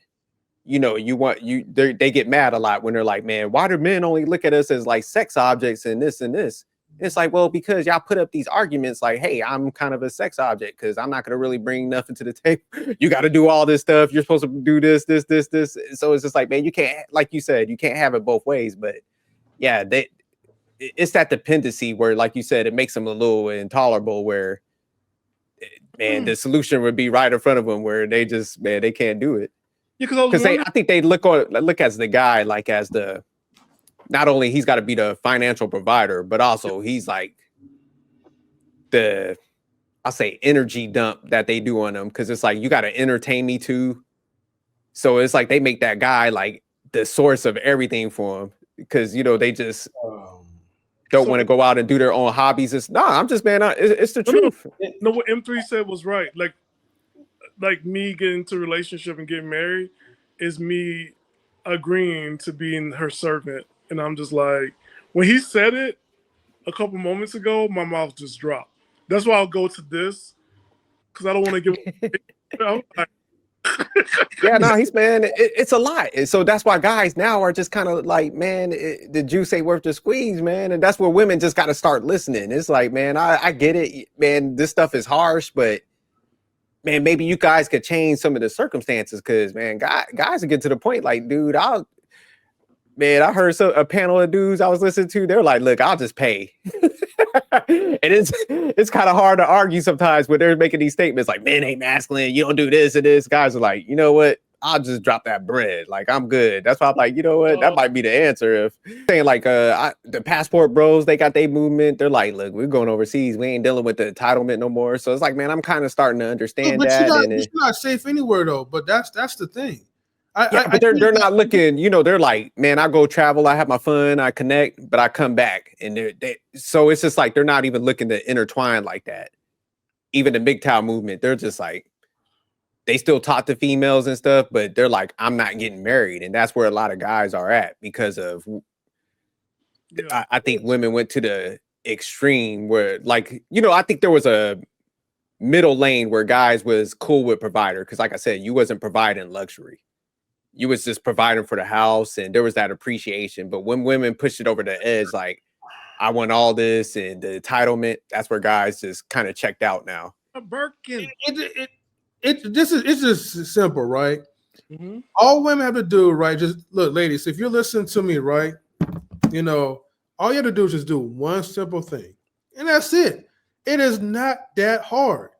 you know, they get mad a lot when they're like, man, why do men only look at us as like sex objects and this and this? It's like, well, because y'all put up these arguments like, hey, I'm kind of a sex object because I'm not going to really bring nothing to the table. You got to do all this stuff. You're supposed to do this. So it's just like, man, you can't, like you said, you can't have it both ways. But yeah, it's that dependency where, like you said, it makes them a little intolerable where, man, the solution would be right in front of them where they just, man, they can't do it. Because I think they look as the guy, like as the, not only he's got to be the financial provider, but also he's like I'll say energy dump that they do on them. Cause it's like, you got to entertain me too. So it's like, they make that guy like the source of everything for him. Cause you know, they just don't want to go out and do their own hobbies. It's I'm just, man, it's the truth. No, what M3 said was right. Like me getting into a relationship and getting married is me agreeing to being her servant. And I'm just like, when he said it a couple moments ago, my mouth just dropped. That's why I'll go to this, because I don't want to give Yeah, no, it's a lot. And so that's why guys now are just kind of like, man, the juice ain't worth the squeeze, man. And that's where women just got to start listening. It's like, man, I get it, man. This stuff is harsh, but man, maybe you guys could change some of the circumstances. Cause man, guys will get to the point like, dude, I heard a panel of dudes I was listening to. They're like, look, I'll just pay. And it's kind of hard to argue sometimes when they're making these statements like, men ain't masculine. You don't do this and this. Guys are like, you know what? I'll just drop that bread. Like, I'm good. That's why I'm like, you know what? That might be the answer. If saying like the passport bros, they got their movement. They're like, look, we're going overseas. We ain't dealing with the entitlement no more. So it's like, man, I'm kind of starting to understand that. You're not safe anywhere though. But that's the thing. But they're not looking, you know, they're like, man, I go travel, I have my fun, I connect, but I come back. And so it's just like, they're not even looking to intertwine like that. Even the MGTOW movement, they're just like, they still talk to females and stuff, but they're like, I'm not getting married. And that's where a lot of guys are at because of, I think women went to the extreme where like, you know, I think there was a middle lane where guys was cool with provider. Cause like I said, you wasn't providing luxury. You was just providing for the house and there was that appreciation. But when women pushed it over the edge, like I want all this and the entitlement, that's where guys just kind of checked out now. Birkin. It's just simple, right? Mm-hmm. All women have to do, right? Just look, ladies, if you're listening to me, right, you know, all you have to do is just do one simple thing. And that's it. It is not that hard.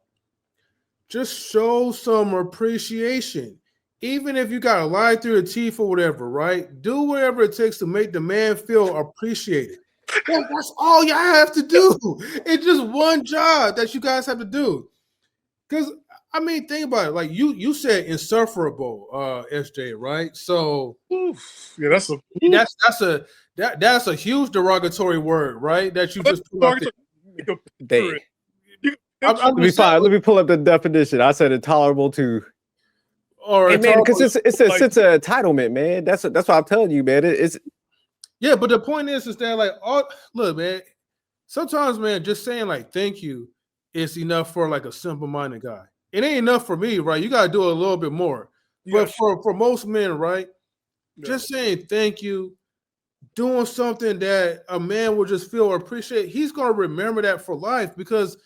Just show some appreciation. Even if you got to lie through your teeth or whatever, right? Do whatever it takes to make the man feel appreciated. That's all y'all have to do. It's just one job that you guys have to do. Because I mean, think about it. Like you said insufferable, SJ, right? So yeah, that's a huge derogatory word, right? That you just put out there. They. I'm Let me just saying, find. Let me pull up the definition. I said intolerable too. or Hey man, because intolerable- it's a sense of entitlement, man. That's what I'm telling you, man. It's yeah, but the point is that like, look, man. Sometimes, man, just saying like thank you is enough for like a simple-minded guy. It ain't enough for me, right? You gotta do a little bit more. But for most men, right, just saying thank you, doing something that a man will just feel or appreciate, he's gonna remember that for life because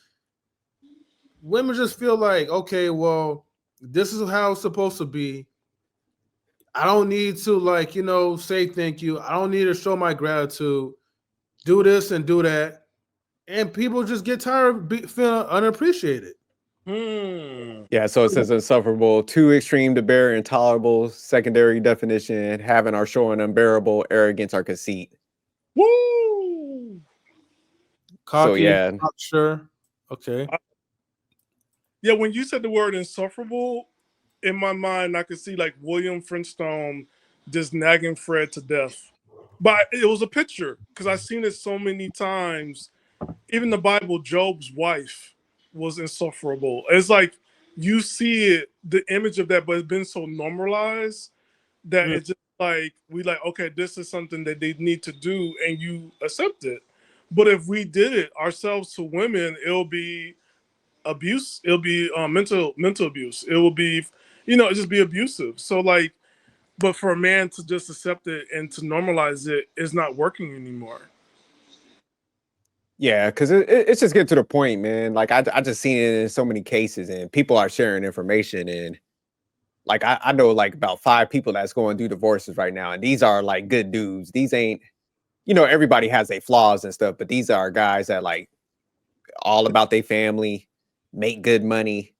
women just feel like, okay, well, this is how it's supposed to be. I don't need to like, say thank you. I don't need to show my gratitude. Do this and do that. And people just get tired of feeling unappreciated. yeah. So it says insufferable, too extreme to bear, intolerable. Secondary definition: having or showing unbearable arrogance or conceit. Woo! Cocky, So yeah, not sure. Okay. Yeah, when you said the word insufferable, in my mind, I could see like William Flintstone just nagging Fred to death. But it was a picture because I've seen it so many times. Even the Bible, Job's wife was insufferable. It's like you see it, the image of that, but it's been so normalized that it's just like we like, okay, this is something that they need to do, and you accept it. But if we did it ourselves to women, it'll be abuse. It'll be mental abuse. It will be, it just be abusive. So like, but for a man to just accept it and to normalize it is not working anymore. yeah, because it's just getting to the point, man. Like I just seen it in so many cases, and people are sharing information, and like I know like about 5 people that's going through divorces right now, and these are like good dudes. These ain't, everybody has their flaws and stuff, but these are guys that like all about their family, make good money,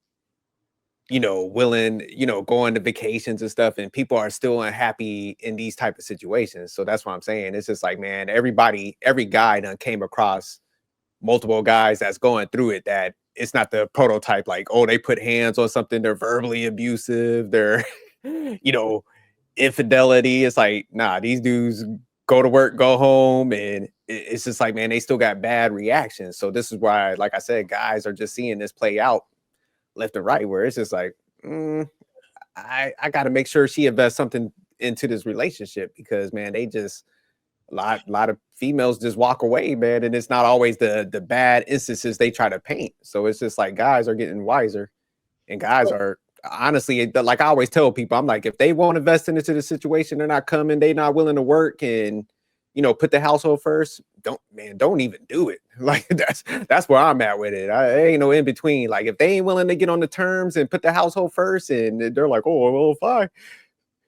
willing, go on to vacations and stuff, and people are still unhappy in these type of situations. So that's what I'm saying. It's just like, man, every guy done came across multiple guys that's going through it, that it's not the prototype, like, oh, they put hands on something, they're verbally abusive, they're, infidelity. It's like, nah, these dudes go to work, go home, and it's just like, man, they still got bad reactions. So this is why, like I said, guys are just seeing this play out left and right, where it's just like, I got to make sure she invests something into this relationship, because man, they just a lot of females just walk away, man, and it's not always the bad instances they try to paint. So it's just like guys are getting wiser, and guys are honestly, like I always tell people, I'm like, if they won't invest into the situation, they're not coming, they not willing to work and put the household first, don't even do it. Like that's where I'm at with it. There ain't no in between. Like if they ain't willing to get on the terms and put the household first, and they're like, oh well, if I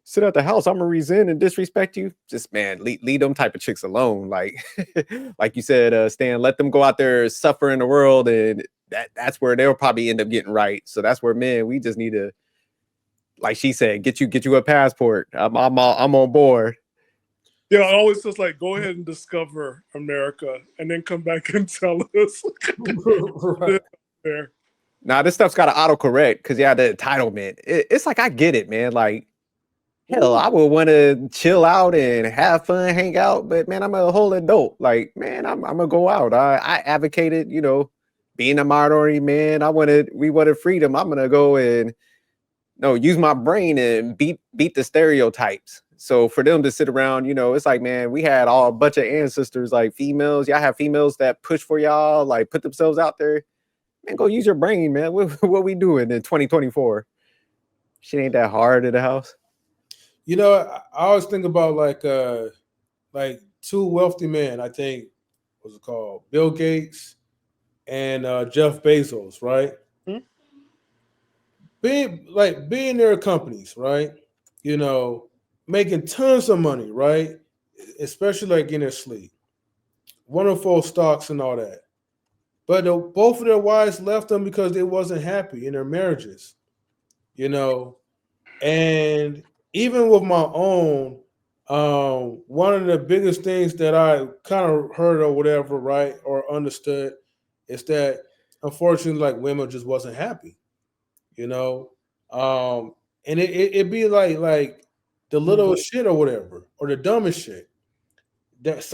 sit at the house, I'm gonna resent and disrespect you. Just man, leave them type of chicks alone. Like like you said, Stan, let them go out there, suffer in the world, and that's where they'll probably end up getting right. So that's where men, we just need to, like she said, get you a passport. I'm on board. Yeah, it always says like, go ahead and discover America, and then come back and tell us. Nah, this stuff's got to autocorrect because the entitlement. It's like I get it, man. Like hell, I would want to chill out and have fun, hang out, but man, I'm a whole adult. Like man, I'm gonna go out. I advocated, being a minority man. We wanted freedom. I'm gonna go and use my brain and beat the stereotypes. So for them to sit around, it's like, man, we had a bunch of ancestors, like females. Y'all have females that push for y'all, like put themselves out there. Man, go use your brain, man. What we doing in 2024? Shit ain't that hard at the house. I always think about like 2 wealthy men. I think, what's it called? Bill Gates and Jeff Bezos, right? Being their companies, right? Making tons of money, right? Especially like in their sleep. Wonderful stocks and all that. But both of their wives left them because they wasn't happy in their marriages. And even with my own, one of the biggest things that I kind of heard or whatever, right, or understood, is that unfortunately, like women just wasn't happy. you know. And it be like the little shit or whatever, or the dumbest shit. That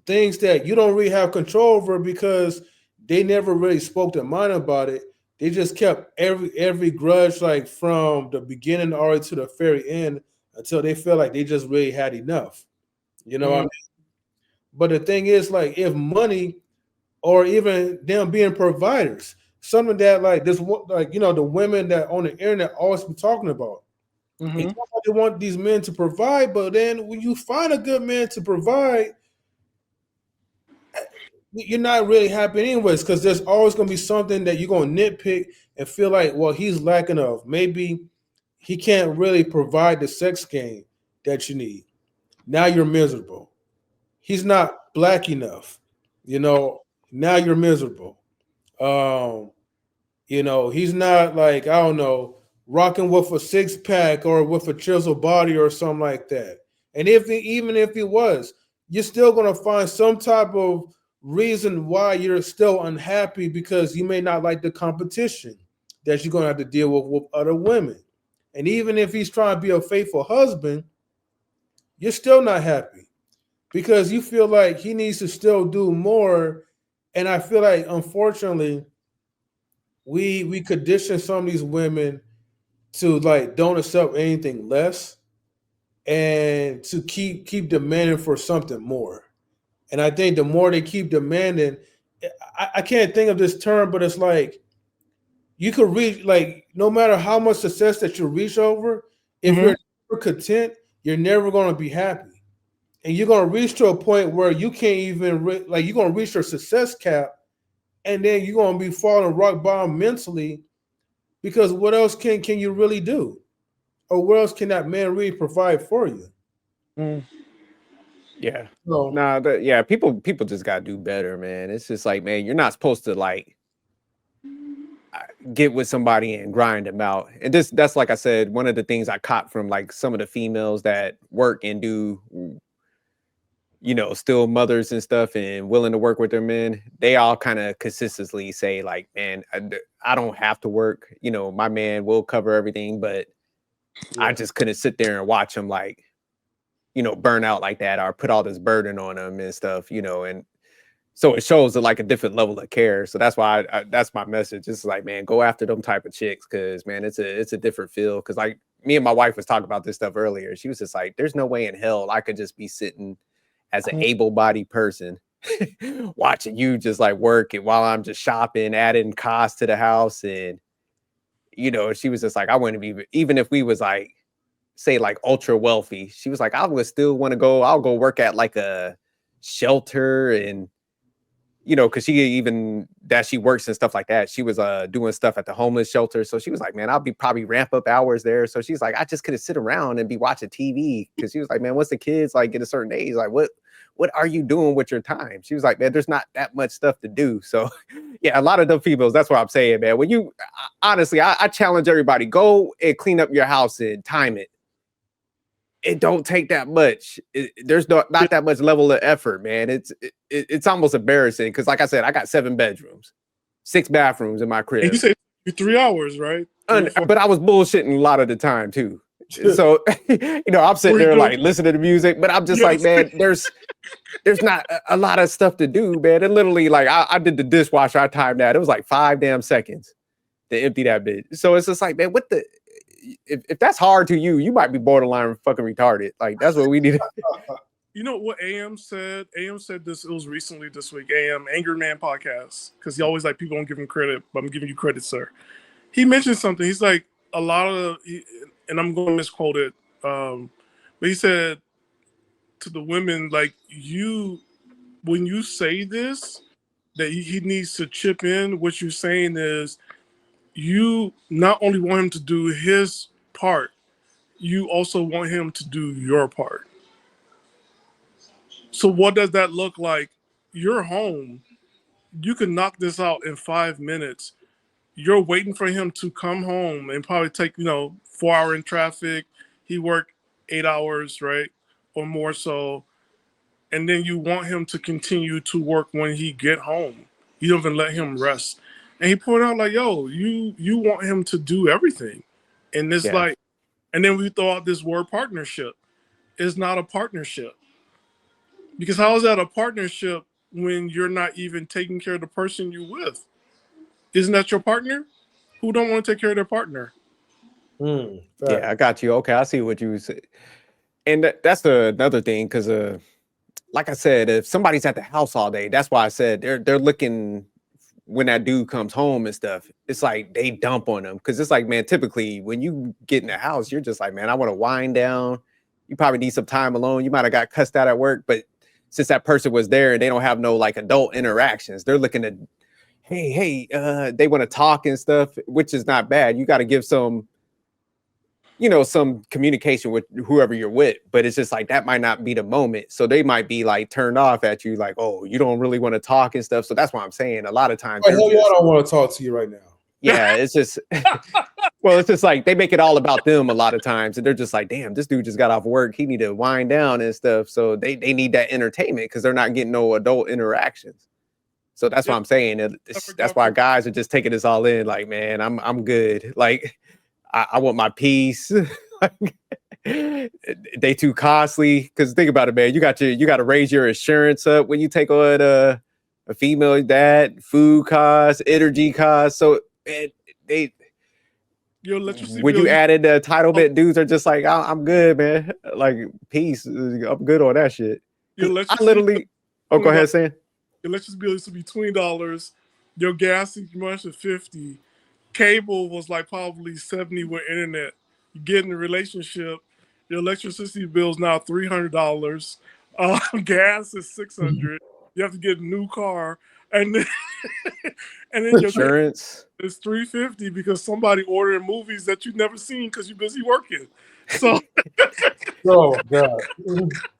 things that you don't really have control over because they never really spoke their mind about it. They just kept every grudge like from the beginning all the way to the very end until they feel like they just really had enough. You know what I mean? But the thing is, like, if money or even them being providers, something that like this, like the women that on the internet always be talking about. They want these men to provide, but then when you find a good man to provide, you're not really happy anyways, because there's always going to be something that you're going to nitpick and feel like, well, he's lacking of. Maybe he can't really provide the sex game that you need. Now you're miserable. He's not black enough. Now you're miserable. He's not like, I don't know, rocking with a six pack or with a chiseled body or something like that. And even if he was, you're still gonna find some type of reason why you're still unhappy, because you may not like the competition that you're gonna have to deal with other women. And even if he's trying to be a faithful husband, you're still not happy because you feel like he needs to still do more. And I feel like, unfortunately, we condition some of these women to like don't accept anything less and to keep demanding for something more. And I think the more they keep demanding, I can't think of this term, but it's like you could reach, like, no matter how much success that you reach over, if you're never content, you're never going to be happy. And you're going to reach to a point where you can't even you're going to reach your success cap, and then you're going to be falling rock bottom mentally, because what else can you really do? Or what else can that man really provide for you? Yeah. So, Yeah, people just gotta do better, man. It's just like, man, you're not supposed to like get with somebody and grind them out. And that's like I said, one of the things I caught from like some of the females that work and do, still mothers and stuff and willing to work with their men. They all kind of consistently say like, man, I don't have to work. My man will cover everything, but I just couldn't sit there and watch him like, burn out like that or put all this burden on him and stuff, and so it shows that like a different level of care. So that's why that's my message. It's like, man, go after them type of chicks, because man, it's a different feel. Because like me and my wife was talking about this stuff earlier. She was just like, there's no way in hell I could just be sitting as an able-bodied person watching you just like work, and while I'm just shopping, adding costs to the house. And she was just like, I wouldn't be, even if we was like, say like ultra wealthy, she was like, I would still want to go, I'll go work at like a shelter. And because she works and stuff like that, she was doing stuff at the homeless shelter. So she was like, man, I'll be probably ramp up hours there. So she's like, I just couldn't sit around and be watching TV, because she was like, man, once the kids like get a certain age, like what are you doing with your time? She was like, man, there's not that much stuff to do. So yeah, a lot of them females, that's what I'm saying, man. When you honestly, I challenge everybody, go and clean up your house and time it. It don't take that much. There's not that much level of effort, man. It's almost embarrassing, because like I said, I got 7 bedrooms, 6 bathrooms in my crib. And you say 3 hours, right? But I was bullshitting a lot of the time too. So I'm sitting there like listening to music, but I'm just like, man, there's not a lot of stuff to do, man. And literally, like I did the dishwasher, I timed that. It was like 5 damn seconds to empty that bitch. So it's just like, man, what the. If that's hard to you, you might be borderline fucking retarded. Like, that's what we need. You know what AM said? AM said this, it was recently this week, AM, Angry Man podcast, because he always like, people don't give him credit, but I'm giving you credit, sir. He mentioned something. He's like, a lot of, and I'm going to misquote it, but he said to the women, like, when you say this, that he needs to chip in, what you're saying is, you not only want him to do his part, you also want him to do your part. So what does that look like? You're home. You can knock this out in 5 minutes. You're waiting for him to come home and probably take, 4 hours in traffic. He worked 8 hours, right? Or more so. And then you want him to continue to work when he get home. You don't even let him rest. And he pointed out like, yo, you want him to do everything. And it's Yeah. like, and then we throw out this word partnership. It's not a partnership. Because how is that a partnership when you're not even taking care of the person you're with? Isn't that your partner? Who don't want to take care of their partner? Yeah, I got you. Okay, I see what you said. And that's another thing, because like I said, if somebody's at the house all day, that's why I said they're looking when that dude comes home and stuff. It's like they dump on them, because it's like, man, typically when you get in the house, you're just like, man, I want to wind down. You probably need some time alone. You might have got cussed out at work, but since that person was there and they don't have no like adult interactions, they're looking at, hey, they want to talk and stuff, which is not bad. You got to give some, some communication with whoever you're with, but it's just like that might not be the moment. So they might be like turned off at you, like, oh, you don't really want to talk and stuff. So that's why I'm saying a lot of times. I don't want to talk to you right now. Yeah, it's just, well, it's just like they make it all about them a lot of times. And they're just like, damn, this dude just got off work. He need to wind down and stuff. So they need that entertainment because they're not getting no adult interactions. So that's why I'm saying that's why guys are just taking this all in. Like, man, I'm good. Like, I want my peace. They too costly. Because think about it, man. You got to raise your insurance up when you take on a female. That food costs, energy costs. So Your electricity when bill, you added the entitlement, dudes are just like, I'm good, man. Like, peace. I'm good on that shit. your I electricity literally. Oh, go ahead, Sam. Your electricity bill used to be $20. Your gas is much of $50. Cable was like probably $70 with internet. You get in a relationship, your electricity bill is now $300. Gas is $600. You have to get a new car, and then your Insurance. is $350 because somebody ordered movies that you've never seen because you're busy working. So, oh god.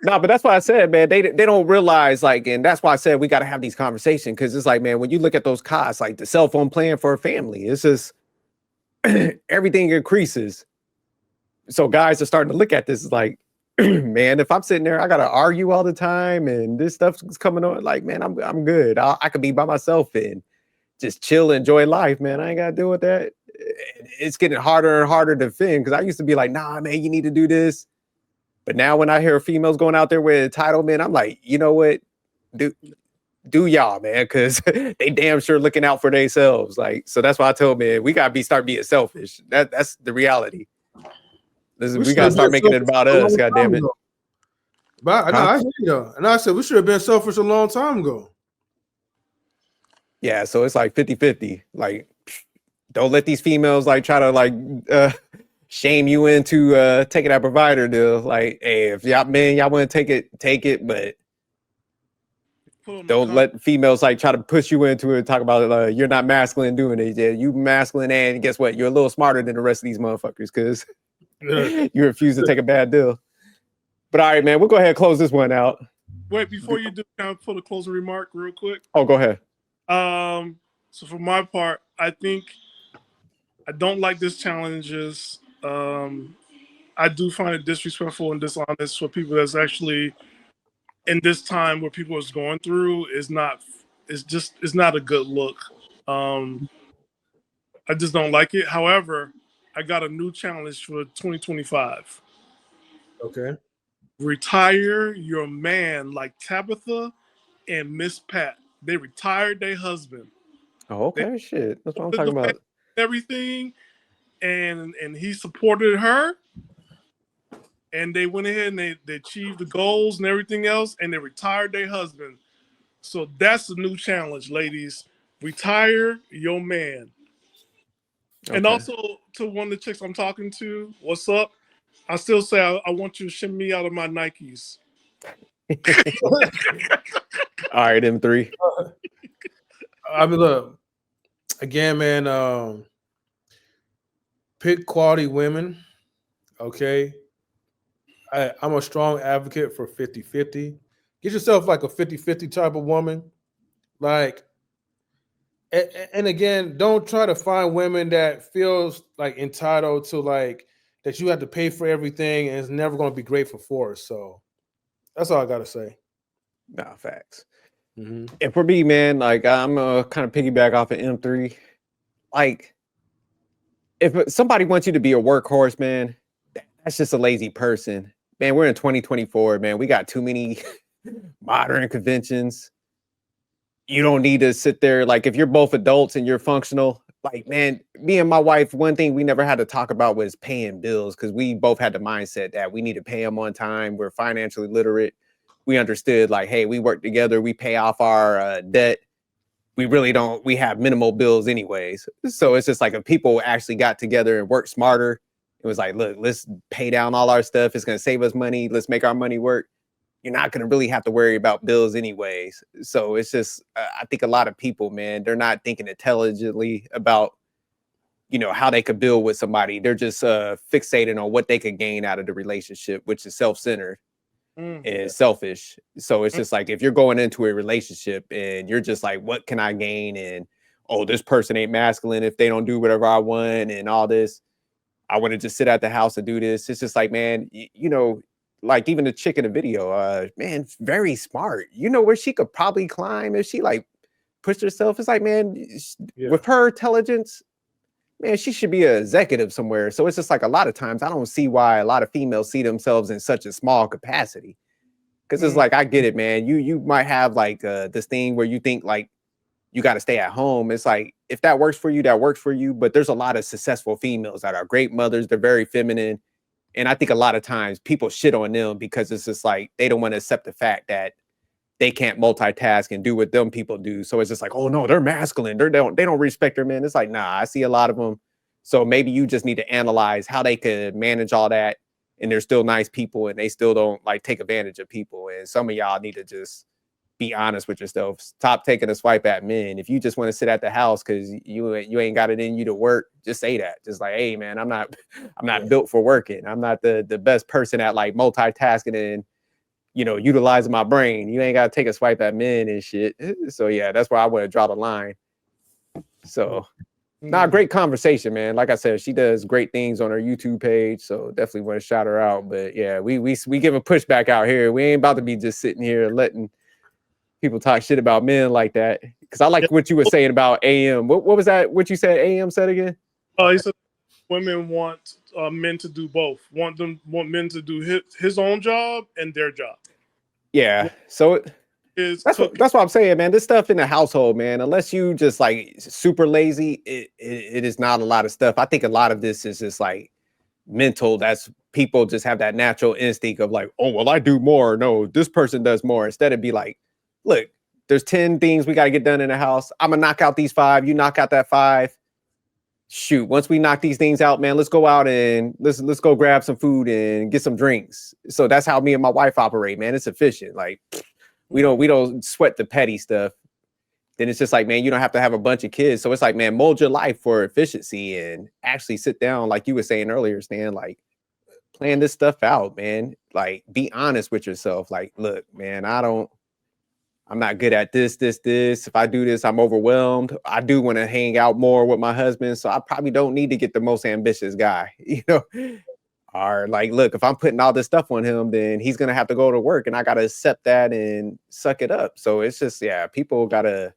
No, but that's why I said, man, they don't realize, like, and that's why I said we got to have these conversations, because it's like, man, when you look at those costs, like the cell phone plan for a family, it's just everything increases. So guys are starting to look at this like, man, if I'm sitting there, I got to argue all the time and this stuff's coming on, like, man, I'm good. I could be by myself and just chill, enjoy life, man. I ain't got to deal with that. It's getting harder and harder to defend, because I used to be like, nah, man, you need to do this. But now when I hear females going out there with entitlement, I'm like, you know what? Do y'all, man, because they damn sure looking out for themselves. Like, so that's why I told man, we gotta start being selfish. That's the reality. We gotta start making it about us, god damn it. But no, I hear you though. And I said we should have been selfish a long time ago. Yeah, so it's like 50-50. Like, don't let these females like try to like shame you into taking that provider deal. Like, hey, if y'all want to take it, but don't let females like try to push you into it and talk about you're not masculine doing it. Yeah, you masculine, and guess what? You're a little smarter than the rest of these motherfuckers because you refuse to take a bad deal. But all right, man, we'll go ahead and close this one out. Wait, before you do, can I put a closing remark real quick? Oh, go ahead. So for my part, I think I don't like this challenges. I do find it disrespectful and dishonest for people that's actually in this time where people is going through it's not a good look. I just don't like it. However, I got a new challenge for 2025. Okay. Retire your man like Tabitha and Miss Pat. They retired their husband. Oh, okay, shit. That's what I'm talking about. Everything, and he supported her, and they went ahead and they achieved the goals and everything else, and they retired their husband. So that's the new challenge, ladies. Retire your man. Okay. And also to one of the chicks I'm talking to, what's up? I still say I want you to shimmy me out of my Nikes. All right, M3. I mean, look, again, man, pick quality women, okay? I'm a strong advocate for 50-50. Get yourself like a 50-50 type of woman. Like, and again, don't try to find women that feels like entitled to like that you have to pay for everything and it's never going to be grateful for. So that's all I got to say. Nah, facts. And for me, man, like I'm kind of piggyback off of M3. Like, if somebody wants you to be a workhorse, man, that's just a lazy person. Man, we're in 2024, man. We got too many modern conventions. You don't need to sit there. Like, if you're both adults and you're functional, like, man, me and my wife, one thing we never had to talk about was paying bills, because we both had the mindset that we need to pay them on time. We're financially literate. We understood, like, hey, we work together, we pay off our debt. We really don't, we have minimal bills anyways. So it's just like, if people actually got together and worked smarter, it was like, look, let's pay down all our stuff. It's going to save us money. Let's make our money work. You're not going to really have to worry about bills anyways. So it's just, I think a lot of people, man, they're not thinking intelligently about, you know, how they could build with somebody. They're just fixated on what they could gain out of the relationship, which is self-centered and selfish. So it's just like, if you're going into a relationship and you're just like, what can I gain? And, oh, this person ain't masculine if they don't do whatever I want and all this. I want to just sit at the house and do this. It's just like, man, you know, like even the chick in the video, man, very smart. You know where she could probably climb if she like pushed herself. It's like, man, with her intelligence, man, she should be an executive somewhere. So it's just like, a lot of times I don't see why a lot of females see themselves in such a small capacity. Because it's like, I get it, man. You might have like this thing where you think like you got to stay at home. It's like, if that works for you, that works for you. But there's a lot of successful females that are great mothers. They're very feminine. And I think a lot of times people shit on them because it's just like, they don't want to accept the fact that they can't multitask and do what them people do. So it's just like, oh no, they're masculine. They don't respect their men. It's like, nah, I see a lot of them. So maybe you just need to analyze how they could manage all that. And they're still nice people and they still don't like take advantage of people. And some of y'all need to just be honest with yourself. Stop taking a swipe at men. If you just want to sit at the house because you ain't got it in you to work, just say that. Just like, hey man, I'm not built for working. I'm not the best person at like multitasking and, you know, utilizing my brain. You ain't got to take a swipe at men and shit. So yeah, that's where I want to draw the line. So nah, great conversation, man. Like I said, she does great things on her YouTube page. So definitely want to shout her out. But yeah, we give a pushback out here. We ain't about to be just sitting here letting people talk shit about men like that. Because I like what you were saying about AM. What was that? What you said AM said again? He said women want men to do both. Want men to do his own job and their job. Yeah. So that's what I'm saying, man. This stuff in the household, man, unless you just like super lazy, it is not a lot of stuff. I think a lot of this is just like mental. That's people just have that natural instinct of like, oh, well, I do more. No, this person does more. Instead of be like, look, there's 10 things we got to get done in the house. I'm gonna knock out these 5. You knock out that 5. Shoot, once we knock these things out, man, let's go out and let's go grab some food and get some drinks. So that's how me and my wife operate, man. It's efficient. Like we don't sweat the petty stuff. Then it's just like, man, you don't have to have a bunch of kids. So it's like, man, mold your life for efficiency and actually sit down, like you were saying earlier, Stan, like plan this stuff out, man. Like be honest with yourself. Like, look, man, I'm not good at this. If I do this, I'm overwhelmed. I do want to hang out more with my husband. So I probably don't need to get the most ambitious guy, you know? Or like, look, if I'm putting all this stuff on him, then he's going to have to go to work and I got to accept that and suck it up. So it's just, yeah, people got to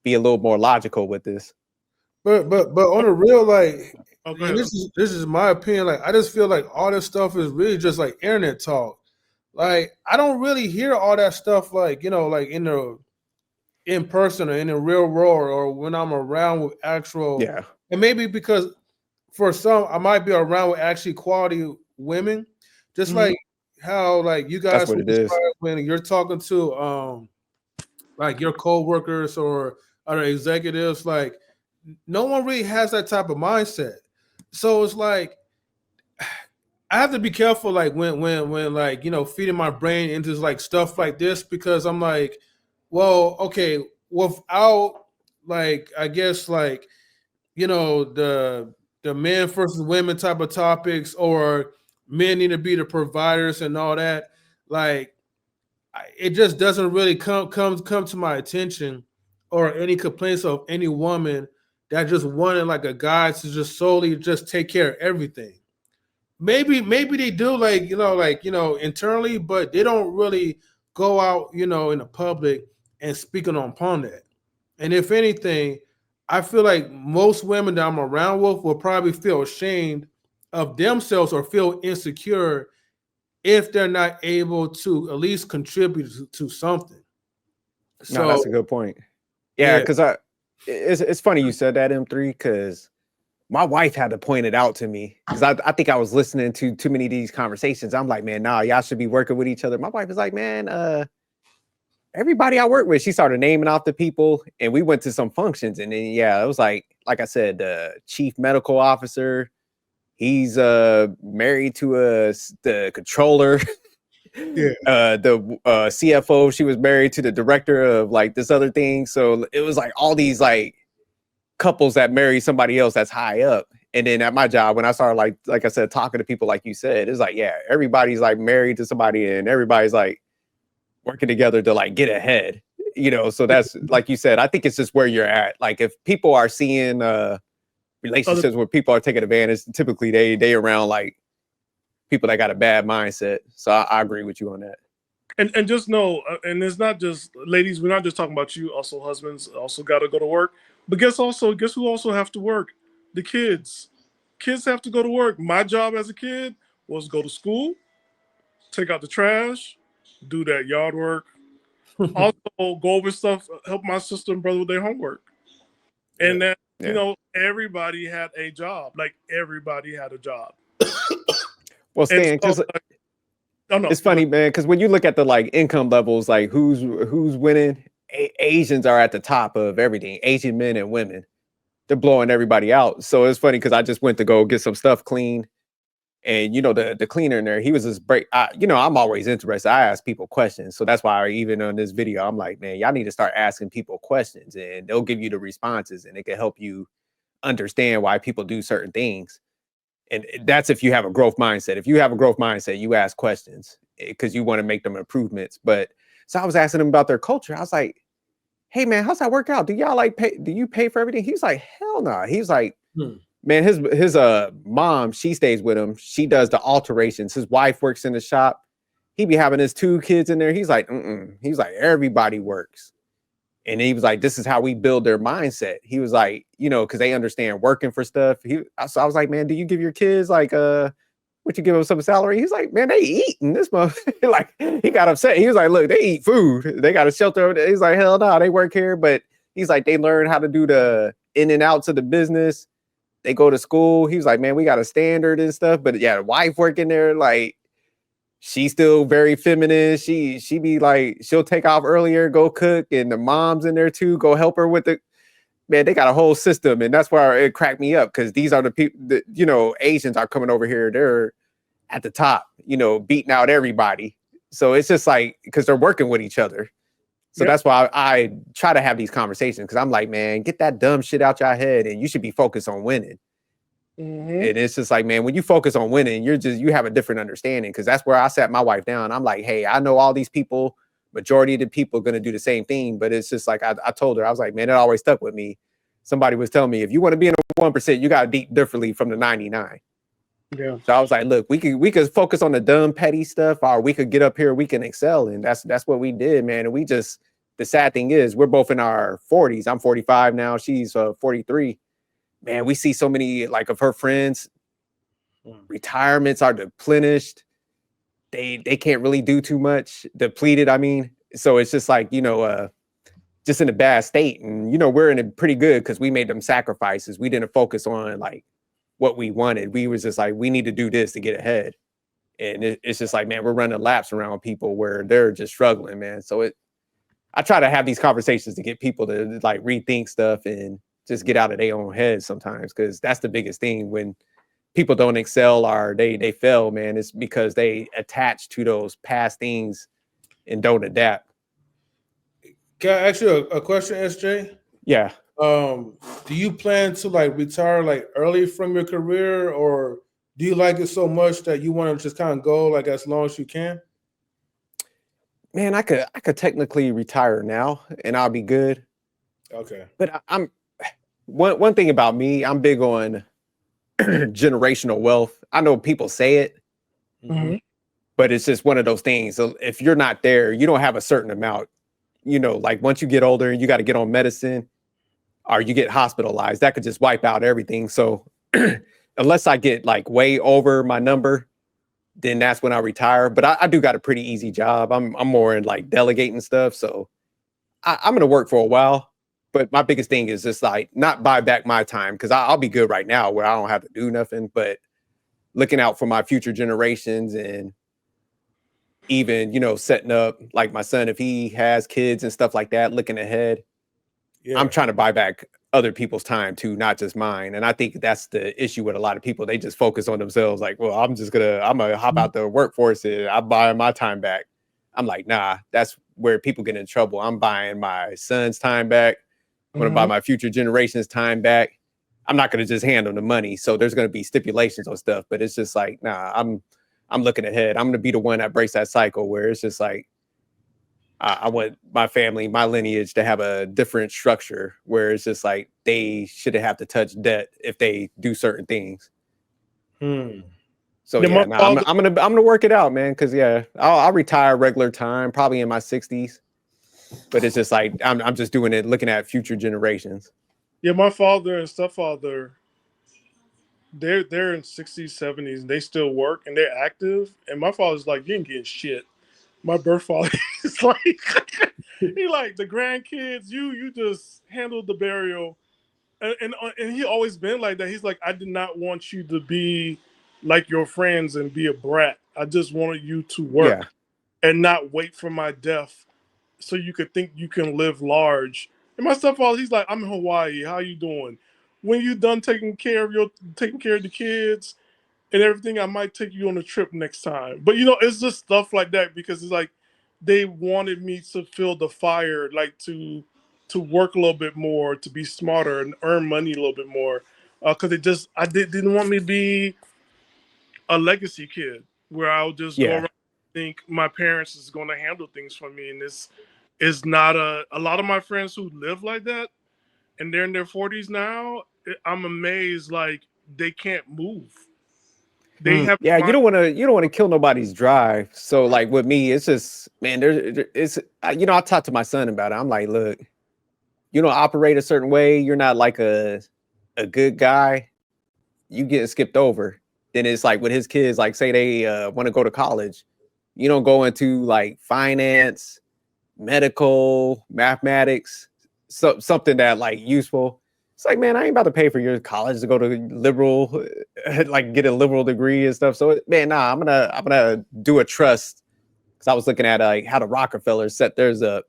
be a little more logical with this. But on a real, like, this is my opinion. Like, I just feel like all this stuff is really just like internet talk. Like, I don't really hear all that stuff, like, you know, like in person or in the real world or when I'm around with actual. Yeah. And maybe because for some, I might be around with actually quality women, just like how, like, you guys would describe when you're talking to, like, your coworkers or other executives, like, no one really has that type of mindset. So it's like, I have to be careful, like when like, you know, feeding my brain into like stuff like this, because I'm like, well, okay, without like, I guess like, you know, the men versus women type of topics, or men need to be the providers and all that, like it just doesn't really come to my attention, or any complaints of any woman that just wanted like a guy to just solely just take care of everything. Maybe they do, like, you know, internally, but they don't really go out, you know, in the public and speaking upon that. And if anything, I feel like most women that I'm around with will probably feel ashamed of themselves or feel insecure if they're not able to at least contribute to something. So No, that's a good point. Yeah, because it's funny you said that, M3, because my wife had to point it out to me, because I think I was listening to too many of these conversations. I'm like, man, nah, y'all should be working with each other. My wife was like, man, everybody I work with, she started naming off the people, and we went to some functions, and then it was like I said, the chief medical officer, he's married to the controller. The CFO, she was married to the director of like this other thing. So it was like all these like couples that marry somebody else that's high up. And then at my job, when I started like I said, talking to people like you said, it's like, yeah, everybody's like married to somebody and everybody's like working together to like get ahead, so that's like you said, I think it's just where you're at. Like if people are seeing relationships where people are taking advantage, typically they around like people that got a bad mindset. So I agree with you on that. And just know, and it's not just ladies, we're not just talking about you, also husbands also got to go to work. But guess who also have to work? The kids. Kids have to go to work. My job as a kid was go to school, take out the trash, do that yard work, also go over stuff, help my sister and brother with their homework. And then, everybody had a job. Like everybody had a job. Well, Stan, because it's funny, man, because when you look at the like income levels, like who's winning, Asians are at the top of everything. Asian men and women, they're blowing everybody out. So it's funny because I just went to go get some stuff cleaned, and the cleaner in there, he was just I'm always interested. I ask people questions, so that's why even on this video, I'm like, man, y'all need to start asking people questions, and they'll give you the responses, and it can help you understand why people do certain things. And that's if you have a growth mindset. If you have a growth mindset, you ask questions because you want to make them improvements. But so I was asking them about their culture. I was like, hey, man, how's that work out? Do y'all like pay? Do you pay for everything? He's like, hell no. He's like, man, his mom, she stays with him. She does the alterations. His wife works in the shop. He be having his 2 kids in there. He's like, He's like, everybody works. And he was like, this is how we build their mindset. He was like, because they understand working for stuff. So I was like, man, do you give your kids like what you give them some salary? He's like, man, they eating this month. Like he got upset. He was like, look, they eat food. They got a shelter over there. He's like, hell no, they work here. But he's like, they learn how to do the in and outs of the business. They go to school. He was like, man, we got a standard and stuff. But yeah, the wife working there, like, she's still very feminine. She be like, she'll take off earlier, go cook, and the mom's in there too, go help her with the, man, they got a whole system. And that's why it cracked me up, because these are the people that, Asians are coming over here. They're at the top, beating out everybody. So it's just like, because they're working with each other. So that's why I try to have these conversations, because I'm like, man, get that dumb shit out your head and you should be focused on winning. And it's just like, man, when you focus on winning, you have a different understanding, because that's where I sat my wife down. I'm like, hey, I know all these people, majority of the people are going to do the same thing. But it's just like, I told her, I was like, man, it always stuck with me. Somebody was telling me, if you want to be in the 1%, you got to deep differently from the 99. Yeah. So I was like, look, we could focus on the dumb, petty stuff, or we could get up here, we can excel. And that's what we did, man. And the sad thing is, we're both in our 40s. I'm 45 now. She's 43. Man, we see so many like of her friends, retirements are depleted. They can't really do too much, depleted. I mean, so it's just like, just in a bad state. And, we're in it pretty good because we made them sacrifices. We didn't focus on like what we wanted. We was just like, we need to do this to get ahead. And it's just like, man, we're running laps around people where they're just struggling, man. So I try to have these conversations to get people to like rethink stuff and just get out of their own heads sometimes, because that's the biggest thing. When people don't excel or they fail, man, it's because they attach to those past things and don't adapt. Can I ask you a question, SJ? Yeah. Do you plan to like retire like early from your career, or do you like it so much that you want to just kind of go like as long as you can? Man, I could technically retire now and I'll be good. Okay. But I'm one thing about me, I'm big on generational wealth. I know people say it, but it's just one of those things. So if you're not there, you don't have a certain amount, like once you get older and you got to get on medicine or you get hospitalized, that could just wipe out everything. So unless I get like way over my number, then that's when I retire. But I do got a pretty easy job. I'm more in like delegating stuff. So I'm going to work for a while. But my biggest thing is just like not buy back my time, because I'll be good right now where I don't have to do nothing, but looking out for my future generations, and even, setting up like my son, if he has kids and stuff like that, looking ahead. Yeah. I'm trying to buy back other people's time too, not just mine. And I think that's the issue with a lot of people. They just focus on themselves. Like, well, I'm gonna hop out the workforce and I'm buying my time back. I'm like, nah, that's where people get in trouble. I'm buying my son's time back. I'm gonna buy my future generations time back. I'm not gonna just hand them the money. So there's gonna be stipulations on stuff, but it's just like, nah, I'm looking ahead. I'm gonna be the one that breaks that cycle where it's just like, I want my family, my lineage to have a different structure where it's just like they shouldn't have to touch debt if they do certain things. So yeah, I'm gonna work it out, man. Because I'll retire regular time, probably in my 60s. But it's just like I'm just doing it, looking at future generations. Yeah, my father and stepfather, they're in 60s, 70s, and they still work and they're active. And my father's like, you ain't getting shit. My birth father is like, he like the grandkids. You just handled the burial, and he always been like that. He's like, I did not want you to be like your friends and be a brat. I just wanted you to work and not wait for my death, so you could think you can live large. And my stepfather, he's like, I'm in Hawaii. How you doing? When you done taking care of the kids and everything, I might take you on a trip next time. But it's just stuff like that, because it's like they wanted me to feel the fire, like to work a little bit more, to be smarter and earn money a little bit more. Because didn't want me to be a legacy kid where I would just go around and think my parents is going to handle things for me. And this is not a lot of my friends who live like that, and they're in their 40s now. I'm amazed, like they can't move. They have you don't want to kill nobody's drive. So like with me, it's just, man, I talked to my son about it. I'm like, look, you don't operate a certain way. You're not like a good guy. You get skipped over. Then it's like with his kids, like say they want to go to college, you don't go into like finance, medical, mathematics, something that like useful. It's like, man, I ain't about to pay for your college to go to liberal, like get a liberal degree and stuff. So, man, nah, I'm gonna do a trust, because I was looking at like how the Rockefellers set theirs up,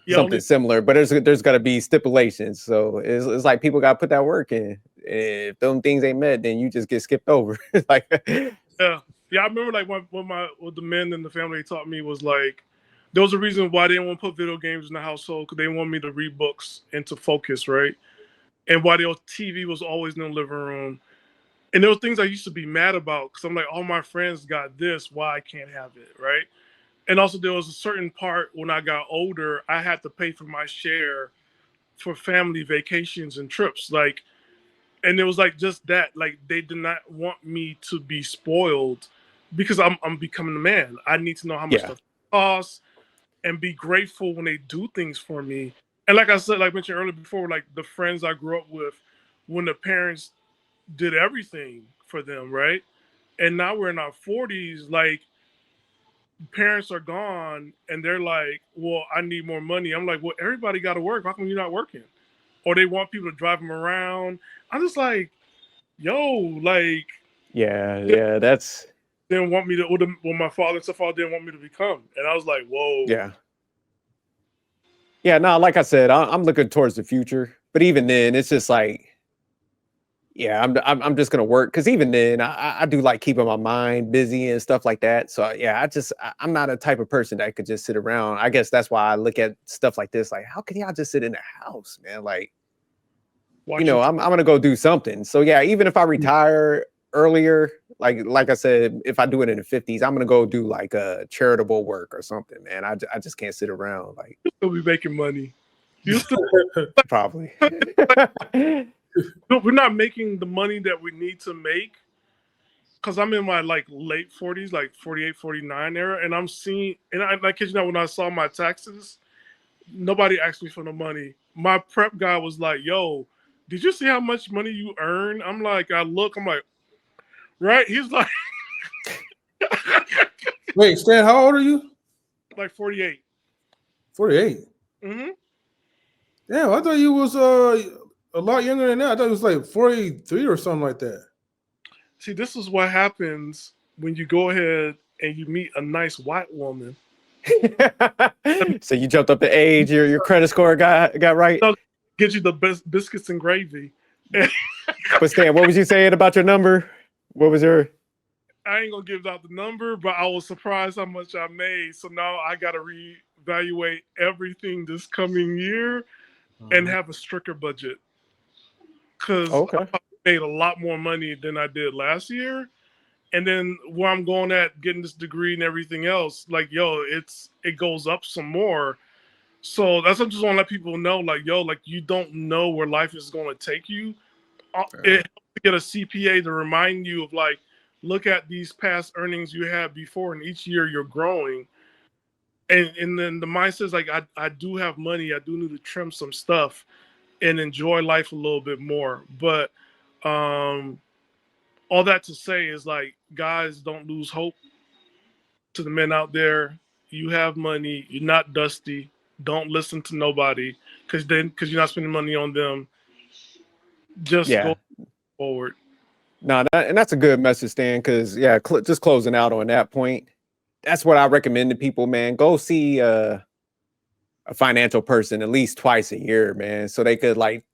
something similar, but there's got to be stipulations. So it's like people got to put that work in. If them things ain't met, then you just get skipped over. Like, yeah. I remember like what the men in the family taught me was like, there was a reason why they didn't want to put video games in the household, because they want me to read books and to focus, right? And why their TV was always in the living room. And there were things I used to be mad about, because I'm like, all my friends got this, why I can't have it, right? And also there was a certain part when I got older, I had to pay for my share for family vacations and trips. Like, and it was like just that, like they did not want me to be spoiled, because I'm becoming a man. I need to know how much stuff costs and be grateful when they do things for me. And like I said, like mentioned earlier before, like the friends I grew up with, when the parents did everything for them, right? And now we're in our 40s, like parents are gone and they're like, well, I need more money. I'm like, well, everybody got to work. How come you're not working? Or they want people to drive them around. I'm just like, yo, like, that's. They didn't want me to, well, my father and stepfather didn't want me to become. And I was like, whoa. No, like I said, I'm looking towards the future. But even then, it's just like, I'm just gonna work, because even then, I do like keeping my mind busy and stuff like that. So I'm not a type of person that could just sit around. I guess that's why I look at stuff like this. Like, how can y'all just sit in the house, man? Like, I'm gonna go do something. So even if I retire earlier, like I said, if I do it in the 50s, I'm gonna go do like a charitable work or something, man. I just can't sit around. Like, you'll still be making money. You still probably. We're not making the money that we need to make, because I'm in my like late 40s, like 48, 49 era, and I'm seeing, and I kid you not, when I saw my taxes, nobody asked me for no money. My prep guy was like, "Yo, did you see how much money you earn?" I'm like, I'm like, right? He's like, Wait, Stan, how old are you? like 48. 48. Mm-hmm. Damn, I thought you was a lot younger than that. I thought it was like 43 or something like that. See, this is what happens when you go ahead and you meet a nice white woman. So you jumped up the age, your credit score got right. Get you the best biscuits and gravy. But Stan, what was you saying about your number? What was your? I ain't gonna give out the number, but I was surprised how much I made. So now I gotta reevaluate everything this coming year and have a stricter budget. Because I made a lot more money than I did last year. And then where I'm going at getting this degree and everything else, like, yo, it goes up some more. So that's what I just want to let people know, like, yo, like, you don't know where life is going to take you. It helps to get a CPA to remind you of, like, look at these past earnings you had before, and each year you're growing. And then the mindset is like, I do have money. I do need to trim some stuff and enjoy life a little bit more. But all that to say is, like, guys, don't lose hope. To the men out there, you have money. You're not dusty. Don't listen to nobody because you're not spending money on them. Just go forward. No, and that's a good message, Stan. Because just closing out on that point, that's what I recommend to people, man. Go see a financial person at least twice a year, man, so they could, like,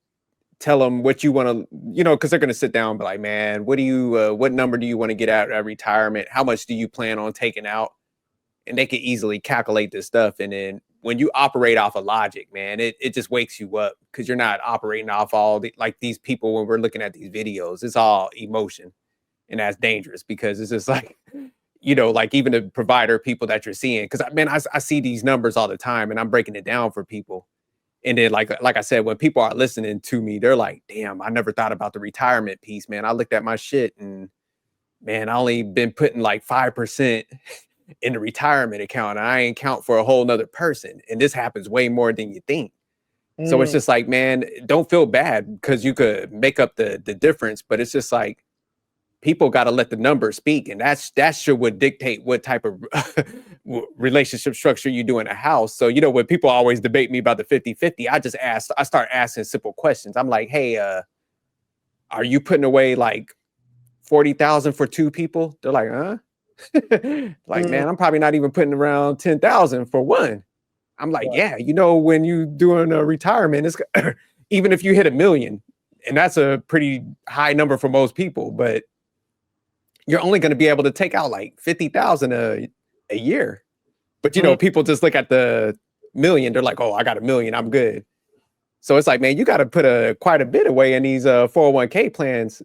tell them what you want to, because they're going to sit down and be like, man, what number do you want to get at retirement? How much do you plan on taking out? And they can easily calculate this stuff. And then when you operate off of logic, man, it just wakes you up, because you're not operating off like these people when we're looking at these videos. It's all emotion, and that's dangerous, because it's just like, like even the provider people that you're seeing, because I see these numbers all the time, and I'm breaking it down for people. And then, like I said, when people are listening to me, they're like, damn, I never thought about the retirement piece, man. I looked at my shit and, man, I only been putting like 5% in the retirement account, and I ain't count for a whole nother person. And this happens way more than you think. So it's just like, man, don't feel bad, because you could make up the difference, but it's just like, people got to let the numbers speak. And that should would dictate what type of relationship structure you do in a house. So, when people always debate me about the 50-50, I start asking simple questions. I'm like, hey, are you putting away like 40,000 for two people? They're like, huh? Like, man, I'm probably not even putting around 10,000 for one. I'm like, yeah, when you doing a retirement, it's even if you hit $1 million, and that's a pretty high number for most people, but you're only going to be able to take out like 50,000 a year. But people just look at the million. They're like, oh, I got $1 million, I'm good. So it's like, man, you got to put quite a bit away in these 401k plans.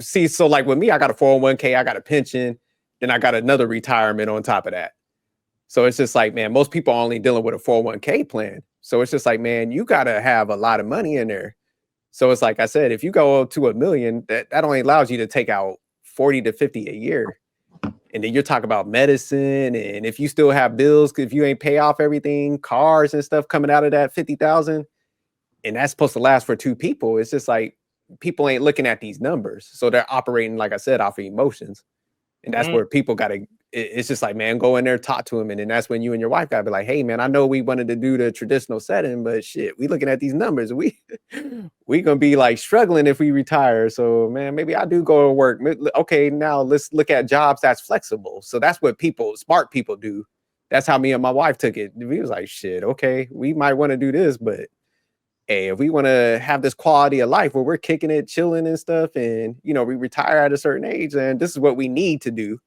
See, so like with me, I got a 401k, I got a pension, then I got another retirement on top of that. So it's just like, man, most people are only dealing with a 401k plan. So it's just like, man, you got to have a lot of money in there. So it's like I said, if you go to $1 million, that only allows you to take out 40 to 50 a year. And then you're talking about medicine. And if you still have bills, if you ain't pay off everything, cars and stuff coming out of that 50,000, and that's supposed to last for two people. It's just like, people ain't looking at these numbers. So they're operating, like I said, off of emotions. And that's where people got to, it's just like, man, go in there, talk to him. And then that's when you and your wife got to be like, hey, man, I know we wanted to do the traditional setting, but shit, we looking at these numbers. We going to be like struggling if we retire. So, man, maybe I do go to work. Okay, now let's look at jobs that's flexible. So that's what smart people do. That's how me and my wife took it. We was like, shit, okay, we might want to do this, but hey, if we want to have this quality of life where we're kicking it, chilling and stuff, and, we retire at a certain age, and this is what we need to do.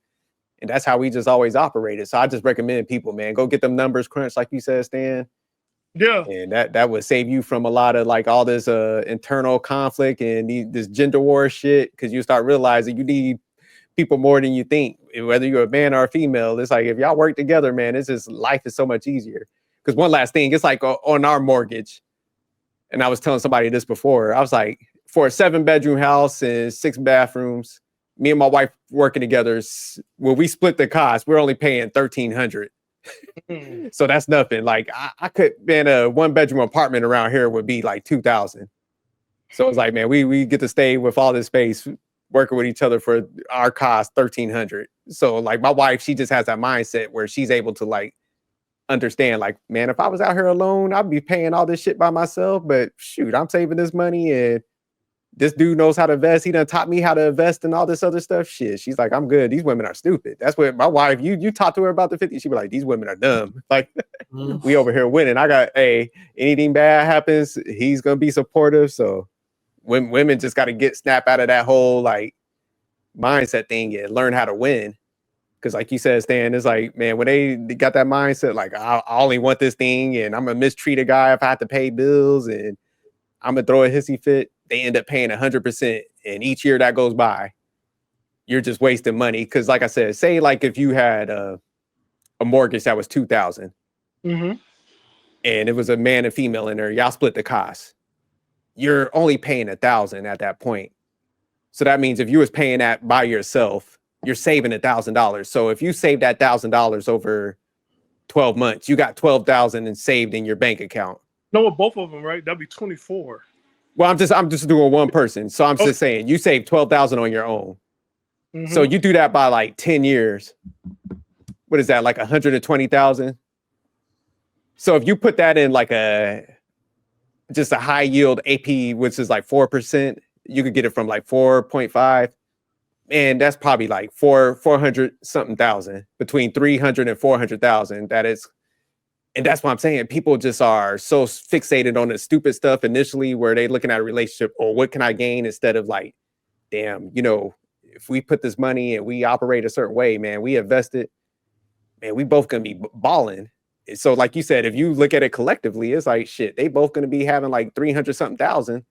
And that's how we just always operated. So I just recommend people, man, go get them numbers crunched, like you said, Stan. Yeah. And that would save you from a lot of like all this internal conflict and this gender war shit, because you start realizing you need people more than you think, whether you're a man or a female. It's like, if y'all work together, man, it's just, life is so much easier. Because one last thing, it's like on our mortgage, and I was telling somebody this before, I was like, for a 7-bedroom house and 6 bathrooms, me and my wife working together, when we split the cost, we're only paying $1,300. So that's nothing. Like I could, man, a 1-bedroom apartment around here would be like 2,000. So it's like, man, we get to stay with all this space, working with each other for our cost 1,300. So like my wife, she just has that mindset where she's able to like understand, like, man, if I was out here alone, I'd be paying all this shit by myself. But shoot, I'm saving this money, and this dude knows how to invest. He done taught me how to invest and all this other stuff. Shit, she's like, I'm good. These women are stupid. That's what my wife. You talk to her about the 50, she be like, these women are dumb. Like, we over here winning. I got, hey, anything bad happens, he's gonna be supportive. So when women just got to snap out of that whole like mindset thing and learn how to win. Because like you said, Stan, it's like, man, when they got that mindset, like I only want this thing, and I'm gonna mistreat a guy if I have to pay bills, and I'm gonna throw a hissy fit, they end up paying 100%. And each year that goes by, you're just wasting money. Because like I said, say like if you had a mortgage that was 2,000, and it was a man and female in there, y'all split the cost. You're only paying 1,000 at that point. So that means if you was paying that by yourself, you're saving $1,000. So if you save that $1,000 over 12 months, you got 12,000 and saved in your bank account. No, with both of them, right? That'd be 24. Well, I'm just doing one person. So I'm just saying you save 12,000 on your own. So you do that by like 10 years. What is that? Like 120,000. So if you put that in like just a high yield AP, which is like 4%, you could get it from like 4.5. And that's probably like 400 something thousand, between 300 and 400,000. That is, and that's what I'm saying. People just are so fixated on the stupid stuff initially, where they looking at a relationship, or what can I gain, instead of like, damn, if we put this money and we operate a certain way, man, we invest it, man, we both gonna be balling. So like you said, if you look at it collectively, it's like, shit, they both gonna be having like 300 something thousand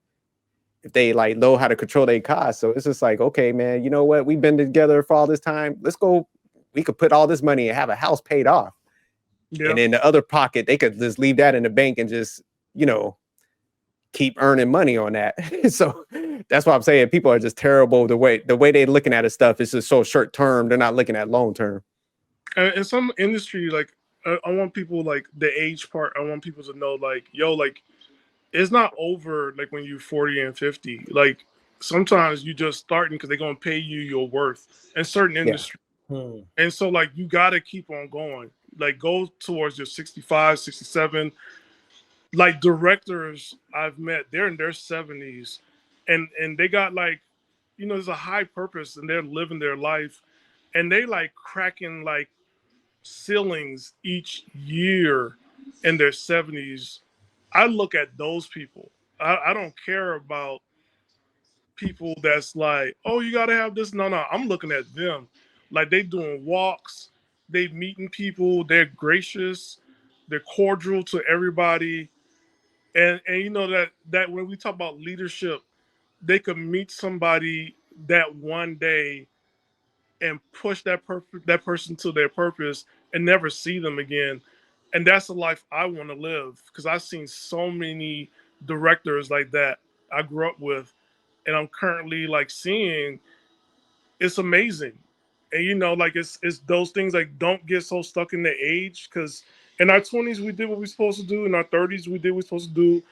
if they like know how to control their costs. So it's just like, okay, man, you know what? We've been together for all this time. Let's go. We could put all this money and have a house paid off. Yeah. And in the other pocket, they could just leave that in the bank and just, keep earning money on that. So that's why I'm saying people are just terrible. The way they're looking at stuff is just so short term. They're not looking at long term. In some industry, like I want people, like the age part, I want people to know, like, yo, like, it's not over like when you're 40 and 50. Like sometimes you just starting because they're gonna pay you your worth in certain industries. Hmm. And so like you gotta keep on going. Like go towards your 65, 67. Like directors I've met, they're in their 70s and they got like, there's a high purpose and they're living their life, and they like cracking like ceilings each year in their 70s. I look at those people. I don't care about people that's like, oh, you got to have this. No, I'm looking at them. Like they doing walks, they meeting people, they're gracious, they're cordial to everybody. And that when we talk about leadership, they could meet somebody that one day and push that person to their purpose and never see them again. And that's the life I want to live, because I've seen so many directors like that I grew up with, and I'm currently like seeing. It's amazing. And like it's those things, like, don't get so stuck in the age, because in our 20s we did what we're supposed to do, in our 30s we did what we're supposed to do,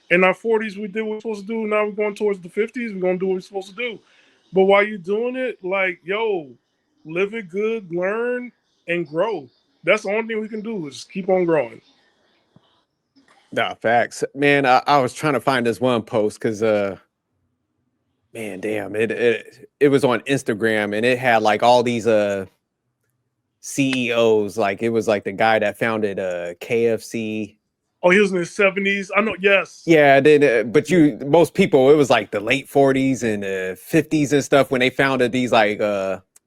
in our 40s we did what we're supposed to do, now we're going towards the 50s, we're going to do what we're supposed to do. But while you're doing it, like, yo, live it good, learn, and grow. That's the only thing we can do, is keep on growing. Nah, facts. Man, I was trying to find this one post because man, damn, it was on Instagram, and it had like all these CEOs. Like it was like the guy that founded KFC. Oh, he was in his 70s. I know, yes. Yeah, then but most people, it was like the late 40s and 50s and stuff when they founded these like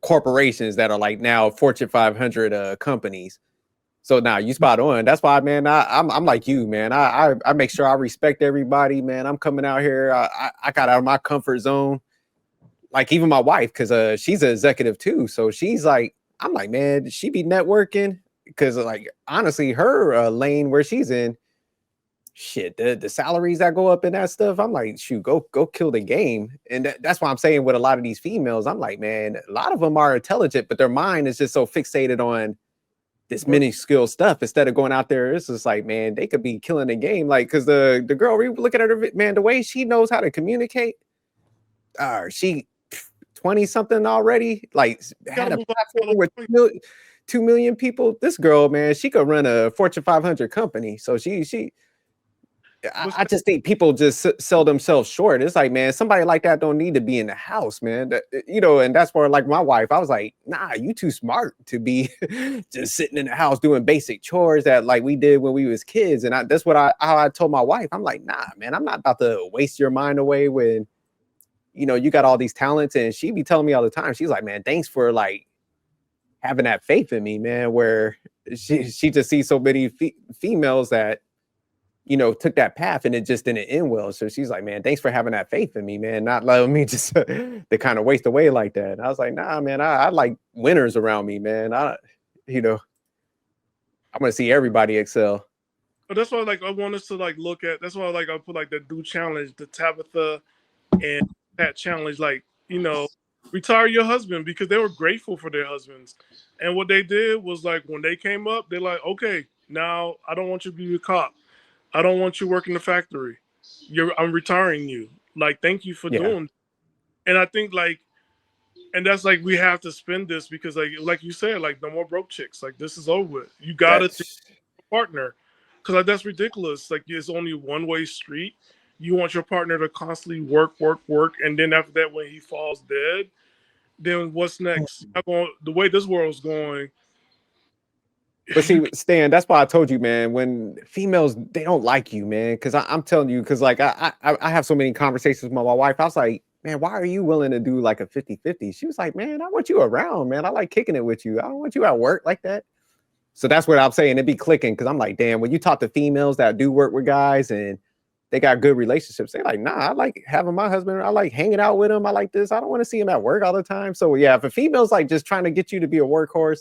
corporations that are like now Fortune 500 companies. So now you spot on. That's why, man, I'm like you, man. I make sure I respect everybody, man. I'm coming out here. I got out of my comfort zone. Like even my wife, because she's an executive too. So she's like, I'm like, man, she be networking, because like honestly, her lane where she's in, shit, the salaries that go up in that stuff, I'm like, shoot, go kill the game. And that's why I'm saying with a lot of these females, I'm like, man, a lot of them are intelligent, but their mind is just so fixated on this minuscule stuff instead of going out there. It's just like, man, they could be killing the game. Like, because the girl, we looking at her, man, the way she knows how to communicate, she 20 something already, like had a platform with 2 million people. This girl, man, she could run a Fortune 500 company. So I just think people just sell themselves short. It's like, man, somebody like that don't need to be in the house, man. And that's where, like, my wife, I was like, nah, you too smart to be just sitting in the house doing basic chores that like we did when we was kids. And that's what how I told my wife. I'm like, nah, man, I'm not about to waste your mind away when, you got all these talents. And she be telling me all the time, she's like, man, thanks for like having that faith in me, man, where she just sees so many females that, took that path and it just didn't end well. So she's like, man, thanks for having that faith in me, man, not letting me just to kind of waste away like that. And I was like, nah, man, I like winners around me, man. I want to see everybody excel. But that's why, like, I want us to like look at. That's why, like, I put like the do challenge, the Tabitha and that challenge, like, retire your husband, because they were grateful for their husbands, and what they did was like when they came up, they're like, okay, now I don't want you to be a cop. I don't want you working the factory. I'm retiring you. Like, thank you for doing. And I think and that's like, we have to spend this because like you said, like, no more broke chicks. Like, this is over with. You gotta think partner, because like, that's ridiculous. Like, it's only a one-way street. You want your partner to constantly work, and then after that, when he falls dead, then what's next? The way this world's going. But see, Stan, that's why I told you, man, when females, they don't like you, man. Because I'm telling you, because like I have so many conversations with my wife. I was like, man, why are you willing to do like a 50-50? She was like, man, I want you around, man. I like kicking it with you. I don't want you at work like that. So that's what I'm saying. It'd be clicking, because I'm like, damn, when you talk to females that do work with guys and they got good relationships, they're like, nah, I like having my husband. I like hanging out with him. I like this. I don't want to see him at work all the time. So yeah, if a female's like just trying to get you to be a workhorse,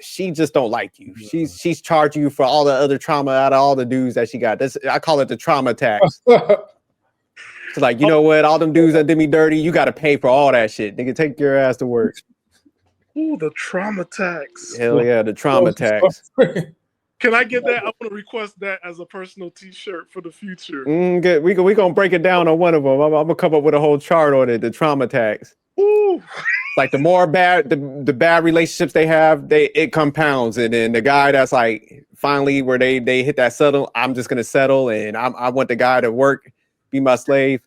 she just don't like you. She's charged you for all the other trauma out of all the dudes that she got. I call it the trauma tax. It's like, you know what? All them dudes that did me dirty, you got to pay for all that shit. Nigga, take your ass to work. Ooh, the trauma tax. Hell yeah, the trauma tax. Can I get that? I want to request that as a personal T-shirt for the future. Good. We gonna break it down on one of them. I'm gonna come up with a whole chart on it. The trauma tax. Ooh. Like, the more bad the bad relationships they have, it compounds. And then the guy that's like finally where they hit that settle, I'm just gonna settle, and I want the guy to work, be my slave.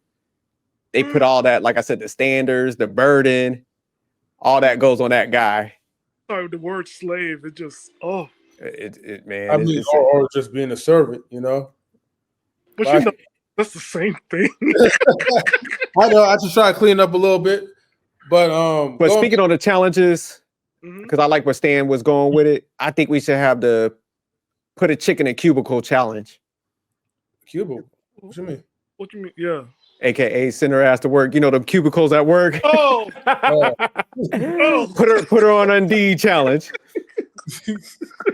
They put all that, like I said, the standards, the burden, all that goes on that guy. Sorry, the word slave, it just man. I mean, or just being a servant, But like, that's the same thing. I know. I just try to clean up a little bit. But speaking on the challenges, because I like where Stan was going with it, I think we should have the put a chick in a cubicle challenge. Cubicle? What you mean? What you mean? Yeah. AKA send her ass to work. You know, the cubicles at work. Oh. Put her on Indeed challenge.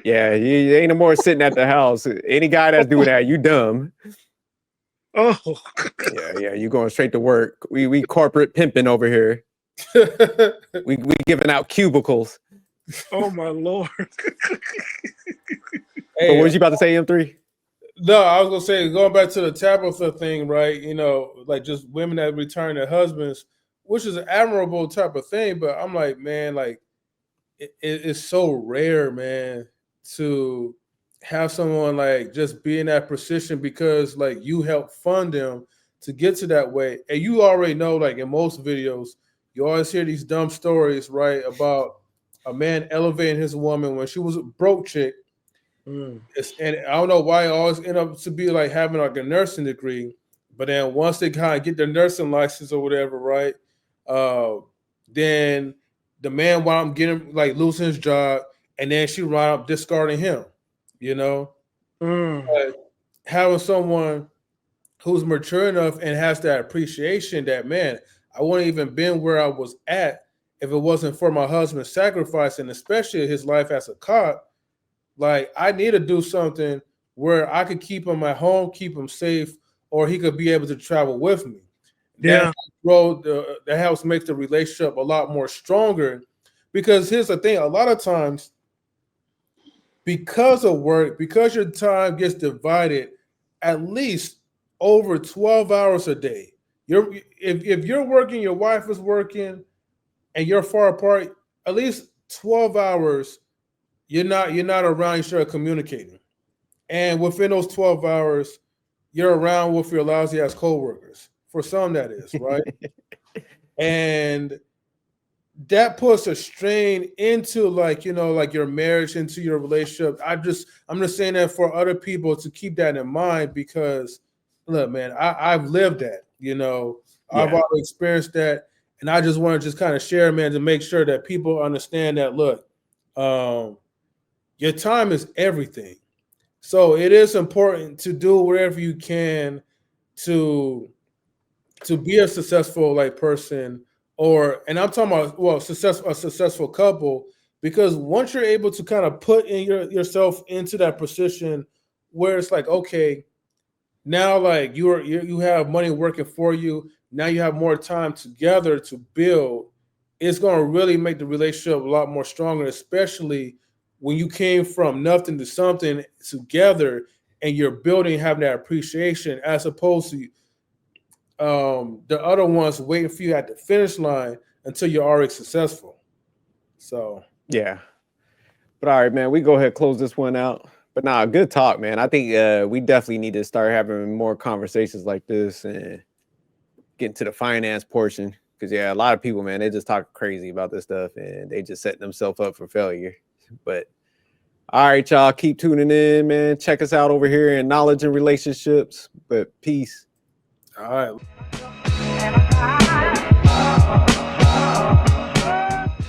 Yeah, you ain't no more sitting at the house. Any guy that's doing that, you dumb. Oh. Yeah, you going straight to work. We corporate pimping over here. we giving out cubicles. Oh my Lord. Hey, what was you about to say, M3? No, I was gonna say, going back to the Tabitha thing, right? Like, just women that return their husbands, which is an admirable type of thing. But I'm like, man, like it's so rare, man, to have someone like just be in that position, because like you help fund them to get to that way. And you already know, like in most videos, you always hear these dumb stories, right, about a man elevating his woman when she was a broke chick. And I don't know why it always end up to be like having like a nursing degree, but then once they kind of get their nursing license or whatever, right, then the man wound up getting like losing his job, and then she wound up discarding him. Having someone who's mature enough and has that appreciation that, man, I wouldn't even been where I was at if it wasn't for my husband's sacrifice, and especially his life as a cop. Like, I need to do something where I could keep him at home, keep him safe, or he could be able to travel with me. Yeah. That helps make the relationship a lot more stronger. Because here's the thing, a lot of times because of work, because your time gets divided at least over 12 hours a day. If you're working, your wife is working, and you're far apart, at least 12 hours, you're not around, you start communicating. And within those 12 hours, you're around with your lousy ass coworkers. For some, that is, right? And that puts a strain into like your marriage, into your relationship. I'm just saying that for other people to keep that in mind, because look, man, I've lived that, I've already experienced that. And I just want to just kind of share, man, to make sure that people understand that, look, your time is everything. So it is important to do whatever you can to be a successful person, and I'm talking about, a successful couple, because once you're able to kind of put in yourself into that position where it's like, okay, now like you have money working for you, now you have more time together to build, it's going to really make the relationship a lot more stronger, especially when you came from nothing to something together and you're building, having that appreciation, as opposed to the other ones waiting for you at the finish line until you're already successful. So yeah. But all right, man, we go ahead and close this one out. But nah, good talk, man. I think we definitely need to start having more conversations like this and getting to the finance portion. Because a lot of people, man, they just talk crazy about this stuff and they just setting themselves up for failure. But all right, y'all, keep tuning in, man. Check us out over here in Knowledge and Relationships. But peace. All right.